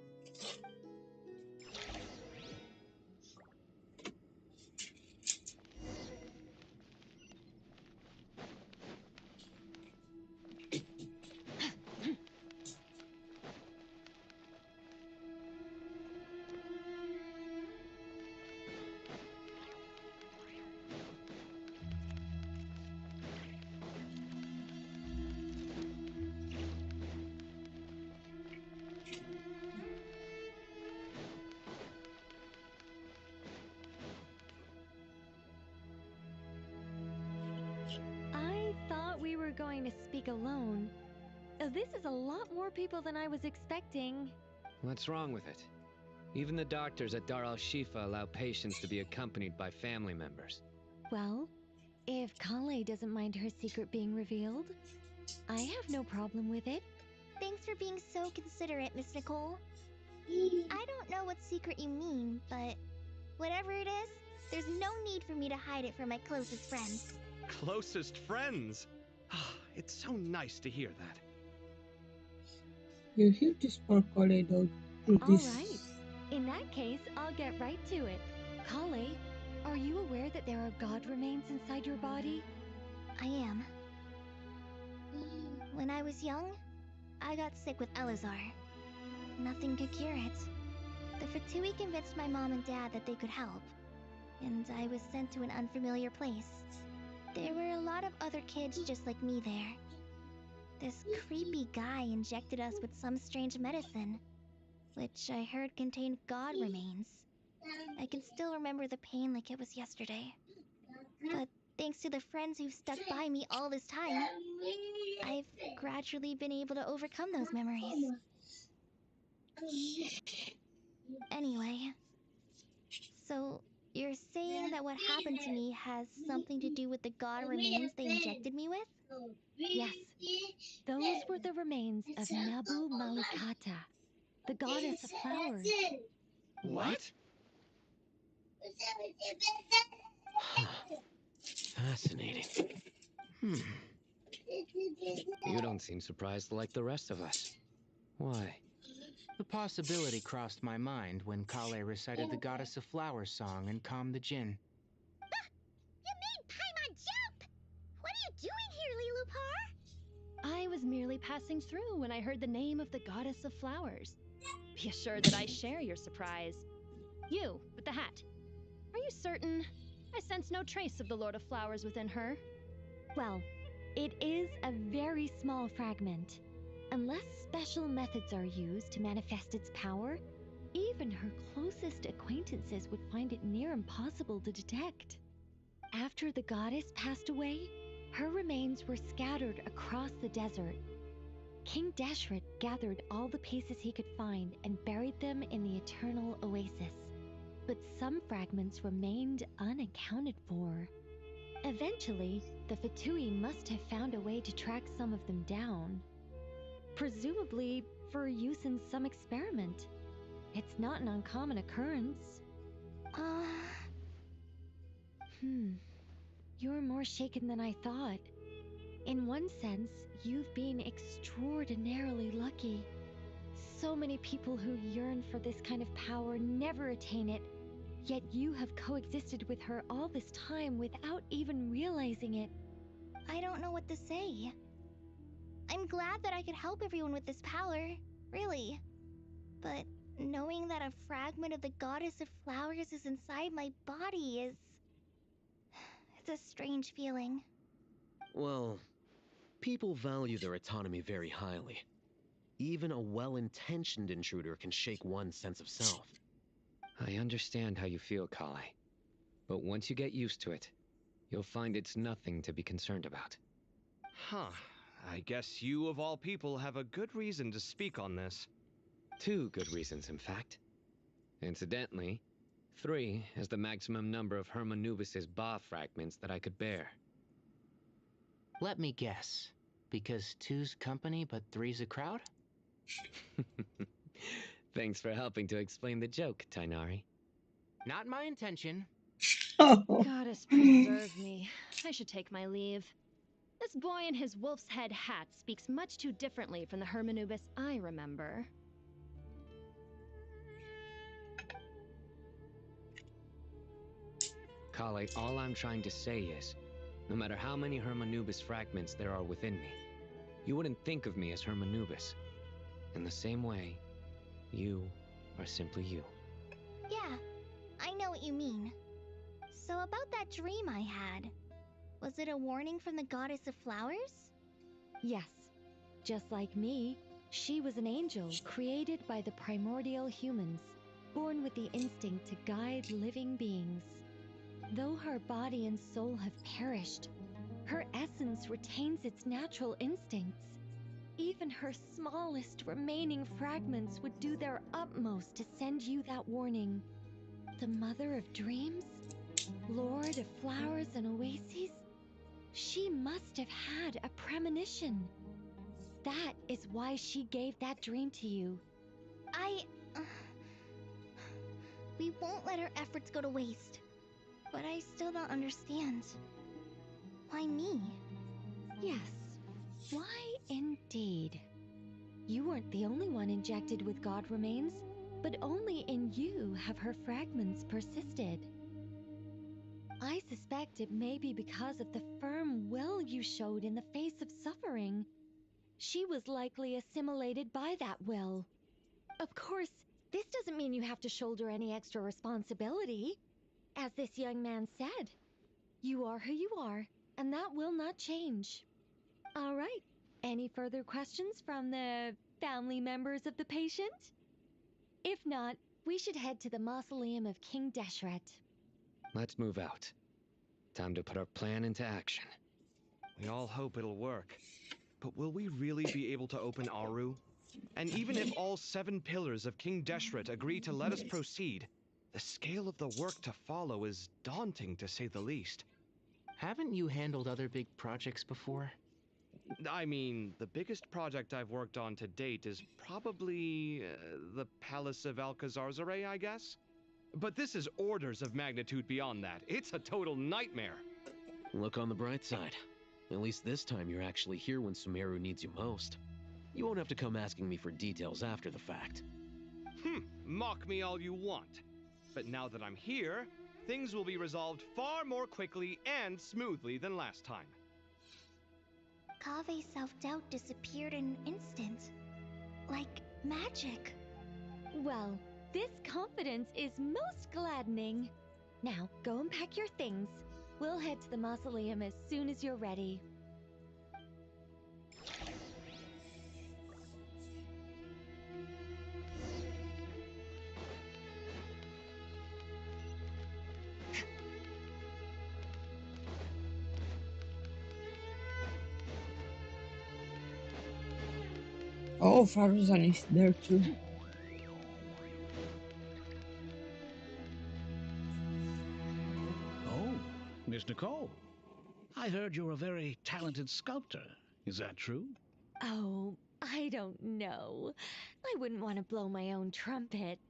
I thought we were going to speak alone. This is a lot more people than I was expecting. What's wrong with it? Even the doctors at Dar al-Shifa allow patients to be accompanied by family members. Well, if Kale doesn't mind her secret being revealed, I have no problem with it. Thanks for being so considerate, Miss Nicole. I don't know what secret you mean, but whatever it is, there's no need for me to hide it from my closest friends. Closest friends? It's so nice to hear that. You're here to spark Kale out through All this. right. In that case, I'll get right to it. Kale, Are you aware that there are god remains inside your body? I am. When I was young, I got sick with Elazar. Nothing could cure it. The Fatui convinced my mom and dad that they could help, and I was sent to an unfamiliar place. There were a lot of other kids just like me there. This creepy guy injected us with some strange medicine, which I heard contained god remains. I can still remember the pain like it was yesterday. But thanks to the friends who've stuck by me all this time, I've gradually been able to overcome those memories. Anyway, so you're saying that what happened to me has something to do with the god remains they injected me with? Yes. Those were the remains of Nabu Malikata, the goddess of flowers. What? Fascinating. You don't seem surprised like the rest of us. Why? The possibility crossed my mind when Kale recited the Goddess of Flowers song and calmed the Jinn. You made Paimon jump! What are you doing here, Lilupar? I was merely passing through when I heard the name of the goddess of flowers. Be assured that I share your surprise. You, with the hat. Are you certain? I sense no trace of the Lord of Flowers within her. Well, it is a very small fragment. Unless special methods are used to manifest its power, even her closest acquaintances would find it near impossible to detect. After the goddess passed away, her remains were scattered across the desert. King Deshret gathered all the pieces he could find and buried them in the Eternal Oasis. But some fragments remained unaccounted for. Eventually, the Fatui must have found a way to track some of them down. Presumably for use in some experiment. It's not an uncommon occurrence. You're more shaken than I thought. In one sense, you've been extraordinarily lucky. So many people who yearn for this kind of power never attain it, yet you have coexisted with her all this time without even realizing it. I don't know what to say. I'm glad that I could help everyone with this power, really. But knowing that a fragment of the Goddess of Flowers is inside my body is... it's a strange feeling. Well, people value their autonomy very highly. Even a well-intentioned intruder can shake one's sense of self. I understand how you feel, Kale. But once you get used to it, you'll find it's nothing to be concerned about. Huh. I guess you, of all people, have a good reason to speak on this. 2 good reasons, in fact. Incidentally, 3 is the maximum number of Hermanubis' Ba fragments that I could bear. Let me guess. Because 2's company but 3's a crowd? Thanks for helping to explain the joke, Tainari. Not my intention. Goddess preserve me. I should take my leave. This boy in his wolf's head hat speaks much too differently from the Hermanubis I remember. Kale, all I'm trying to say is, no matter how many Hermanubis fragments there are within me, you wouldn't think of me as Hermanubis. In the same way, you are simply you. Yeah, I know what you mean. So about that dream I had, was it a warning from the Goddess of Flowers? Yes. Just like me, she was an angel created by the primordial humans, born with the instinct to guide living beings. Though her body and soul have perished, her essence retains its natural instincts. Even her smallest remaining fragments would do their utmost to send you that warning. The Mother of Dreams? Lord of Flowers and Oases? She must have had a premonition. That is why she gave that dream to you. We won't let her efforts go to waste. But I still don't understand. Why me? Yes. Why indeed? You weren't the only one injected with god remains, but only in you have her fragments persisted. I suspect it may be because of the firm will you showed in the face of suffering. She was likely assimilated by that will. Of course, this doesn't mean you have to shoulder any extra responsibility. As this young man said, you are who you are, and that will not change. All right. Any further questions from the family members of the patient? If not, we should head to the mausoleum of King Deshret. Let's move out. Time to put our plan into action. We all hope it'll work. But will we really be able to open Aru? And even if all 7 pillars of King Deshret agree to let us proceed, the scale of the work to follow is daunting to say the least. Haven't you handled other big projects before? I mean, the biggest project I've worked on to date is probably the Palace of Alcazarzaray, I guess? But this is orders of magnitude beyond that. It's a total nightmare. Look on the bright side. At least this time you're actually here when Sumeru needs you most. You won't have to come asking me for details after the fact. Mock me all you want. But now that I'm here, things will be resolved far more quickly and smoothly than last time. Kave's self-doubt disappeared in an instant. Like magic. Well, this confidence is most gladdening. Now, go and pack your things. We'll head to the mausoleum as soon as you're ready. Oh, Farzan is there too. Oh, Miss Nicole. I heard you're a very talented sculptor. Is that true? Oh, I don't know. I wouldn't want to blow my own trumpet.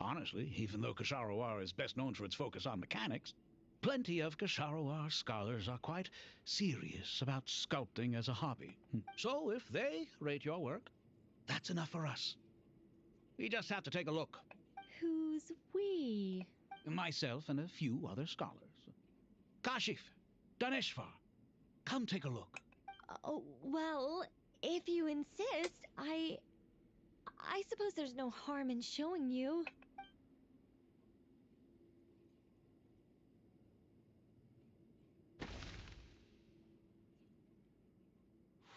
Honestly, even though Kasharawar is best known for its focus on mechanics, plenty of Kasharawar scholars are quite serious about sculpting as a hobby. So if they rate your work, that's enough for us. We just have to take a look. Who's we? Myself and a few other scholars. Kashif, Daneshvar, come take a look. Oh, well, if you insist, I suppose there's no harm in showing you.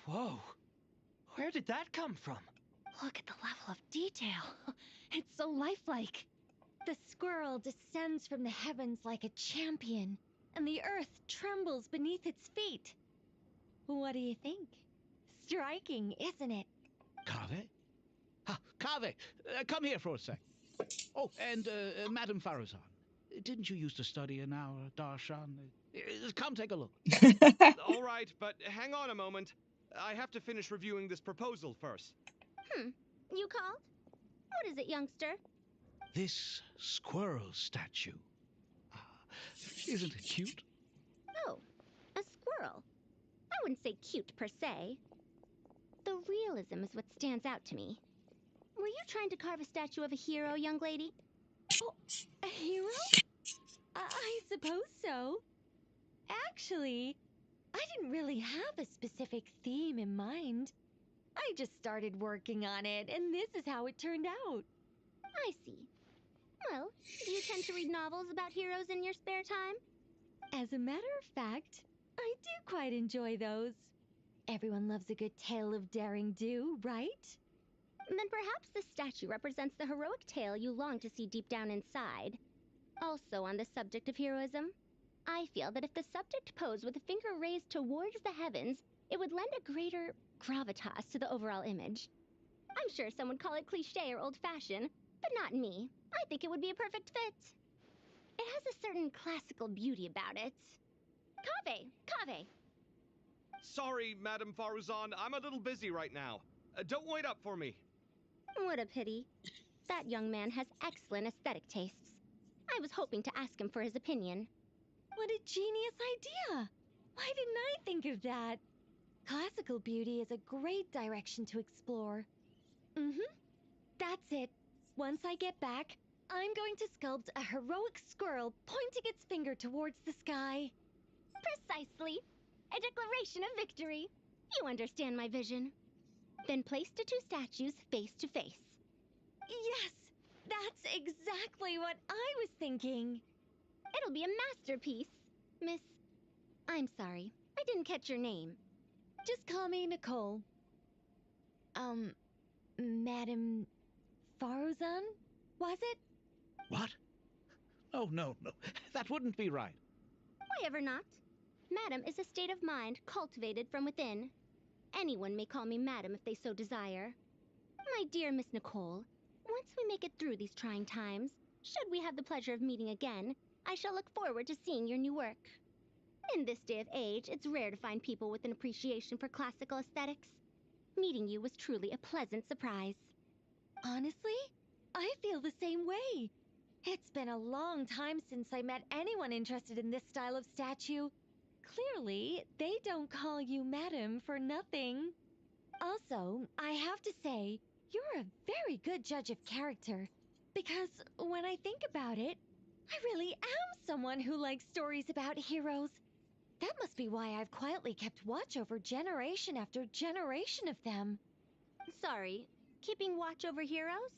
Whoa! Where did that come from? Look at the level of detail. It's so lifelike. The squirrel descends from the heavens like a champion, and the earth trembles beneath its feet. What do you think? Striking, isn't it? Kave? Kave, come here for a sec. Oh, and Madame Farazan, didn't you used to study in our darshan? Come take a look. All right, but hang on a moment. I have to finish reviewing this proposal first. You called? What is it, youngster? This squirrel statue. Isn't it cute? Oh, a squirrel. I wouldn't say cute per se. The realism is what stands out to me. Were you trying to carve a statue of a hero, young lady? Oh, a hero? I suppose so. Actually, I didn't really have a specific theme in mind. I just started working on it, and this is how it turned out. I see. Well, do you tend to read novels about heroes in your spare time? As a matter of fact, I do quite enjoy those. Everyone loves a good tale of daring do, right? Then perhaps this statue represents the heroic tale you long to see deep down inside. Also on the subject of heroism, I feel that if the subject posed with a finger raised towards the heavens, it would lend a greater gravitas to the overall image. I'm sure some would call it cliché or old-fashioned, but not me. I think it would be a perfect fit. It has a certain classical beauty about it. Kave! Sorry, Madame Faruzan, I'm a little busy right now. Don't wait up for me. What a pity. That young man has excellent aesthetic tastes. I was hoping to ask him for his opinion. What a genius idea! Why didn't I think of that? Classical beauty is a great direction to explore. That's it. Once I get back, I'm going to sculpt a heroic squirrel pointing its finger towards the sky. Precisely. A declaration of victory. You understand my vision. Then place the two statues face to face. Yes, that's exactly what I was thinking. It'll be a masterpiece. Miss... I'm sorry. I didn't catch your name. Just call me Nicole. Madam Faruzan? Was it? What? Oh, no. That wouldn't be right. Why ever not? Madam is a state of mind cultivated from within. Anyone may call me Madam if they so desire. My dear Miss Nicole, once we make it through these trying times, should we have the pleasure of meeting again, I shall look forward to seeing your new work. In this day of age, it's rare to find people with an appreciation for classical aesthetics. Meeting you was truly a pleasant surprise. Honestly, I feel the same way. It's been a long time since I met anyone interested in this style of statue. Clearly, they don't call you Madam for nothing. Also, I have to say, you're a very good judge of character. Because when I think about it, I really am someone who likes stories about heroes. That must be why I've quietly kept watch over generation after generation of them. Sorry, keeping watch over heroes?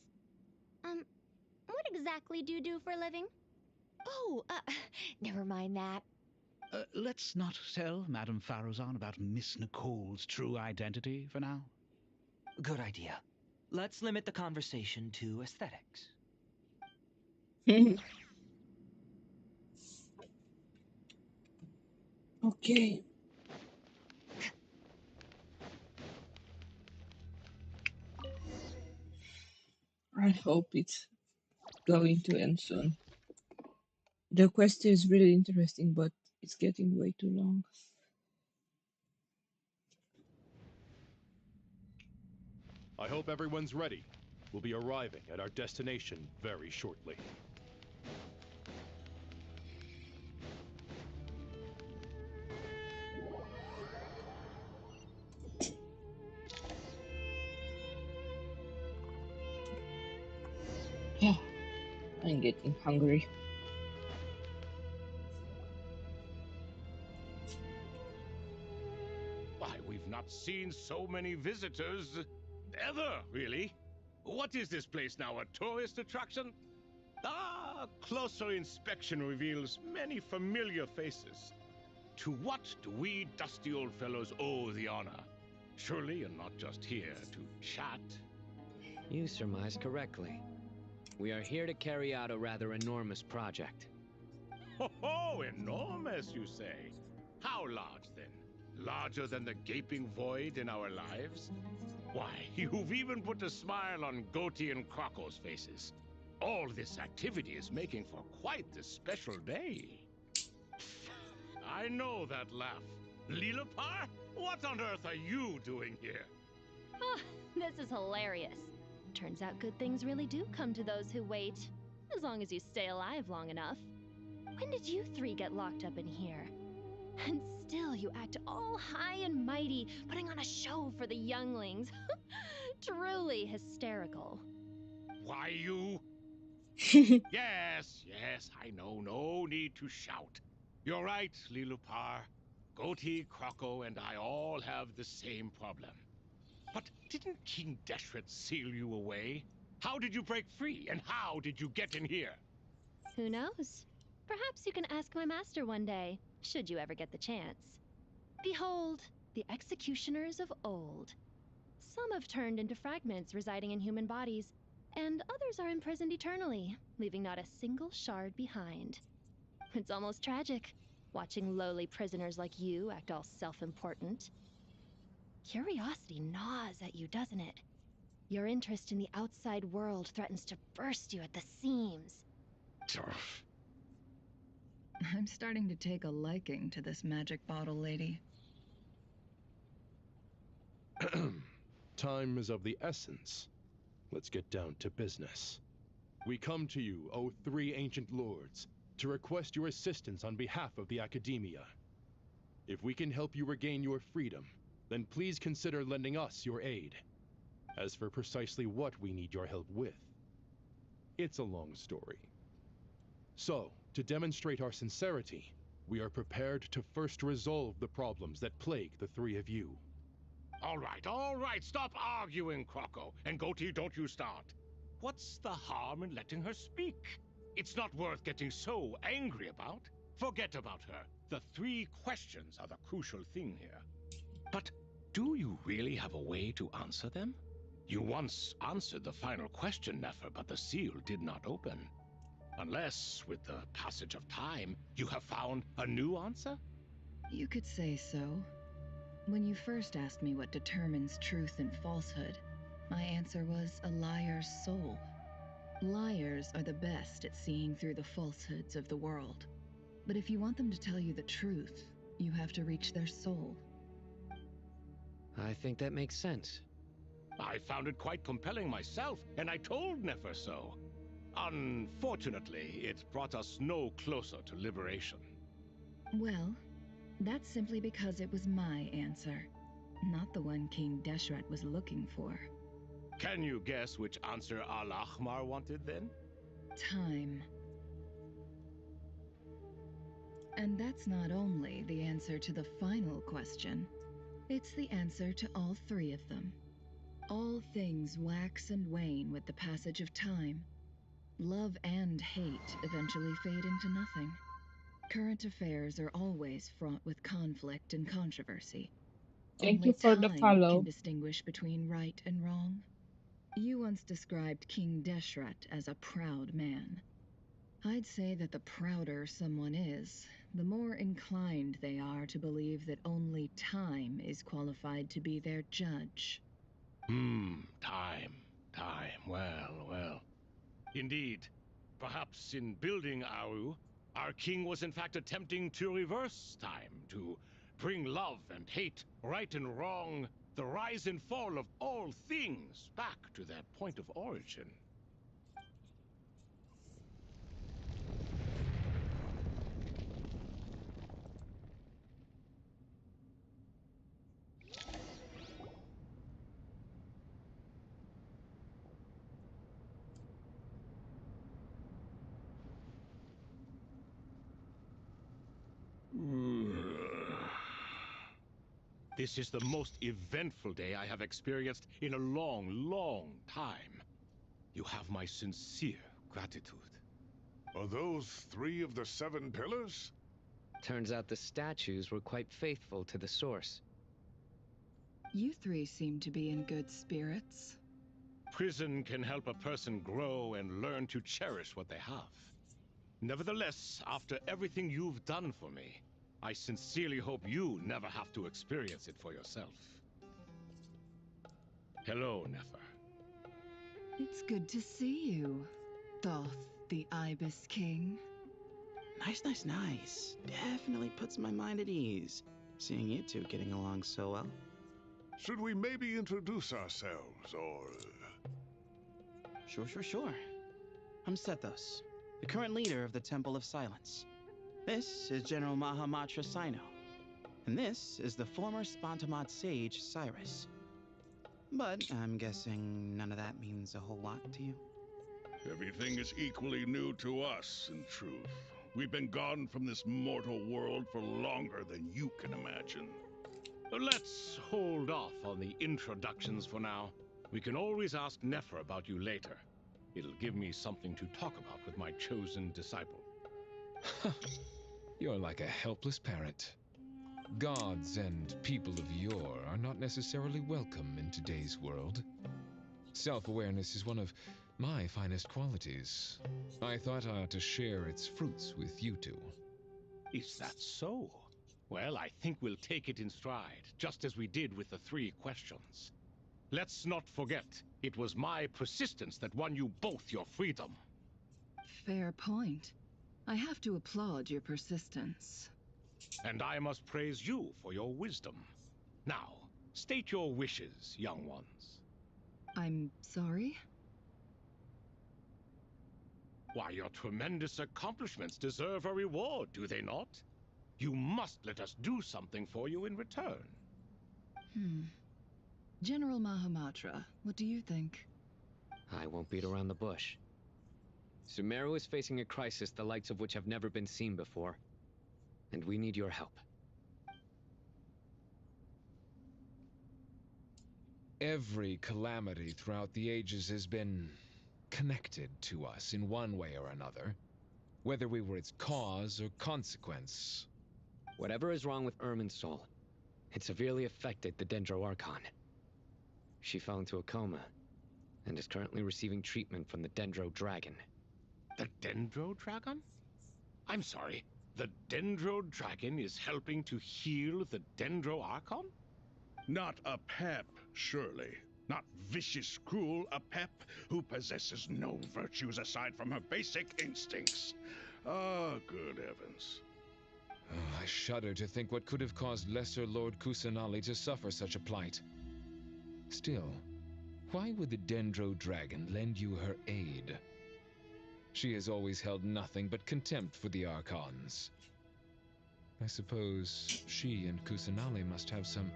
What exactly do you do for a living? Oh, never mind that. Let's not tell Madame Faruzan about Miss Nicole's true identity for now. Good idea. Let's limit the conversation to aesthetics. Okay. I hope it's going to end soon. The quest is really interesting, but it's getting way too long. I hope everyone's ready. We'll be arriving at our destination very shortly. Yeah, I'm getting hungry. Why, we've not seen so many visitors ever, really. What is this place now, a tourist attraction? Ah, closer inspection reveals many familiar faces. To what do we dusty old fellows owe the honor? Surely you're not just here to chat. You surmise correctly. We are here to carry out a rather enormous project. Ho, enormous, you say? How large, then? Larger than the gaping void in our lives? Why, you've even put a smile on Goatee and Crocco's faces. All this activity is making for quite the special day. I know that laugh. Lilipar, what on earth are you doing here? Oh, this is hilarious. Turns out good things really do come to those who wait. As long as you stay alive long enough. When did you three get locked up in here? And still you act all high and mighty, putting on a show for the younglings. Truly hysterical. Why, you... Yes, I know. No need to shout. You're right, Lilipar. Goatee, Crocco, and I all have the same problem. But didn't King Deshret seal you away? How did you break free, and how did you get in here? Who knows? Perhaps you can ask my master one day, should you ever get the chance. Behold, the executioners of old. Some have turned into fragments residing in human bodies, and others are imprisoned eternally, leaving not a single shard behind. It's almost tragic, watching lowly prisoners like you act all self-important. Curiosity gnaws at you, doesn't it? Your interest in the outside world threatens to burst you at the seams. I'm starting to take a liking to this magic bottle lady. Time is of the essence. Let's get down to business. We come to you, O three ancient lords, to request your assistance on behalf of the Academia. If we can help you regain your freedom, then please consider lending us your aid. As for precisely what we need your help with, It's a long story. So, to demonstrate our sincerity, we are prepared to first resolve the problems that plague the three of you. All right, stop arguing, Croco. And Goatee, don't you start. What's the harm in letting her speak? It's not worth getting so angry about. Forget about her. The 3 questions are the crucial thing here. But do you really have a way to answer them? You once answered the final question, Nefer, but the seal did not open. Unless, with the passage of time, you have found a new answer? You could say so. When you first asked me what determines truth and falsehood, my answer was a liar's soul. Liars are the best at seeing through the falsehoods of the world. But if you want them to tell you the truth, you have to reach their soul. I think that makes sense. I found it quite compelling myself, and I told Nefer so. Unfortunately, it brought us no closer to liberation. Well, that's simply because it was my answer, not the one King Deshret was looking for. Can you guess which answer Al-Ahmar wanted then? Time. And that's not only the answer to the final question, it's the answer to all 3 of them. All things wax and wane with the passage of time. Love and hate eventually fade into nothing. Current affairs are always fraught with conflict and controversy. Thank Only you for the time can follow. distinguish between right and wrong. You once described King Deshret as a proud man. I'd say that the prouder someone is, the more inclined they are to believe that only time is qualified to be their judge. Time. Well. Indeed. Perhaps in building Aru, our king was in fact attempting to reverse time, to bring love and hate, right and wrong, the rise and fall of all things back to their point of origin. This is the most eventful day I have experienced in a long time. You have my sincere gratitude. Are those 3 of the 7 pillars? Turns out the statues were quite faithful to the source. You 3 seem to be in good spirits. Prison can help a person grow and learn to cherish what they have. Nevertheless, after everything you've done for me, I sincerely hope you never have to experience it for yourself. Hello, Nefer. It's good to see you, Thoth, the Ibis King. Nice. Definitely puts my mind at ease, seeing you 2 getting along so well. Should we maybe introduce ourselves, or... Sure. I'm Sethos, the current leader of the Temple of Silence. This is General Mahamatra Sino, and this is the former Spantamad sage, Cyrus. But I'm guessing none of that means a whole lot to you. Everything is equally new to us, in truth. We've been gone from this mortal world for longer than you can imagine. Let's hold off on the introductions for now. We can always ask Nefer about you later. It'll give me something to talk about with my chosen disciple. You're like a helpless parrot. Gods and people of yore are not necessarily welcome in today's world. Self-awareness is one of my finest qualities. I thought I ought to share its fruits with you 2. Is that so? Well, I think we'll take it in stride, just as we did with the 3 questions. Let's not forget, it was my persistence that won you both your freedom. Fair point. I have to applaud your persistence. And I must praise you for your wisdom. Now, state your wishes, young ones. I'm sorry? Why, your tremendous accomplishments deserve a reward, do they not? You must let us do something for you in return. General Mahamatra, what do you think? I won't beat around the bush. Sumeru is facing a crisis the likes of which have never been seen before, and we need your help. Every calamity throughout the ages has been connected to us in one way or another, whether we were its cause or consequence. Whatever is wrong with Irminsul, it severely affected the Dendro Archon. She fell into a coma and is currently receiving treatment from the Dendro Dragon. The Dendro Dragon? I'm sorry, the Dendro Dragon is helping to heal the Dendro Archon? Not a pep, surely. Not vicious, cruel a pep who possesses no virtues aside from her basic instincts. Ah, good heavens. Oh, I shudder to think what could have caused Lesser Lord Kusanali to suffer such a plight. Still, why would the Dendro Dragon lend you her aid? She has always held nothing but contempt for the Archons. I suppose she and Kusanali must have some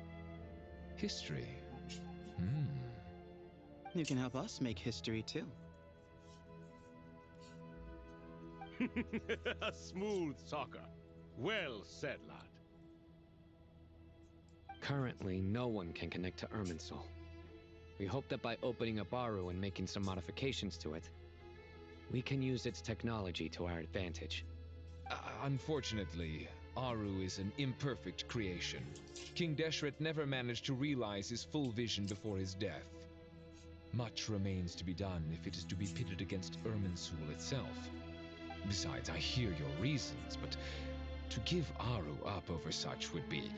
history. You can help us make history too. A smooth talker. Well said, lad. Currently, no one can connect to Irminsul. We hope that by opening up Aru and making some modifications to it, we can use its technology to our advantage. Unfortunately, Aru is an imperfect creation. King Deshret never managed to realize his full vision before his death. Much remains to be done if it is to be pitted against Irminsul itself. Besides, I hear your reasons, but to give Aru up over such would be...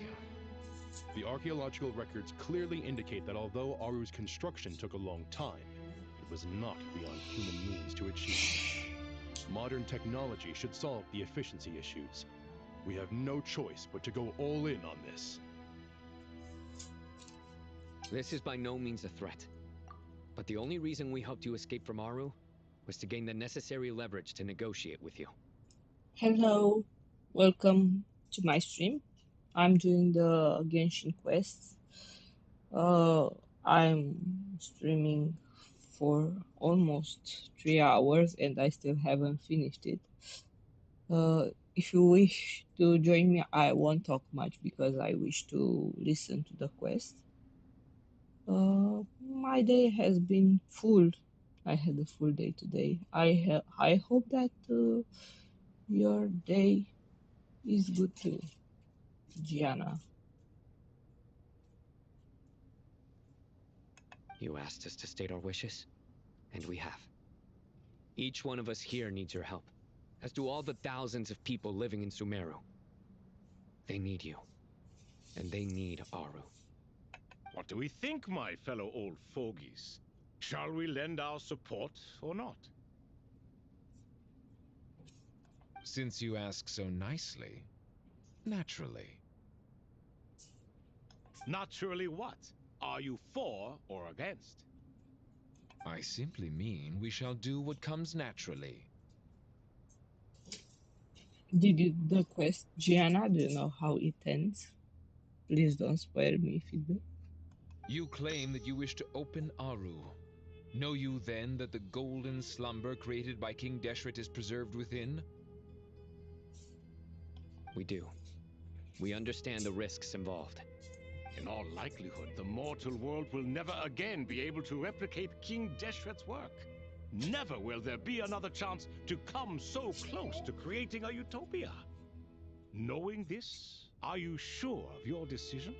The archaeological records clearly indicate that although Aru's construction took a long time, it was not beyond human means to achieve. Modern technology should solve the efficiency issues. We have no choice but to go all in on this. This is by no means a threat. But the only reason we helped you escape from Aru was to gain the necessary leverage to negotiate with you. Hello, welcome to my stream. I'm doing the Genshin quests. I'm streaming for almost 3 hours and I still haven't finished it. If you wish to join me, I won't talk much because I wish to listen to the quest. My day has been full. I had a full day today. I hope that your day is good too, Gianna. You asked us to state our wishes, and we have. Each one of us here needs your help, as do all the thousands of people living in Sumeru. They need you, and they need Aru. What do we think, my fellow old fogies? Shall we lend our support or not? Since you ask so nicely, naturally. Naturally what? Are you for or against? I simply mean we shall do what comes naturally. Did you do the quest, Gianna? Do you know how it ends? Please don't spoil me, feedback. You claim that you wish to open Aru. Know you then that the golden slumber created by King Deshret is preserved within? We do. We understand the risks involved. In all likelihood, the mortal world will never again be able to replicate King Deshret's work. Never will there be another chance to come so close to creating a utopia. Knowing this, are you sure of your decision?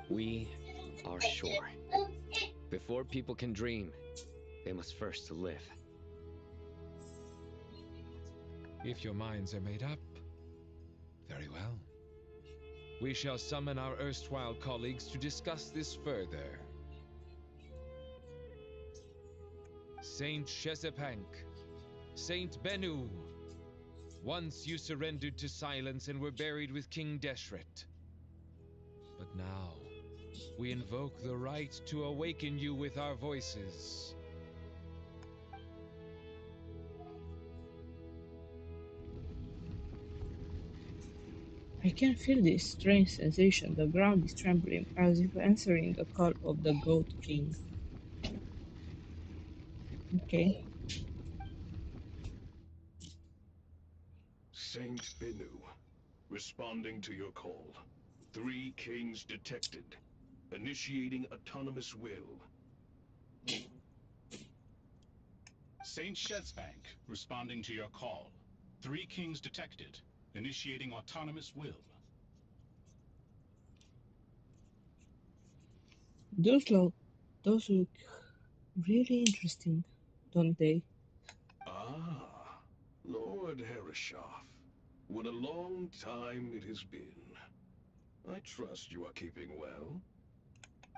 We are sure. Before people can dream, they must first live. If your minds are made up, very well. We shall summon our erstwhile colleagues to discuss this further. Saint Shezepank, Saint Bennu, once you surrendered to silence and were buried with King Deshret. But now, we invoke the right to awaken you with our voices. I can feel this strange sensation. The ground is trembling as if answering the call of the Goat King. Okay. Saint Binu, responding to your call. 3 kings detected. Initiating autonomous will. Saint Shezbank, responding to your call. 3 kings detected. Initiating autonomous will. Those look really interesting, don't they? Ah, Lord Herreshoff. What a long time it has been. I trust you are keeping well.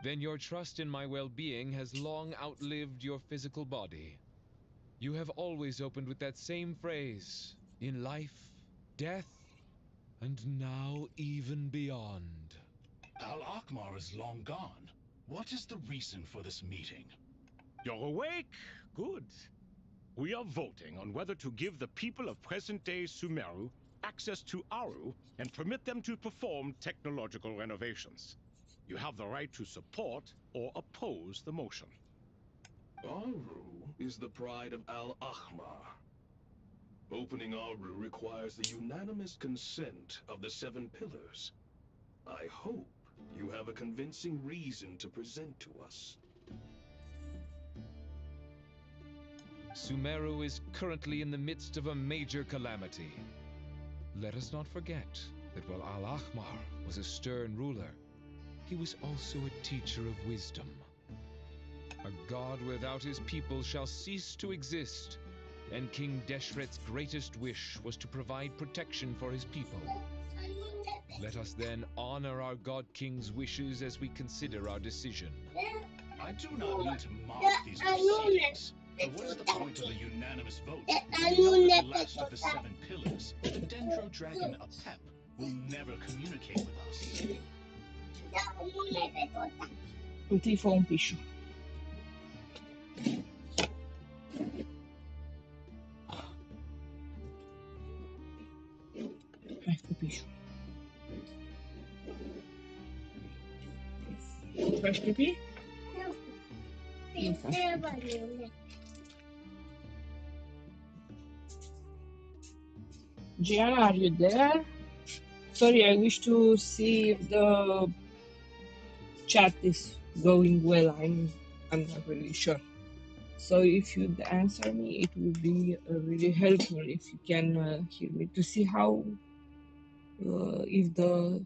Then your trust in my well-being has long outlived your physical body. You have always opened with that same phrase, in life, death, and now even beyond. Al-Akmar is long gone. What is the reason for this meeting? You're awake? Good. We are voting on whether to give the people of present-day Sumeru access to Aru and permit them to perform technological renovations. You have the right to support or oppose the motion. Aru is the pride of Al-Ahmar. Opening Aru requires the unanimous consent of the 7 pillars. I hope you have a convincing reason to present to us. Sumeru is currently in the midst of a major calamity. Let us not forget that while Al-Ahmar was a stern ruler, he was also a teacher of wisdom. A god without his people shall cease to exist, and King Deshret's greatest wish was to provide protection for his people. Let us then honor our God King's wishes as we consider our decision. I do not mean to mock these proceedings, but what is the point of a unanimous vote when we know that the last of the 7 pillars, the Dendro Dragon Apep, will never communicate with us? Un tifo un piscio. Ecco piscio. Faz pipi? Não faz pipi. Gianna, are you there? Sorry, I wish to see if the chat is going well. I'm not really sure. So if you'd answer me, it would be really helpful if you can hear me to see how if the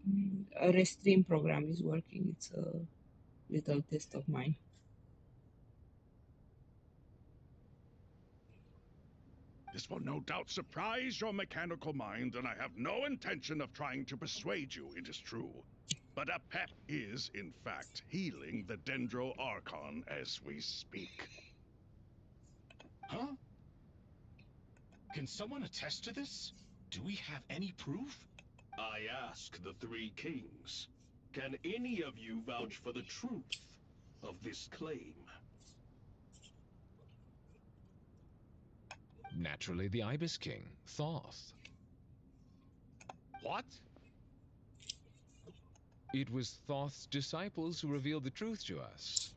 Restream program is working. It's a little test of mine. This will no doubt surprise your mechanical mind, and I have no intention of trying to persuade you it is true. But Apep is, in fact, healing the Dendro Archon as we speak. Huh? Can someone attest to this? Do we have any proof? I ask the 3 kings. Can any of you vouch for the truth of this claim? Naturally, the Ibis King, Thoth. What? It was Thoth's disciples who revealed the truth to us.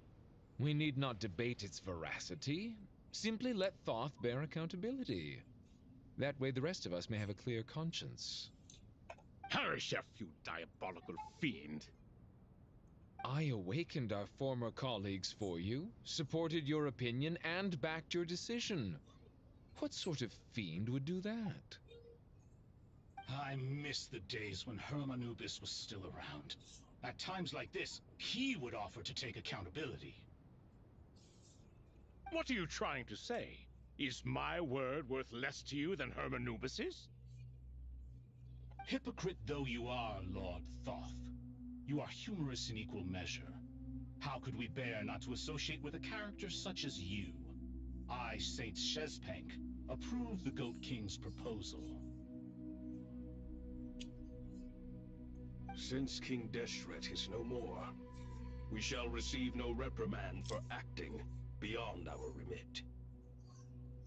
We need not debate its veracity. Simply let Thoth bear accountability. That way the rest of us may have a clear conscience. Hereshef, you diabolical fiend! I awakened our former colleagues for you, supported your opinion, and backed your decision. What sort of fiend would do that? I miss the days when Hermanubis was still around. At times like this, he would offer to take accountability. What are you trying to say? Is my word worth less to you than Hermanubis's? Hypocrite though you are, Lord Thoth, you are humorous in equal measure. How could we bear not to associate with a character such as you? I, Saint Shezpank, approve the Goat King's proposal. Since King Deshret is no more, we shall receive no reprimand for acting beyond our remit.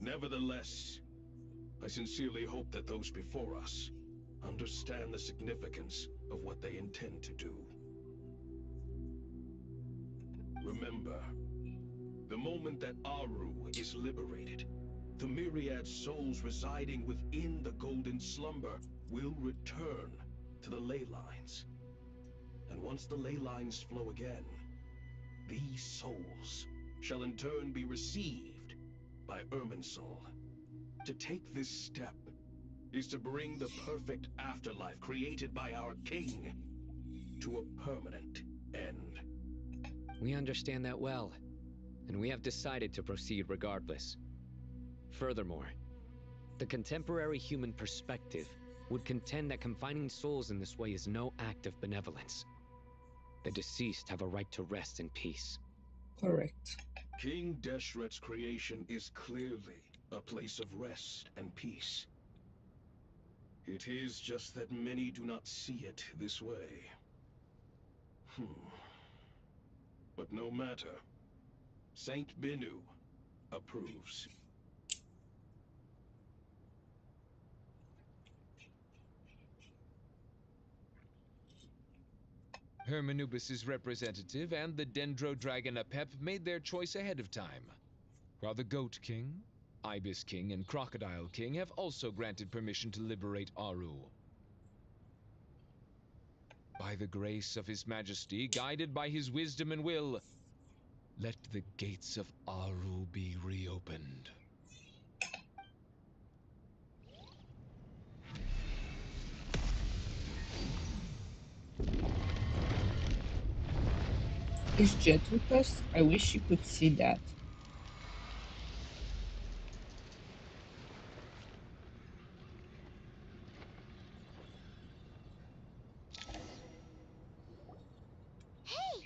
Nevertheless, I sincerely hope that those before us understand the significance of what they intend to do. Remember, the moment that Aru is liberated, The myriad souls residing within the golden slumber will return to the ley lines. And once the ley lines flow again, these souls shall in turn be received by Irminsul. To take this step is to bring the perfect afterlife created by our king to a permanent end. We understand that well, and we have decided to proceed regardless. Furthermore, the contemporary human perspective would contend that confining souls in this way is no act of benevolence. The deceased have a right to rest in peace. Correct. King Deshret's creation is clearly a place of rest and peace. It is just that many do not see it this way. But no matter. Saint Binu approves. Hermanubis' representative and the Dendro Dragon Apep made their choice ahead of time, while the Goat King, Ibis King, and Crocodile King have also granted permission to liberate Aru. By the grace of His Majesty, guided by his wisdom and will, let the gates of Aru be reopened. Is Jet with us? I wish you could see that. Hey!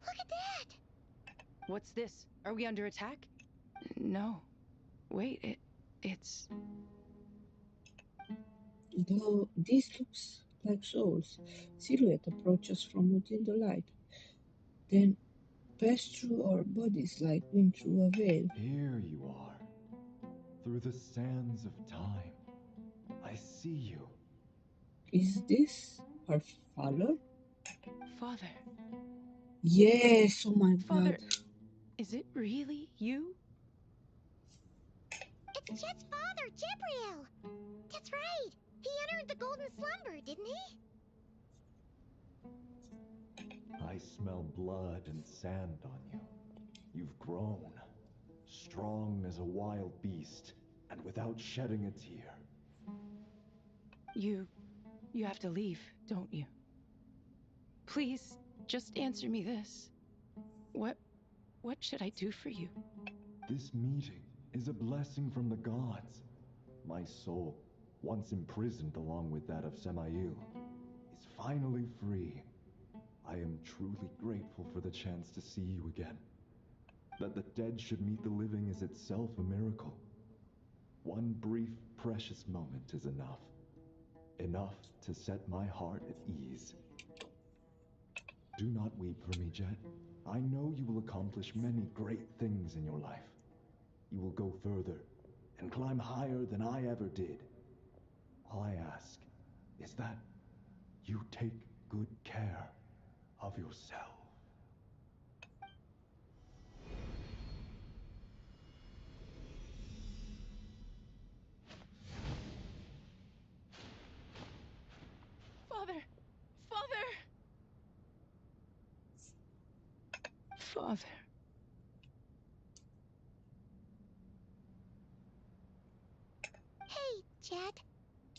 Look at that! What's this? Are we under attack? No. Wait, it's... Though this looks like souls, silhouette approaches from within the light, then pass through our bodies like wind through a veil. Here you are, through the sands of time. I see you. Is this our father? Father. Yes, oh my Father, god. is it really you? It's Jet's father, Jibriel! That's right! He entered the golden slumber, didn't he? I smell blood and sand on you. You've grown, strong as a wild beast, and without shedding a tear. You have to leave, don't you? Please, just answer me this. What should I do for you? This meeting is a blessing from the gods. My soul, once imprisoned along with that of Semail, is finally free. I am truly grateful for the chance to see you again. That the dead should meet the living is itself a miracle. One brief, precious moment is enough. Enough to set my heart at ease. Do not weep for me, Jet. I know you will accomplish many great things in your life. You will go further and climb higher than I ever did. All I ask is that you take good care of yourself. Father! Father! Father. Hey, Jet.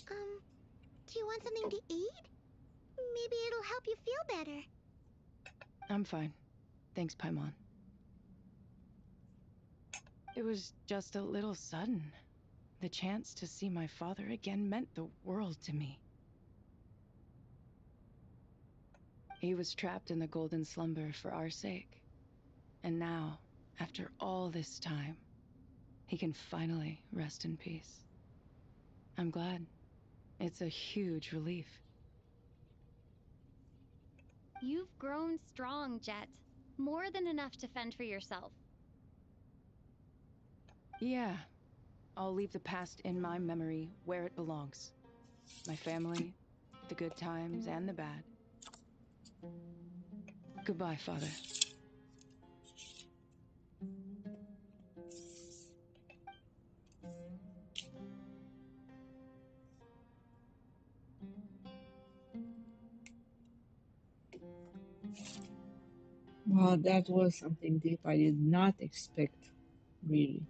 Do you want something to eat? Maybe it'll help you feel better. I'm fine. Thanks, Paimon. It was just a little sudden. The chance to see my father again meant the world to me. He was trapped in the golden slumber for our sake. And now, after all this time, he can finally rest in peace. I'm glad. It's a huge relief. You've grown strong, Jet. More than enough to fend for yourself. Yeah. I'll leave the past in my memory where it belongs. My family, the good times and the bad. Goodbye, Father. Wow, that was something deep I did not expect, really.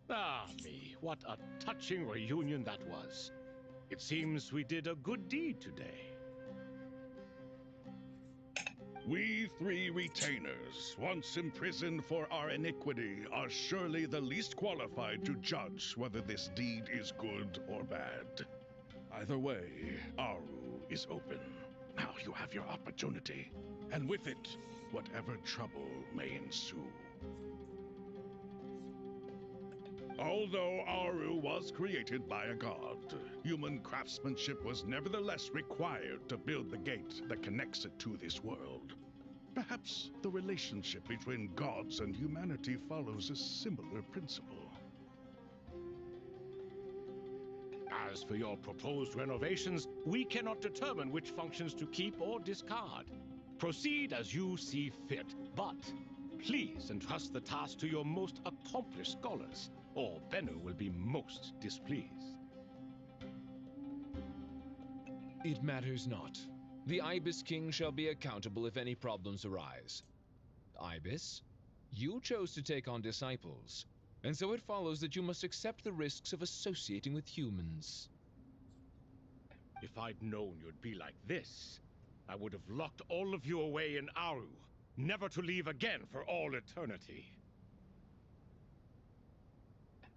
Ah, me, what a touching reunion that was. It seems we did a good deed today. We three retainers, once imprisoned for our iniquity, are surely the least qualified to judge whether this deed is good or bad. Either way, Aru is open. Now you have your opportunity, and with it, whatever trouble may ensue. Although Aru was created by a god, human craftsmanship was nevertheless required to build the gate that connects it to this world. Perhaps the relationship between gods and humanity follows a similar principle. As for your proposed renovations, we cannot determine which functions to keep or discard. Proceed as you see fit, but please entrust the task to your most accomplished scholars, or Bennu will be most displeased. It matters not. The Ibis King shall be accountable if any problems arise. Ibis, you chose to take on disciples, and so it follows that you must accept the risks of associating with humans. If I'd known you'd be like this, I would have locked all of you away in Aru, never to leave again for all eternity.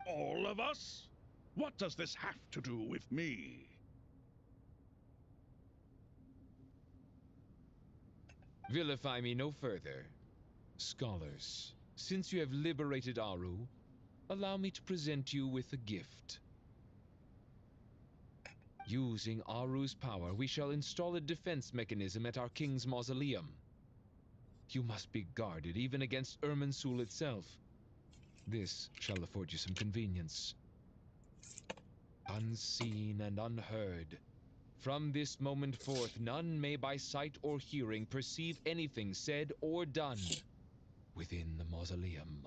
All of us? What does this have to do with me? Vilify me no further. Scholars, since you have liberated Aru, allow me to present you with a gift. Using Aru's power, we shall install a defense mechanism at our king's mausoleum. You must be guarded even against Irminsul itself. This shall afford you some convenience. Unseen and unheard. From this moment forth, none may by sight or hearing perceive anything said or done within the mausoleum.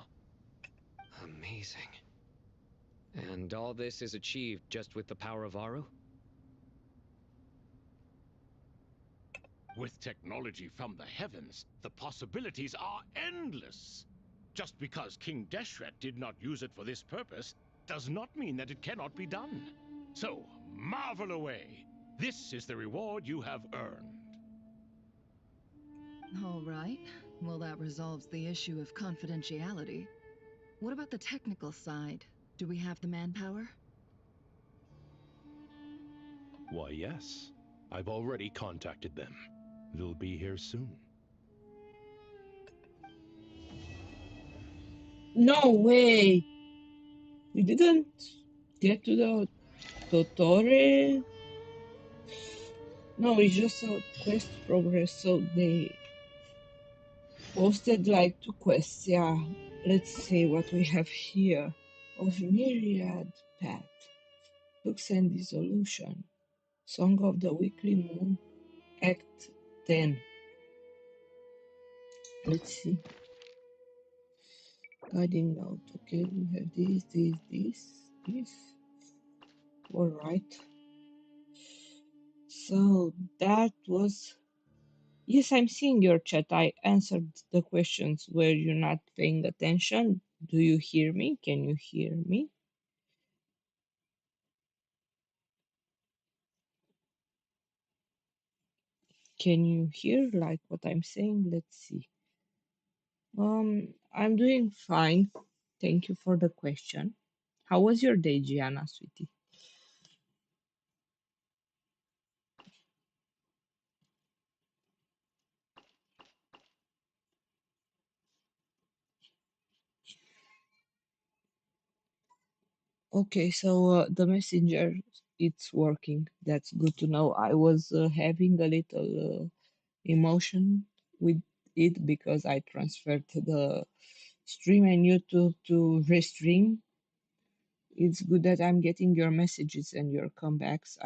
Amazing. And all this is achieved just with the power of Aru? With technology from the heavens, the possibilities are endless. Just because King Deshret did not use it for this purpose does not mean that it cannot be done. So, marvel away. This is the reward you have earned. All right. Well, that resolves the issue of confidentiality. What about the technical side? Do we have the manpower? Why, yes. I've already contacted them. They'll be here soon. No way! We didn't get to the tutorial? No, it's just a quest progress, so they posted like 2 quests, yeah. Let's see what we have here. Of Myriad Path. Hooks and Dissolution. Song of the Weekly Moon, Act 10. Let's see. Guiding note. Okay, we have this. Alright. So that was. Yes, I'm seeing your chat. I answered the questions. Were you not paying attention? Do you hear me? Can you hear me? Can you hear like what I'm saying? Let's see. I'm doing fine. Thank you for the question. How was your day, Gianna, sweetie? Okay, so the messenger, it's working. That's good to know. I was having a little emotion with it because I transferred the stream and YouTube to Restream. It's good that I'm getting your messages and your comebacks.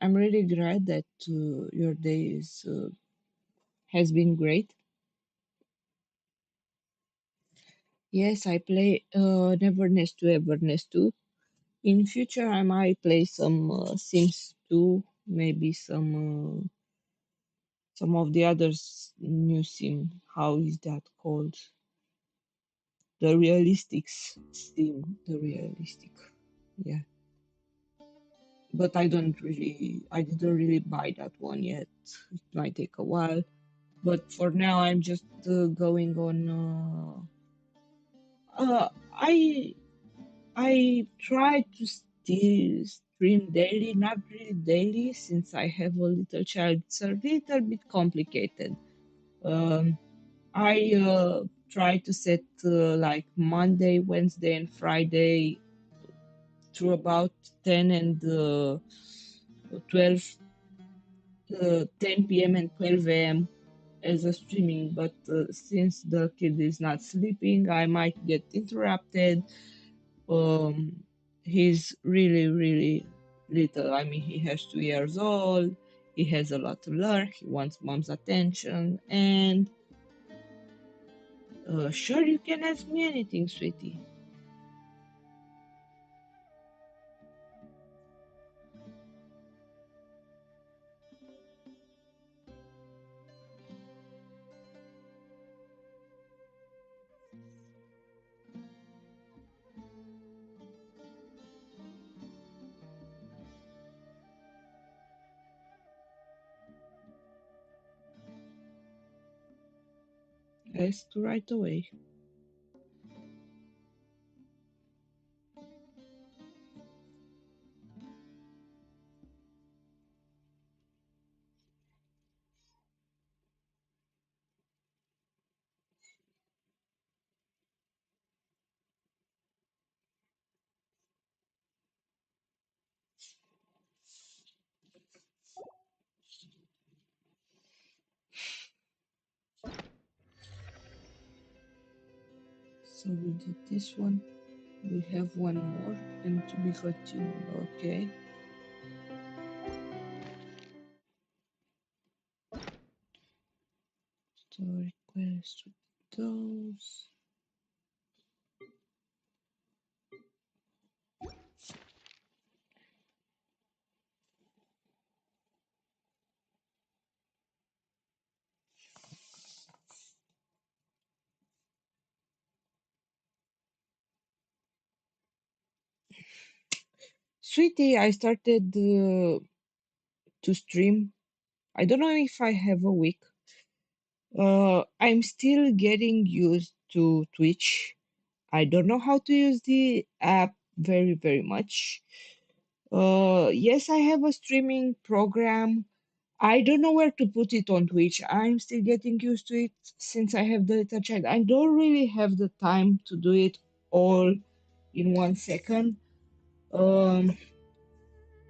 I'm really glad that your day has been great. Yes, I play Neverness to Everness 2. In future, I might play some Sims 2, maybe some some of the others new sim. How is that called? The realistic sim, the realistic. Yeah. But I didn't really buy that one yet. It might take a while. But for now, I'm just going on. I try to still stream daily, not really daily, since I have a little child. It's a little bit complicated. I try to set like Monday, Wednesday, and Friday through about 10 and 12, 10 p.m. and 12 a.m. as a streaming, but since the kid is not sleeping, I might get interrupted. Um, he's really, really little. I mean, he has 2 years old. He has a lot to learn. He wants mom's attention. And sure, you can ask me anything, sweetie. Ask right away. So we did this one. We have one more and to be continued. Okay. So request with those. Sweetie, I started to stream. I don't know if I have a week. I'm still getting used to Twitch. I don't know how to use the app very, very much. Yes, I have a streaming program. I don't know where to put it on Twitch. I'm still getting used to it since I have the little child. I don't really have the time to do it all in 1 second.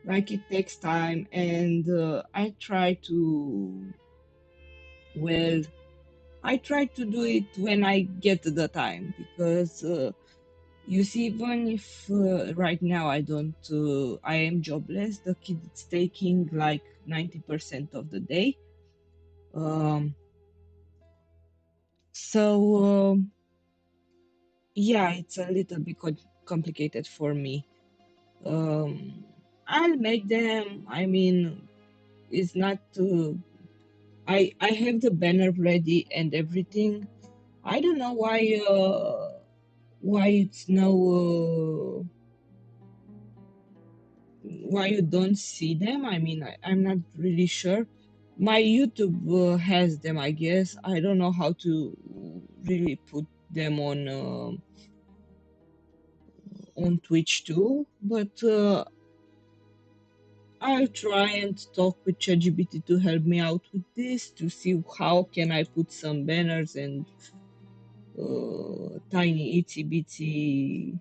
Like it takes time, and I try to, well, I try to do it when I get the time because you see, even if right now I am jobless, the kid is taking like 90% of the day. So yeah, it's a little bit complicated for me. I'll make them. I mean, it's not. I have the banner ready and everything. I don't know why it's no why you don't see them. I mean, I'm not really sure. My YouTube has them, I guess. I don't know how to really put them on Twitch too, but I'll try and talk with ChatGPT to help me out with this to see how can I put some banners and tiny itsy bitsy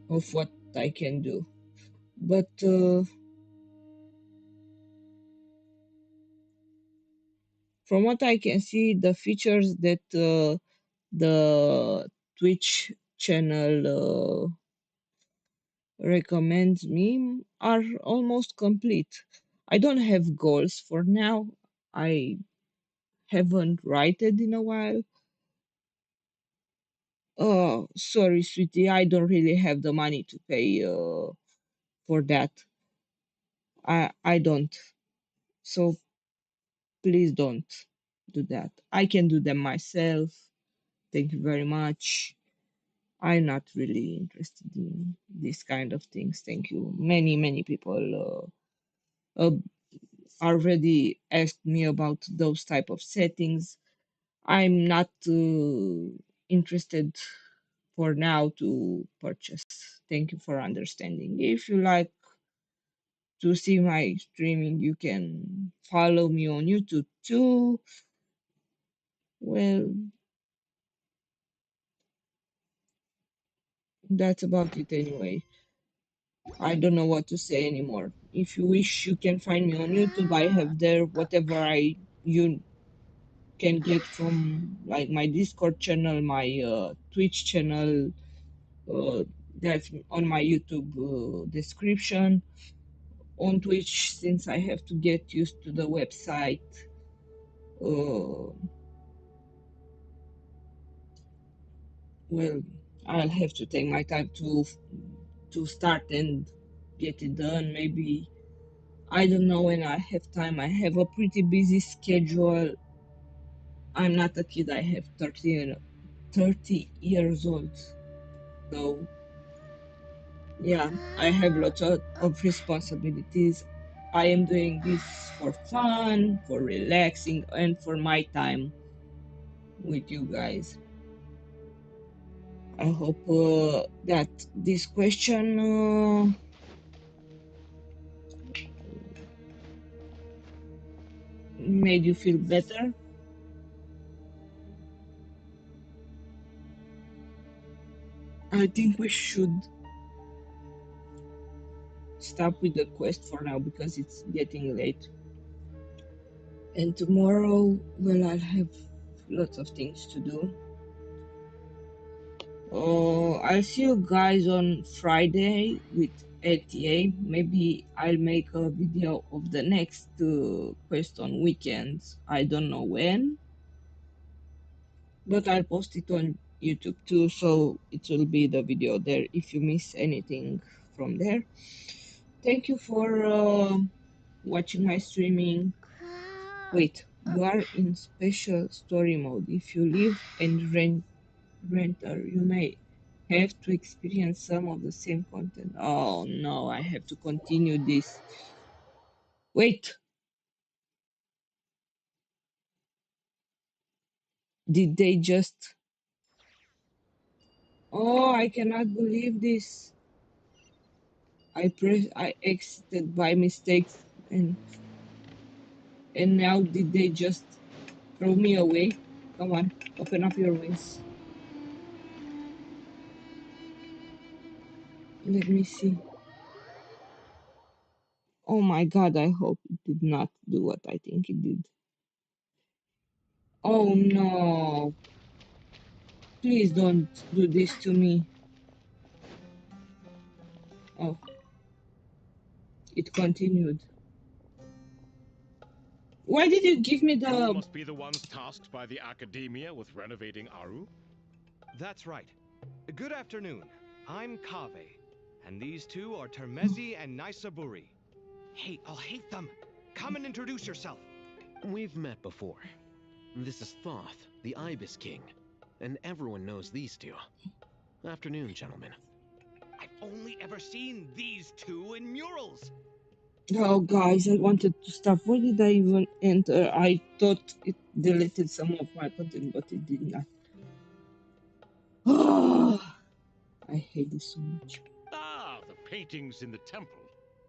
of what I can do. But from what I can see, the features that the Twitch channel recommends me are almost complete. I don't have goals for now. I haven't written in a while. Oh, sorry, sweetie, I don't really have the money to pay for that. I don't. So please don't do that. I can do them myself. Thank you very much. I'm not really interested in this kind of things. Thank you. Many people already asked me about those type of settings. I'm not interested for now to purchase. Thank you for understanding. If you like to see my streaming, you can follow me on YouTube too. Well, that's about it anyway. I don't know what to say anymore. If you wish, you can find me on YouTube. I have there whatever you can get from like my Discord channel, my Twitch channel. That's on my YouTube description. On Twitch, since I have to get used to the website, uh, well, I'll have to take my time to start and get it done. Maybe I don't know when I have time. I have a pretty busy schedule. I'm not a kid. I have 30 years old. So yeah, I have lots of responsibilities. I am doing this for fun, for relaxing, and for my time with you guys. I hope that this question made you feel better. I think we should stop with the quest for now because it's getting late. And tomorrow, well, I'll have lots of things to do. I'll see you guys on Friday with LTA. Maybe I'll make a video of the next quest on weekends. I don't know when, but I'll post it on YouTube too, so it will be the video there if you miss anything from there. Thank you for watching my streaming. Wait, you are in special story mode. If you live and renter, you may have to experience some of the same content. Oh no, I have to continue this. Wait, did they just... Oh, I cannot believe this. I exited by mistake and now did they just throw me away? Come on, open up your wings. Let me see. Oh my god, I hope it did not do what I think it did. Oh no. Please don't do this to me. Oh, it continued. Why did you give me the... You must be the ones tasked by the Academia with renovating Aru? That's right. Good afternoon. I'm Kaveh, and these two are Termezi and Naisaburi. Hey, I'll hate them. Come and introduce yourself. We've met before. This is Thoth, the Ibis King, and everyone knows these two. Afternoon, gentlemen. I've only ever seen these two in murals. Oh, guys, I wanted to stop. Why did I even enter? I thought it deleted some of my content, but it did not. Oh, I hate this so much. Ah, the paintings in the temple.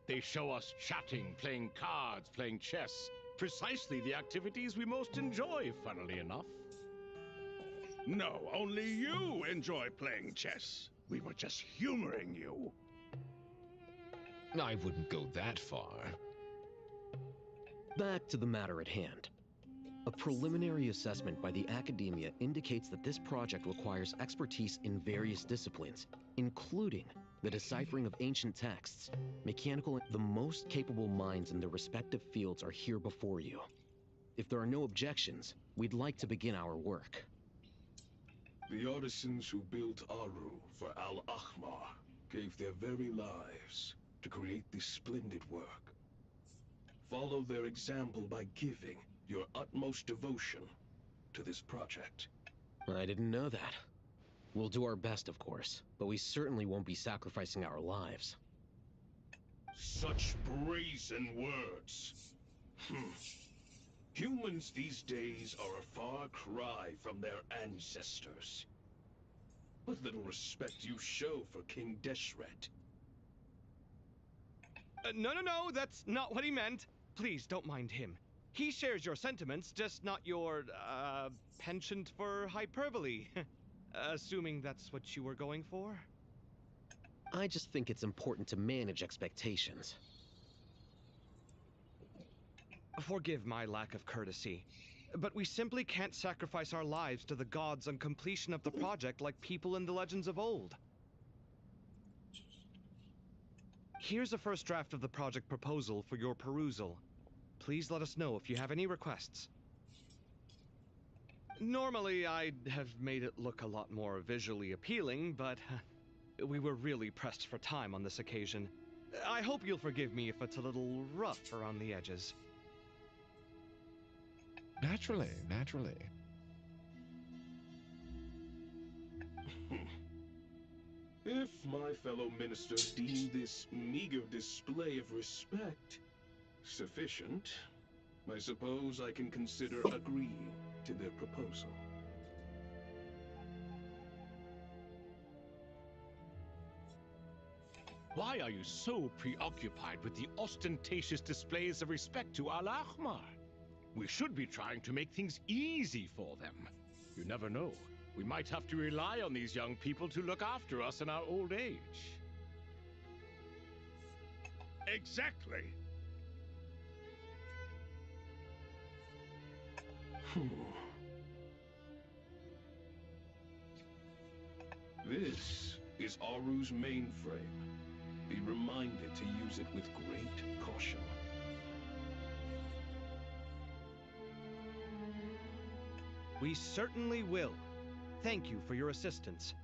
They show us chatting, playing cards, playing chess. Precisely the activities we most enjoy, funnily enough. No, only you enjoy playing chess. We were just humoring you. I wouldn't go that far. Back to the matter at hand. A preliminary assessment by the Academia indicates that this project requires expertise in various disciplines, including the deciphering of ancient texts, mechanical... The most capable minds in their respective fields are here before you. If there are no objections, we'd like to begin our work. The artisans who built Aru for Al-Ahmar gave their very lives to create this splendid work. Follow their example by giving your utmost devotion to this project. I didn't know that. We'll do our best, of course, but we certainly won't be sacrificing our lives. Such brazen words. Humans these days are a far cry from their ancestors. What little respect you show for King Deshret. No, that's not what he meant. Please, don't mind him. He shares your sentiments, just not your, penchant for hyperbole. Assuming that's what you were going for? I just think it's important to manage expectations. Forgive my lack of courtesy, but we simply can't sacrifice our lives to the gods on completion of the project like people in the legends of old. Here's a first draft of the project proposal for your perusal. Please let us know if you have any requests. Normally, I'd have made it look a lot more visually appealing, but we were really pressed for time on this occasion. I hope you'll forgive me if it's a little rough around the edges. Naturally. If my fellow ministers deem this meager display of respect sufficient, I suppose I can consider agreeing to their proposal. Why are you so preoccupied with the ostentatious displays of respect to Al-Ahmar? We should be trying to make things easy for them. You never know. We might have to rely on these young people to look after us in our old age. Exactly. This is Aru's mainframe. Be reminded to use it with great caution. We certainly will. Thank you for your assistance.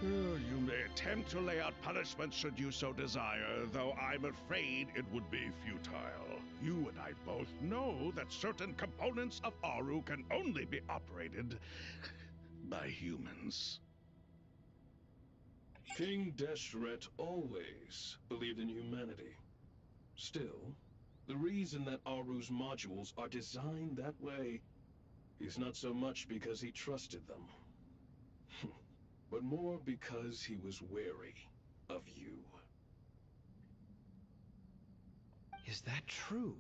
You may attempt to lay out punishment should you so desire, though I'm afraid it would be futile. You and I both know that certain components of Aru can only be operated by humans. King Deshret always believed in humanity. Still, the reason that Aru's modules are designed that way is not so much because he trusted them, but more because he was wary of you. Is that true?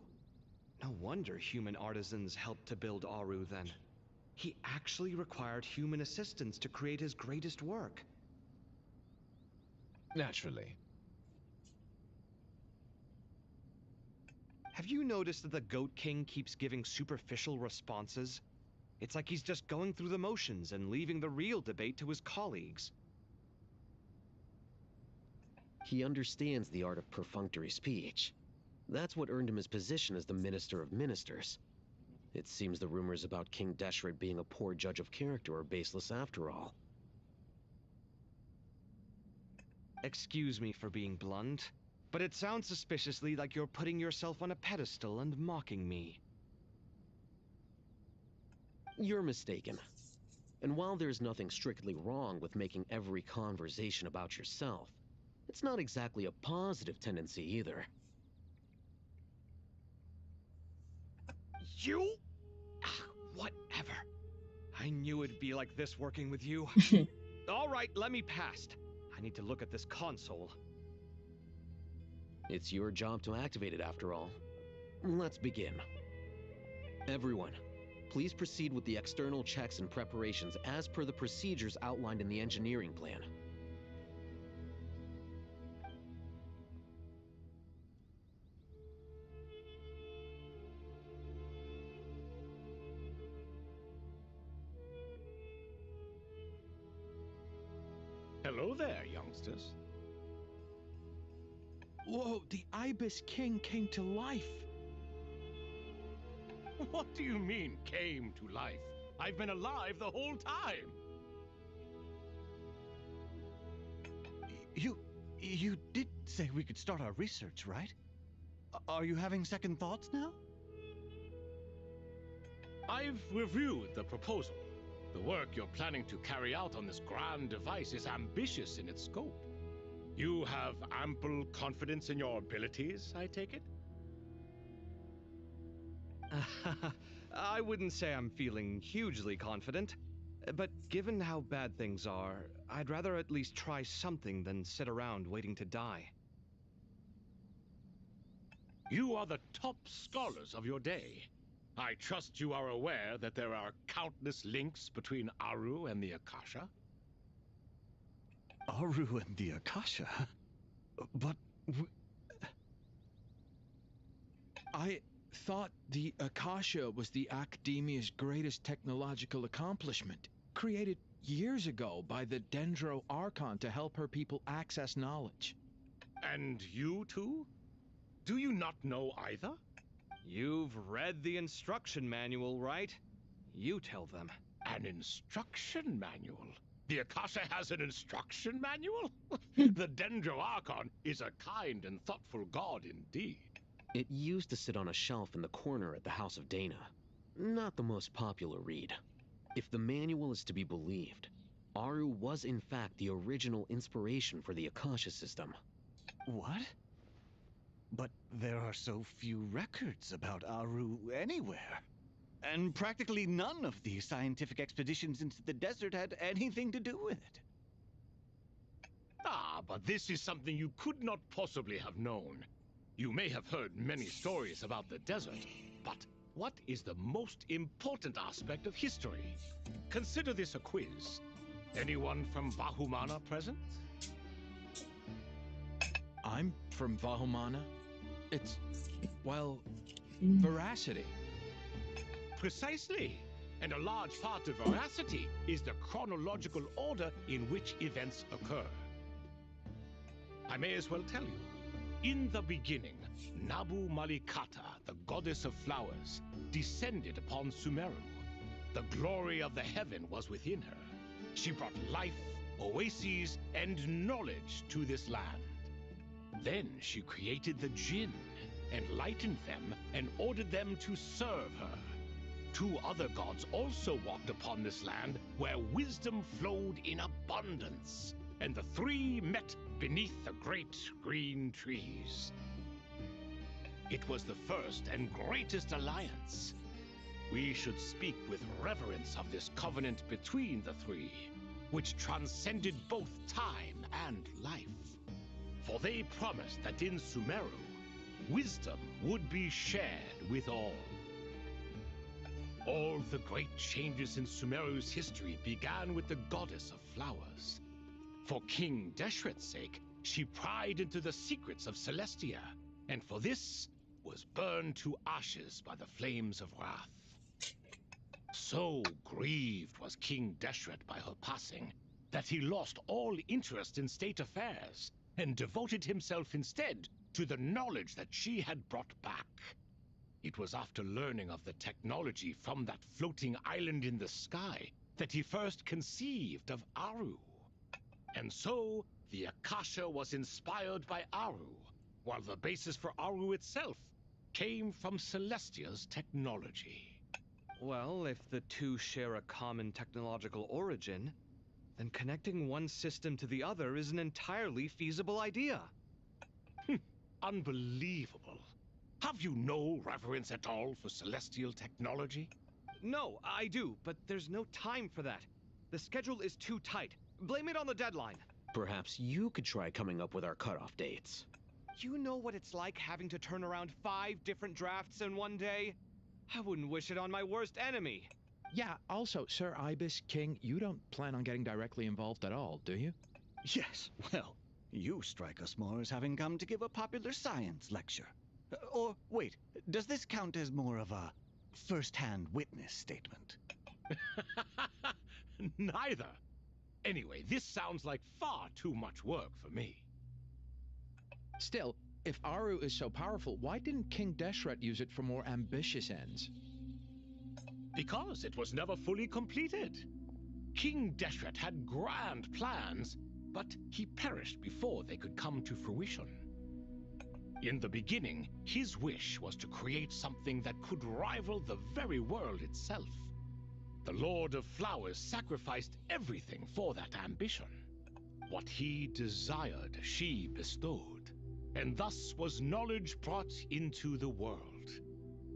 No wonder human artisans helped to build Aru then. He actually required human assistance to create his greatest work. Naturally. Have you noticed that the Goat King keeps giving superficial responses? It's like he's just going through the motions and leaving the real debate to his colleagues. He understands the art of perfunctory speech. That's what earned him his position as the Minister of Ministers. It seems the rumors about King Deshret being a poor judge of character are baseless after all. Excuse me for being blunt, but it sounds suspiciously like you're putting yourself on a pedestal and mocking me. You're mistaken. And while there's nothing strictly wrong with making every conversation about yourself, it's not exactly a positive tendency either. You? Whatever. I knew it'd be like this working with you. All right, let me past. I need to look at this console. It's your job to activate it after all. Let's begin. Everyone, please proceed with the external checks and preparations as per the procedures outlined in the engineering plan. Hello there, youngsters. Whoa, the Ibis King came to life. What do you mean, came to life? I've been alive the whole time. You did say we could start our research, right? Are you having second thoughts now? I've reviewed the proposal. The work you're planning to carry out on this grand device is ambitious in its scope. You have ample confidence in your abilities, I take it? I wouldn't say I'm feeling hugely confident, but given how bad things are, I'd rather at least try something than sit around waiting to die. You are the top scholars of your day. I trust you are aware that there are countless links between Aru and the Akasha? Aru and the Akasha? But... I thought the Akasha was the Academia's greatest technological accomplishment, created years ago by the Dendro Archon to help her people access knowledge. And you too? Do you not know either? You've read the instruction manual, right? You tell them. An instruction manual? The Akasha has an instruction manual? The Dendro Archon is a kind and thoughtful god indeed. It used to sit on a shelf in the corner at the House of Dana. Not the most popular read. If the manual is to be believed, Aru was in fact the original inspiration for the Akasha system. What? But there are so few records about Aru anywhere. And practically none of these scientific expeditions into the desert had anything to do with it. Ah, but this is something you could not possibly have known. You may have heard many stories about the desert, but what is the most important aspect of history? Consider this a quiz. Anyone from Vahumana present? I'm from Vahumana. It's, well, veracity. Precisely. And a large part of veracity is the chronological order in which events occur. I may as well tell you. In the beginning, Nabu Malikata, the goddess of flowers, descended upon Sumeru. The glory of the heaven was within her. She brought life, oases, and knowledge to this land. Then she created the Jinn, enlightened them, and ordered them to serve her. Two other gods also walked upon this land where wisdom flowed in abundance, and the three met beneath the great green trees. It was the first and greatest alliance. We should speak with reverence of this covenant between the three, which transcended both time and life. For they promised that in Sumeru, wisdom would be shared with all. All the great changes in Sumeru's history began with the goddess of flowers. For King Deshret's sake, she pried into the secrets of Celestia, and for this was burned to ashes by the flames of wrath. So grieved was King Deshret by her passing, that he lost all interest in state affairs, and devoted himself instead to the knowledge that she had brought back. It was after learning of the technology from that floating island in the sky that he first conceived of Aru. And so, the Akasha was inspired by Aru, while the basis for Aru itself came from Celestia's technology. Well, if the two share a common technological origin, then connecting one system to the other is an entirely feasible idea. Unbelievable. Have you no reverence at all for celestial technology? No, I do, but there's no time for that. The schedule is too tight. Blame it on the deadline. Perhaps you could try coming up with our cutoff dates. You know what it's like having to turn around 5 different drafts in one day? I wouldn't wish it on my worst enemy. Yeah, also, Sir Ibis King, you don't plan on getting directly involved at all, do you? Yes, well, you strike us more as having come to give a popular science lecture. Or, wait, does this count as more of a first-hand witness statement? Neither. Anyway, this sounds like far too much work for me. Still, if Aru is so powerful, why didn't King Deshret use it for more ambitious ends? Because it was never fully completed. King Deshret had grand plans, but he perished before they could come to fruition. In the beginning, his wish was to create something that could rival the very world itself. The Lord of Flowers sacrificed everything for that ambition. What he desired, she bestowed, and thus was knowledge brought into the world.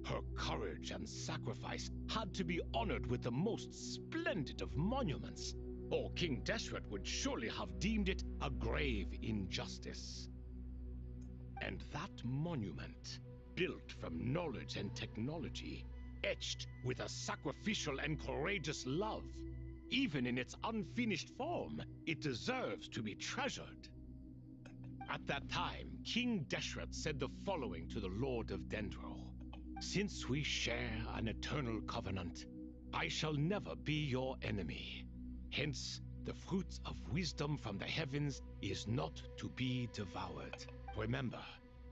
Her courage and sacrifice had to be honored with the most splendid of monuments, or King Deshret would surely have deemed it a grave injustice. And that monument, built from knowledge and technology, etched with a sacrificial and courageous love, even in its unfinished form, it deserves to be treasured. At that time, King Deshret said the following to the Lord of Dendro. Since we share an eternal covenant, I shall never be your enemy. Hence, the fruit of wisdom from the heavens is not to be devoured. Remember,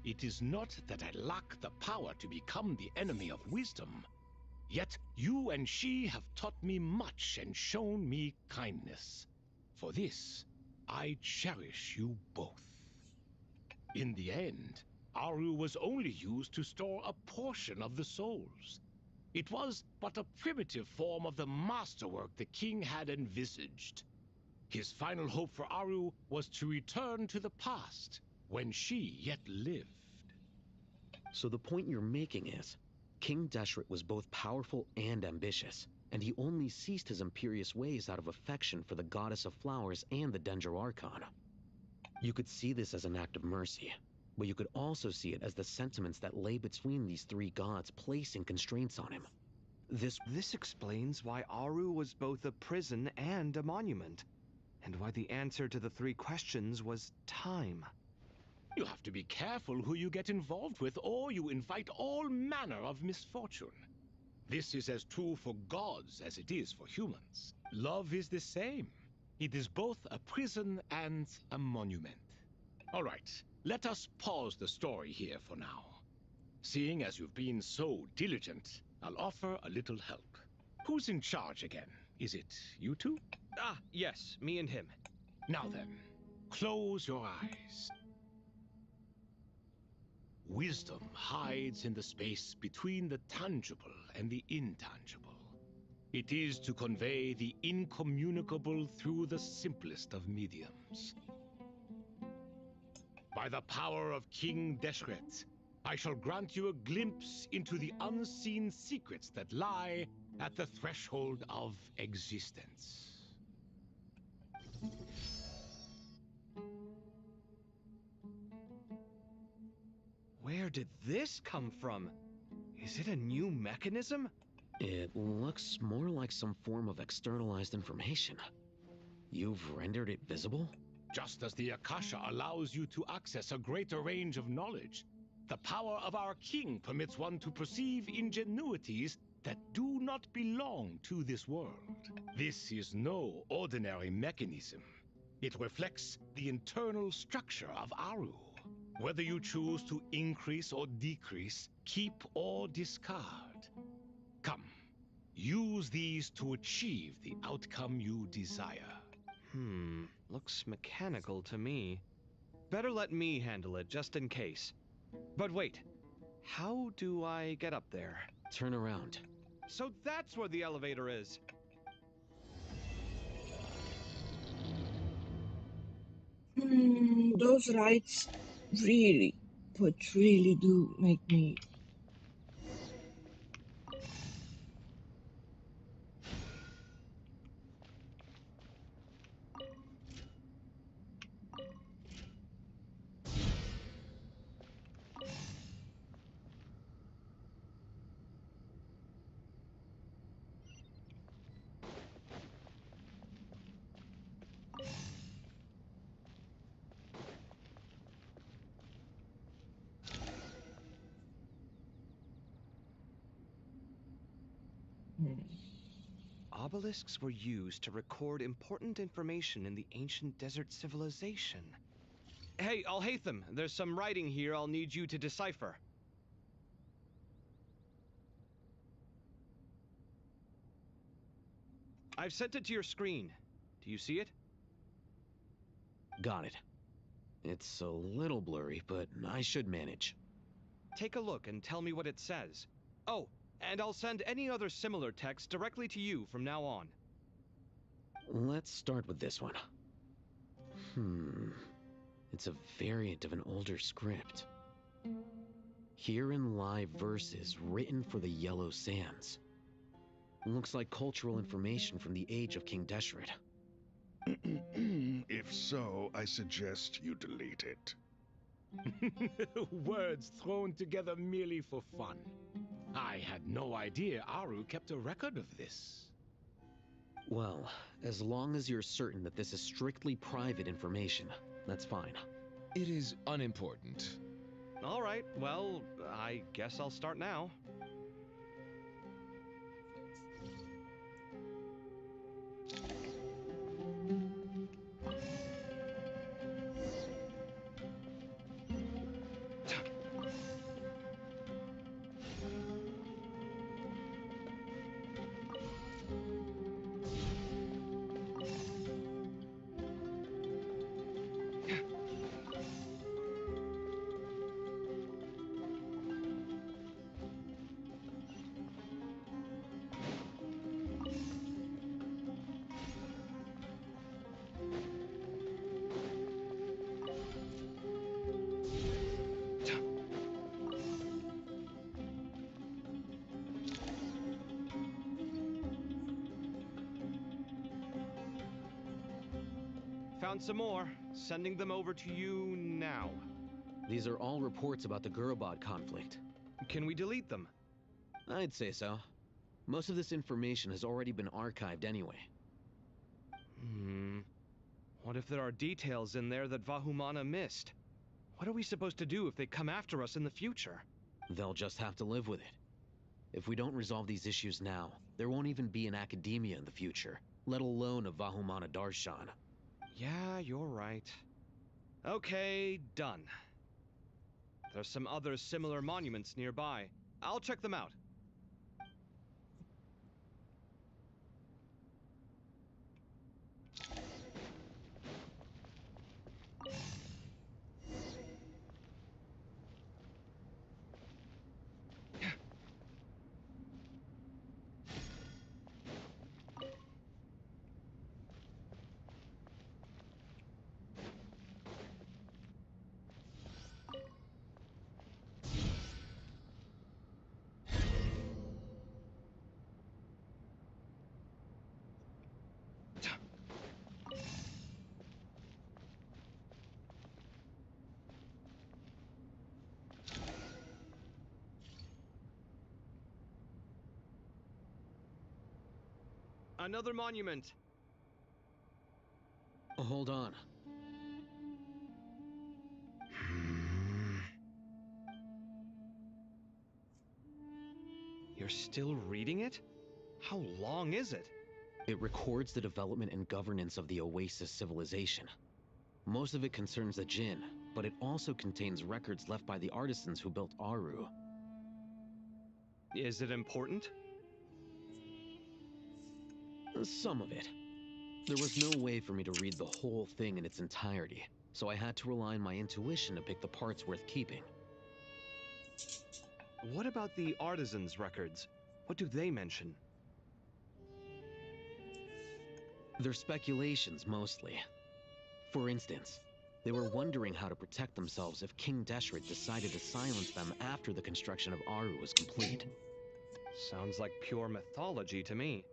it is not that I lack the power to become the enemy of wisdom. Yet you and she have taught me much and shown me kindness. For this, I cherish you both. In the end, Aru was only used to store a portion of the souls. It was but a primitive form of the masterwork the king had envisaged. His final hope for Aru was to return to the past, when she yet lived. So the point you're making is, King Deshret was both powerful and ambitious, and he only ceased his imperious ways out of affection for the Goddess of Flowers and the Dendro Archon. You could see this as an act of mercy, but you could also see it as the sentiments that lay between these three gods placing constraints on him. This explains why Aru was both a prison and a monument, and why the answer to the three questions was time. You have to be careful who you get involved with, or you invite all manner of misfortune. This is as true for gods as it is for humans. Love is the same. It is both a prison and a monument. All right, let us pause the story here for now. Seeing as you've been so diligent, I'll offer a little help. Who's in charge again? Is it you two? Ah, yes, me and him. Now then, close your eyes. Wisdom hides in the space between the tangible and the intangible. It is to convey the incommunicable through the simplest of mediums. By the power of King Deshret, I shall grant you a glimpse into the unseen secrets that lie at the threshold of existence. Where did this come from? Is it a new mechanism? It looks more like some form of externalized information. You've rendered it visible? Just as the Akasha allows you to access a greater range of knowledge, the power of our king permits one to perceive ingenuities that do not belong to this world. This is no ordinary mechanism. It reflects the internal structure of Aru. Whether you choose to increase or decrease, keep or discard. Come, use these to achieve the outcome you desire. Looks mechanical to me. Better let me handle it, just in case. But wait, how do I get up there? Turn around. So that's where the elevator is. Those rides really, but really do make me Obelisks were used to record important information in the ancient desert civilization. Hey, Alhaitham, there's some writing here I'll need you to decipher. I've sent it to your screen. Do you see it? Got it. It's a little blurry, but I should manage. Take a look and tell me what it says. Oh, and I'll send any other similar text directly to you from now on. Let's start with this one. It's a variant of an older script. Herein lie verses written for the Yellow Sands. Looks like cultural information from the age of King Deshret. If so, I suggest you delete it. Words thrown together merely for fun. I had no idea Aru kept a record of this. Well, as long as you're certain that this is strictly private information, that's fine. It is unimportant. All right, well, I guess I'll start now. Found some more. Sending them over to you now. These are all reports about the Gurubad conflict. Can we delete them? I'd say so. Most of this information has already been archived anyway. What if there are details in there that Vahumana missed? What are we supposed to do if they come after us in the future? They'll just have to live with it. If we don't resolve these issues now, there won't even be an academia in the future, let alone a Vahumana Darshan. Yeah, you're right. Okay, done. There's some other similar monuments nearby. I'll check them out. Another monument. Hold on. You're still reading it? How long is it? It records the development and governance of the Oasis civilization. Most of it concerns the Jinn, but it also contains records left by the artisans who built Aru. Is it important? Some of it. There was no way for me to read the whole thing in its entirety, so I had to rely on my intuition to pick the parts worth keeping. What about the artisans' records? What do they mention? They're speculations, mostly. For instance, they were wondering how to protect themselves if King Deshret decided to silence them after the construction of Aru was complete. Sounds like pure mythology to me.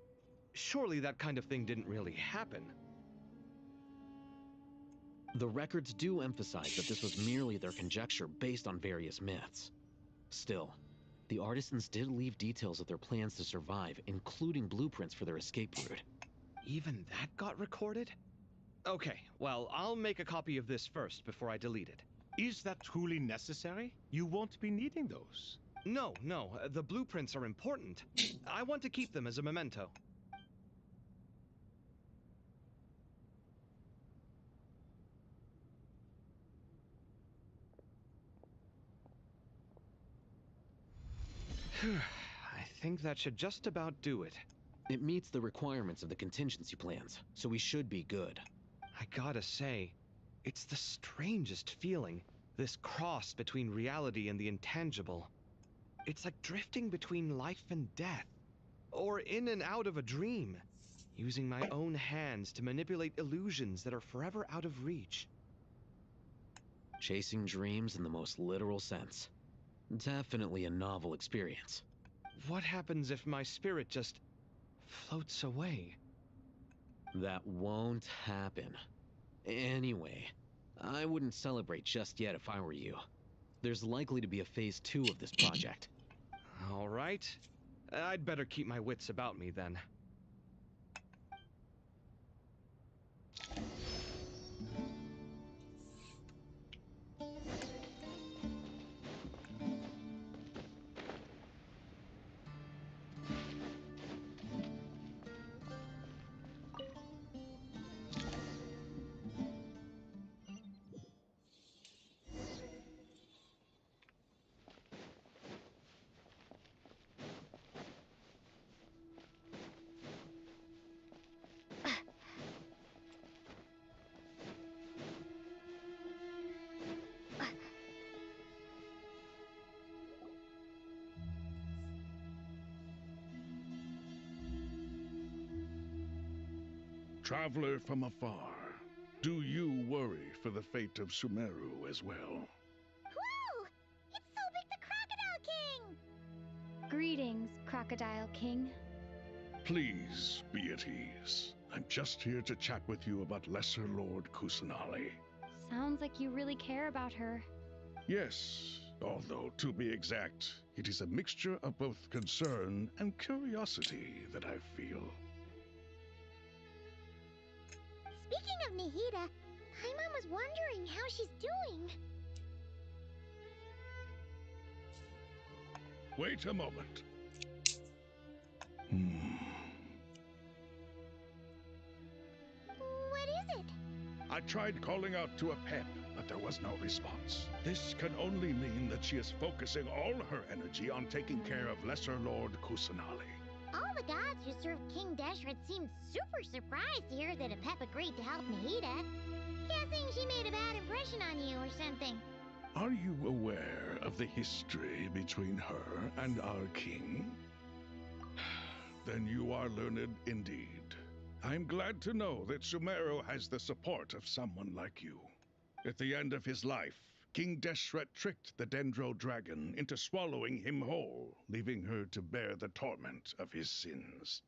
Surely that kind of thing didn't really happen. The records do emphasize that this was merely their conjecture based on various myths. Still, the artisans did leave details of their plans to survive, including blueprints for their escape route. Even that got recorded? Okay, well, I'll make a copy of this first before I delete it. Is that truly necessary? You won't be needing those. No, the blueprints are important. I want to keep them as a memento. I think that should just about do it. It meets the requirements of the contingency plans, so we should be good. I gotta say, It's the strangest feeling, this cross between reality and the intangible. It's like drifting between life and death, or in and out of a dream, using my own hands to manipulate illusions that are forever out of reach. Chasing dreams in the most literal sense. Definitely a novel experience. What happens if my spirit just floats away? That won't happen. Anyway, I wouldn't celebrate just yet if I were you. There's likely to be a phase 2 of this project. All right. I'd better keep my wits about me then. Traveler from afar, do you worry for the fate of Sumeru as well? Whoa! It's Sobek the Crocodile King! Greetings, Crocodile King. Please be at ease. I'm just here to chat with you about Lesser Lord Kusanali. Sounds like you really care about her. Yes, although to be exact, it is a mixture of both concern and curiosity that I feel. Speaking of Nahida, Paimon was wondering how she's doing. Wait a moment. What is it? I tried calling out to Apep, but there was no response. This can only mean that she is focusing all her energy on taking care of Lesser Lord Kusanali. All the gods who served King Deshret seemed super surprised to hear that Apep agreed to help Nahida. Guessing she made a bad impression on you or something. Are you aware of the history between her and our king? Then you are learned indeed. I'm glad to know that Sumeru has the support of someone like you. At the end of his life, King Deshret tricked the Dendro Dragon into swallowing him whole, leaving her to bear the torment of his sins.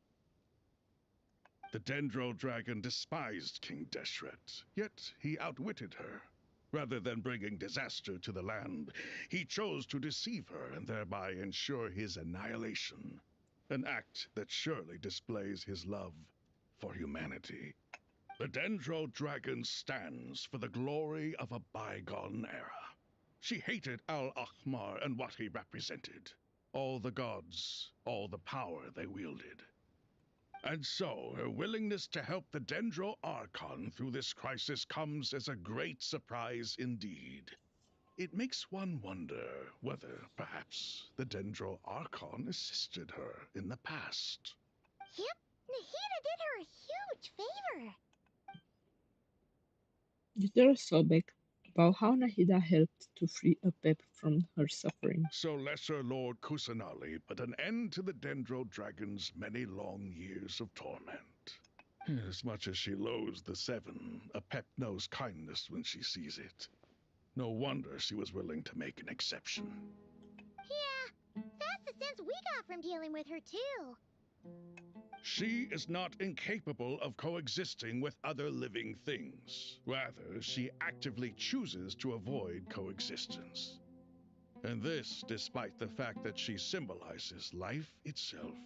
The Dendro Dragon despised King Deshret, yet he outwitted her. Rather than bringing disaster to the land, he chose to deceive her and thereby ensure his annihilation. An act that surely displays his love for humanity. The Dendro Dragon stands for the glory of a bygone era. She hated Al-Ahmar and what he represented. All the gods, all the power they wielded. And so, her willingness to help the Dendro Archon through this crisis comes as a great surprise indeed. It makes one wonder whether, perhaps, the Dendro Archon assisted her in the past. Yep, Nahida did her a huge favor. You tell Sobek about how Nahida helped to free Apep from her suffering. So Lesser Lord Kusanali put an end to the Dendro Dragon's many long years of torment. As much as she loathes the Seven, Apep knows kindness when she sees it. No wonder she was willing to make an exception. Yeah, that's the sense we got from dealing with her too. She is not incapable of coexisting with other living things. Rather, she actively chooses to avoid coexistence. And this despite the fact that she symbolizes life itself.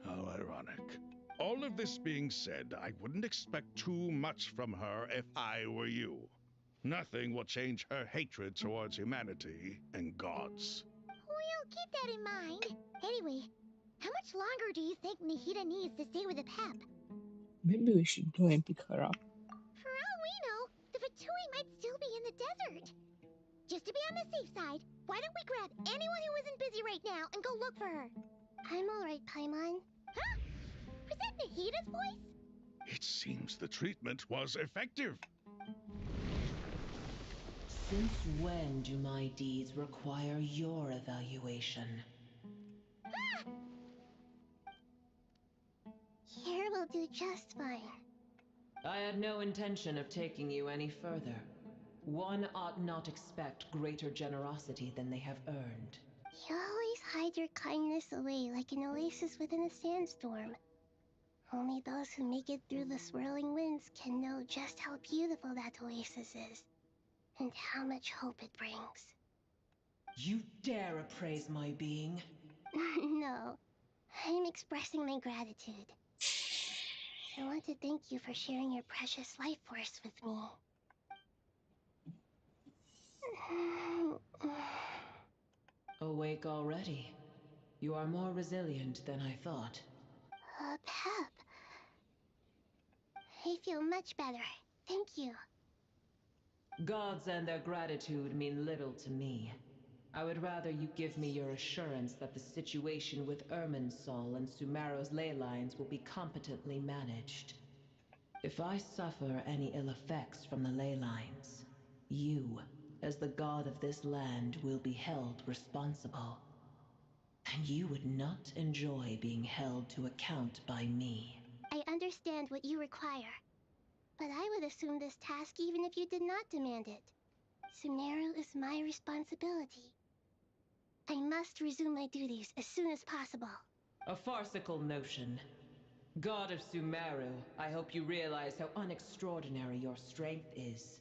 How ironic. All of this being said, I wouldn't expect too much from her if I were you. Nothing will change her hatred towards humanity and gods. We'll keep that in mind. Anyway, how much longer do you think Nahida needs to stay with Apep? Maybe we should go and pick her up. For all we know, the Fatui might still be in the desert. Just to be on the safe side, why don't we grab anyone who isn't busy right now and go look for her? I'm alright, Paimon. Huh? Was that Nahida's voice? It seems the treatment was effective. Since when do my deeds require your evaluation? Here will do just fine. I had no intention of taking you any further. One ought not expect greater generosity than they have earned. You always hide your kindness away like an oasis within a sandstorm. Only those who make it through the swirling winds can know just how beautiful that oasis is, and how much hope it brings. You dare appraise my being? No, I'm expressing my gratitude. I want to thank you for sharing your precious life force with me. Awake already. You are more resilient than I thought. Pep. I feel much better. Thank you. Gods and their gratitude mean little to me. I would rather you give me your assurance that the situation with Irminsul and Sumeru's ley lines will be competently managed. If I suffer any ill effects from the ley lines, you, as the god of this land, will be held responsible. And you would not enjoy being held to account by me. I understand what you require, but I would assume this task even if you did not demand it. Sumeru is my responsibility. I must resume my duties as soon as possible. A farcical notion. God of Sumeru, I hope you realize how unextraordinary your strength is.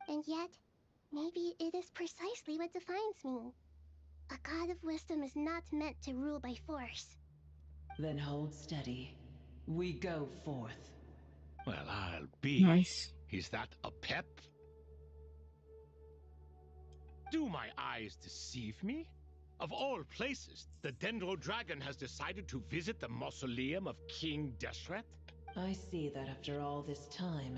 And yet, maybe it is precisely what defines me. A god of wisdom is not meant to rule by force. Then hold steady. We go forth. Well, I'll be. Nice. Is that a pep? Do my eyes deceive me? Of all places, the Dendro Dragon has decided to visit the mausoleum of King Deshret? I see that after all this time,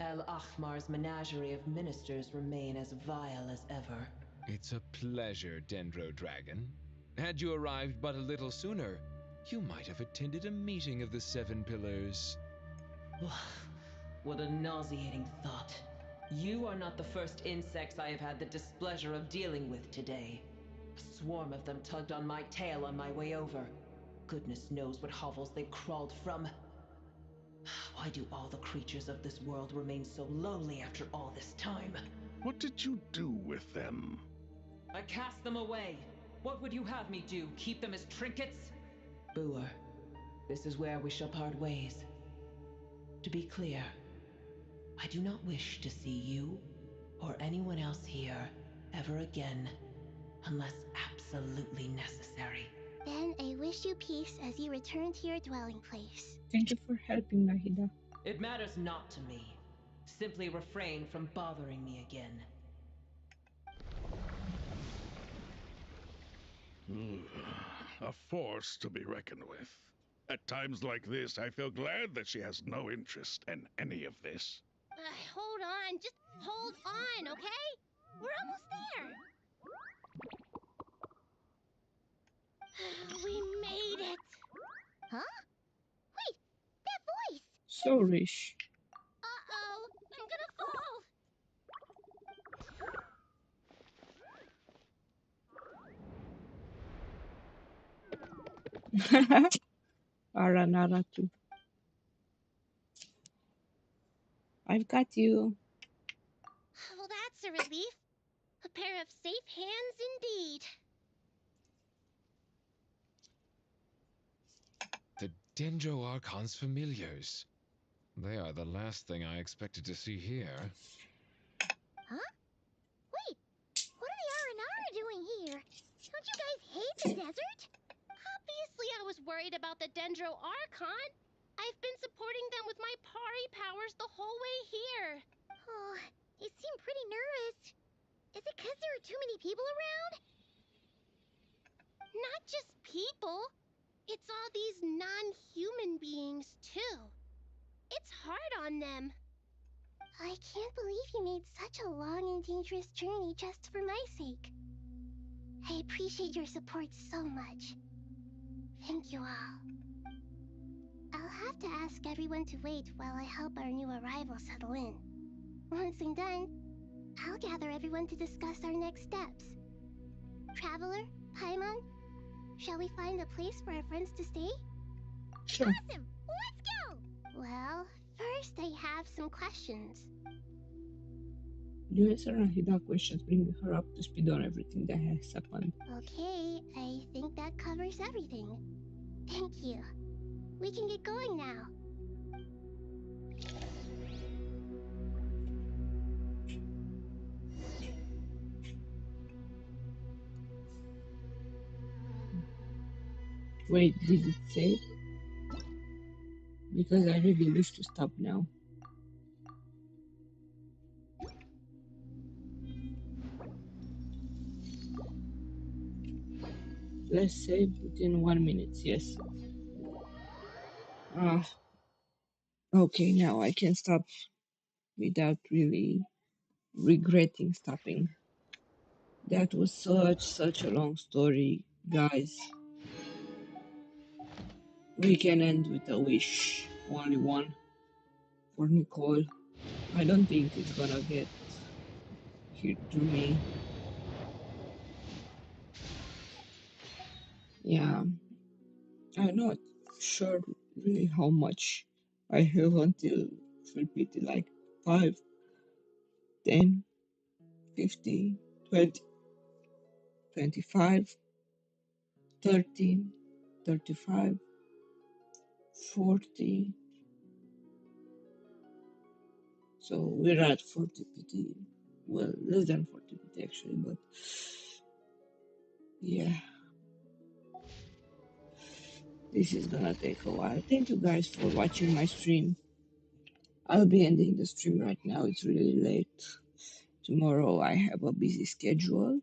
El Ahmar's menagerie of ministers remain as vile as ever. It's a pleasure, Dendro Dragon. Had you arrived but a little sooner, you might have attended a meeting of the Seven Pillars. What a nauseating thought. You are not the first insects I have had the displeasure of dealing with today. A swarm of them tugged on my tail on my way over. Goodness knows what hovels they crawled from. Why do all the creatures of this world remain so lowly after all this time? What did you do with them? I cast them away. What would you have me do? Keep them as trinkets? Boer, this is where we shall part ways. To be clear, I do not wish to see you or anyone else here ever again, unless absolutely necessary. Then I wish you peace as you return to your dwelling place. Thank you for helping, Nahida. It matters not to me. Simply refrain from bothering me again. A force to be reckoned with. At times like this, I feel glad that she has no interest in any of this. Hold on, just hold on, okay? We're almost there. We made it. Huh? Wait, that voice. So rich. Uh-oh, I'm gonna fall. Aranaratu. I've got you. Well, that's a relief. A pair of safe hands indeed. The Dendro Archon's familiars. They are the last thing I expected to see here. Huh? Wait, what are the Aranara doing here? Don't you guys hate the desert? Obviously I was worried about the Dendro Archon. I've been supporting them with my Pari powers the whole way here. Oh, you seem pretty nervous. Is it because there are too many people around? Not just people. It's all these non-human beings, too. It's hard on them. I can't believe you made such a long and dangerous journey just for my sake. I appreciate your support so much. Thank you all. I'll have to ask everyone to wait while I help our new arrival settle in. Once I'm done, I'll gather everyone to discuss our next steps. Traveler, Paimon, shall we find a place for our friends to stay? Sure. Awesome! Let's go! Well, first I have some questions. You answer Nahida questions, bringing her up to speed on everything that has happened. Okay, I think that covers everything. Thank you. We can get going now. Wait, did it say? Because I really wish to stop now. Let's save within 1 minute, yes. Okay, now I can stop without really regretting stopping. That was such a long story, guys. We can end with a wish. Only one. For Nicole. I don't think it's gonna get here to me. Yeah, I'm not sure really how much I have until repeated like 5, 10, 50, 20, 25, 30, 35, 40. So we're at 40 PT. Well, less than 40 PT actually, but yeah, this is gonna take a while. Thank you guys for watching my stream. I'll be ending the stream right now. It's really late. Tomorrow I have a busy schedule.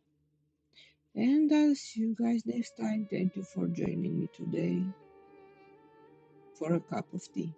And I'll see you guys next time. Thank you for joining me today for a cup of tea.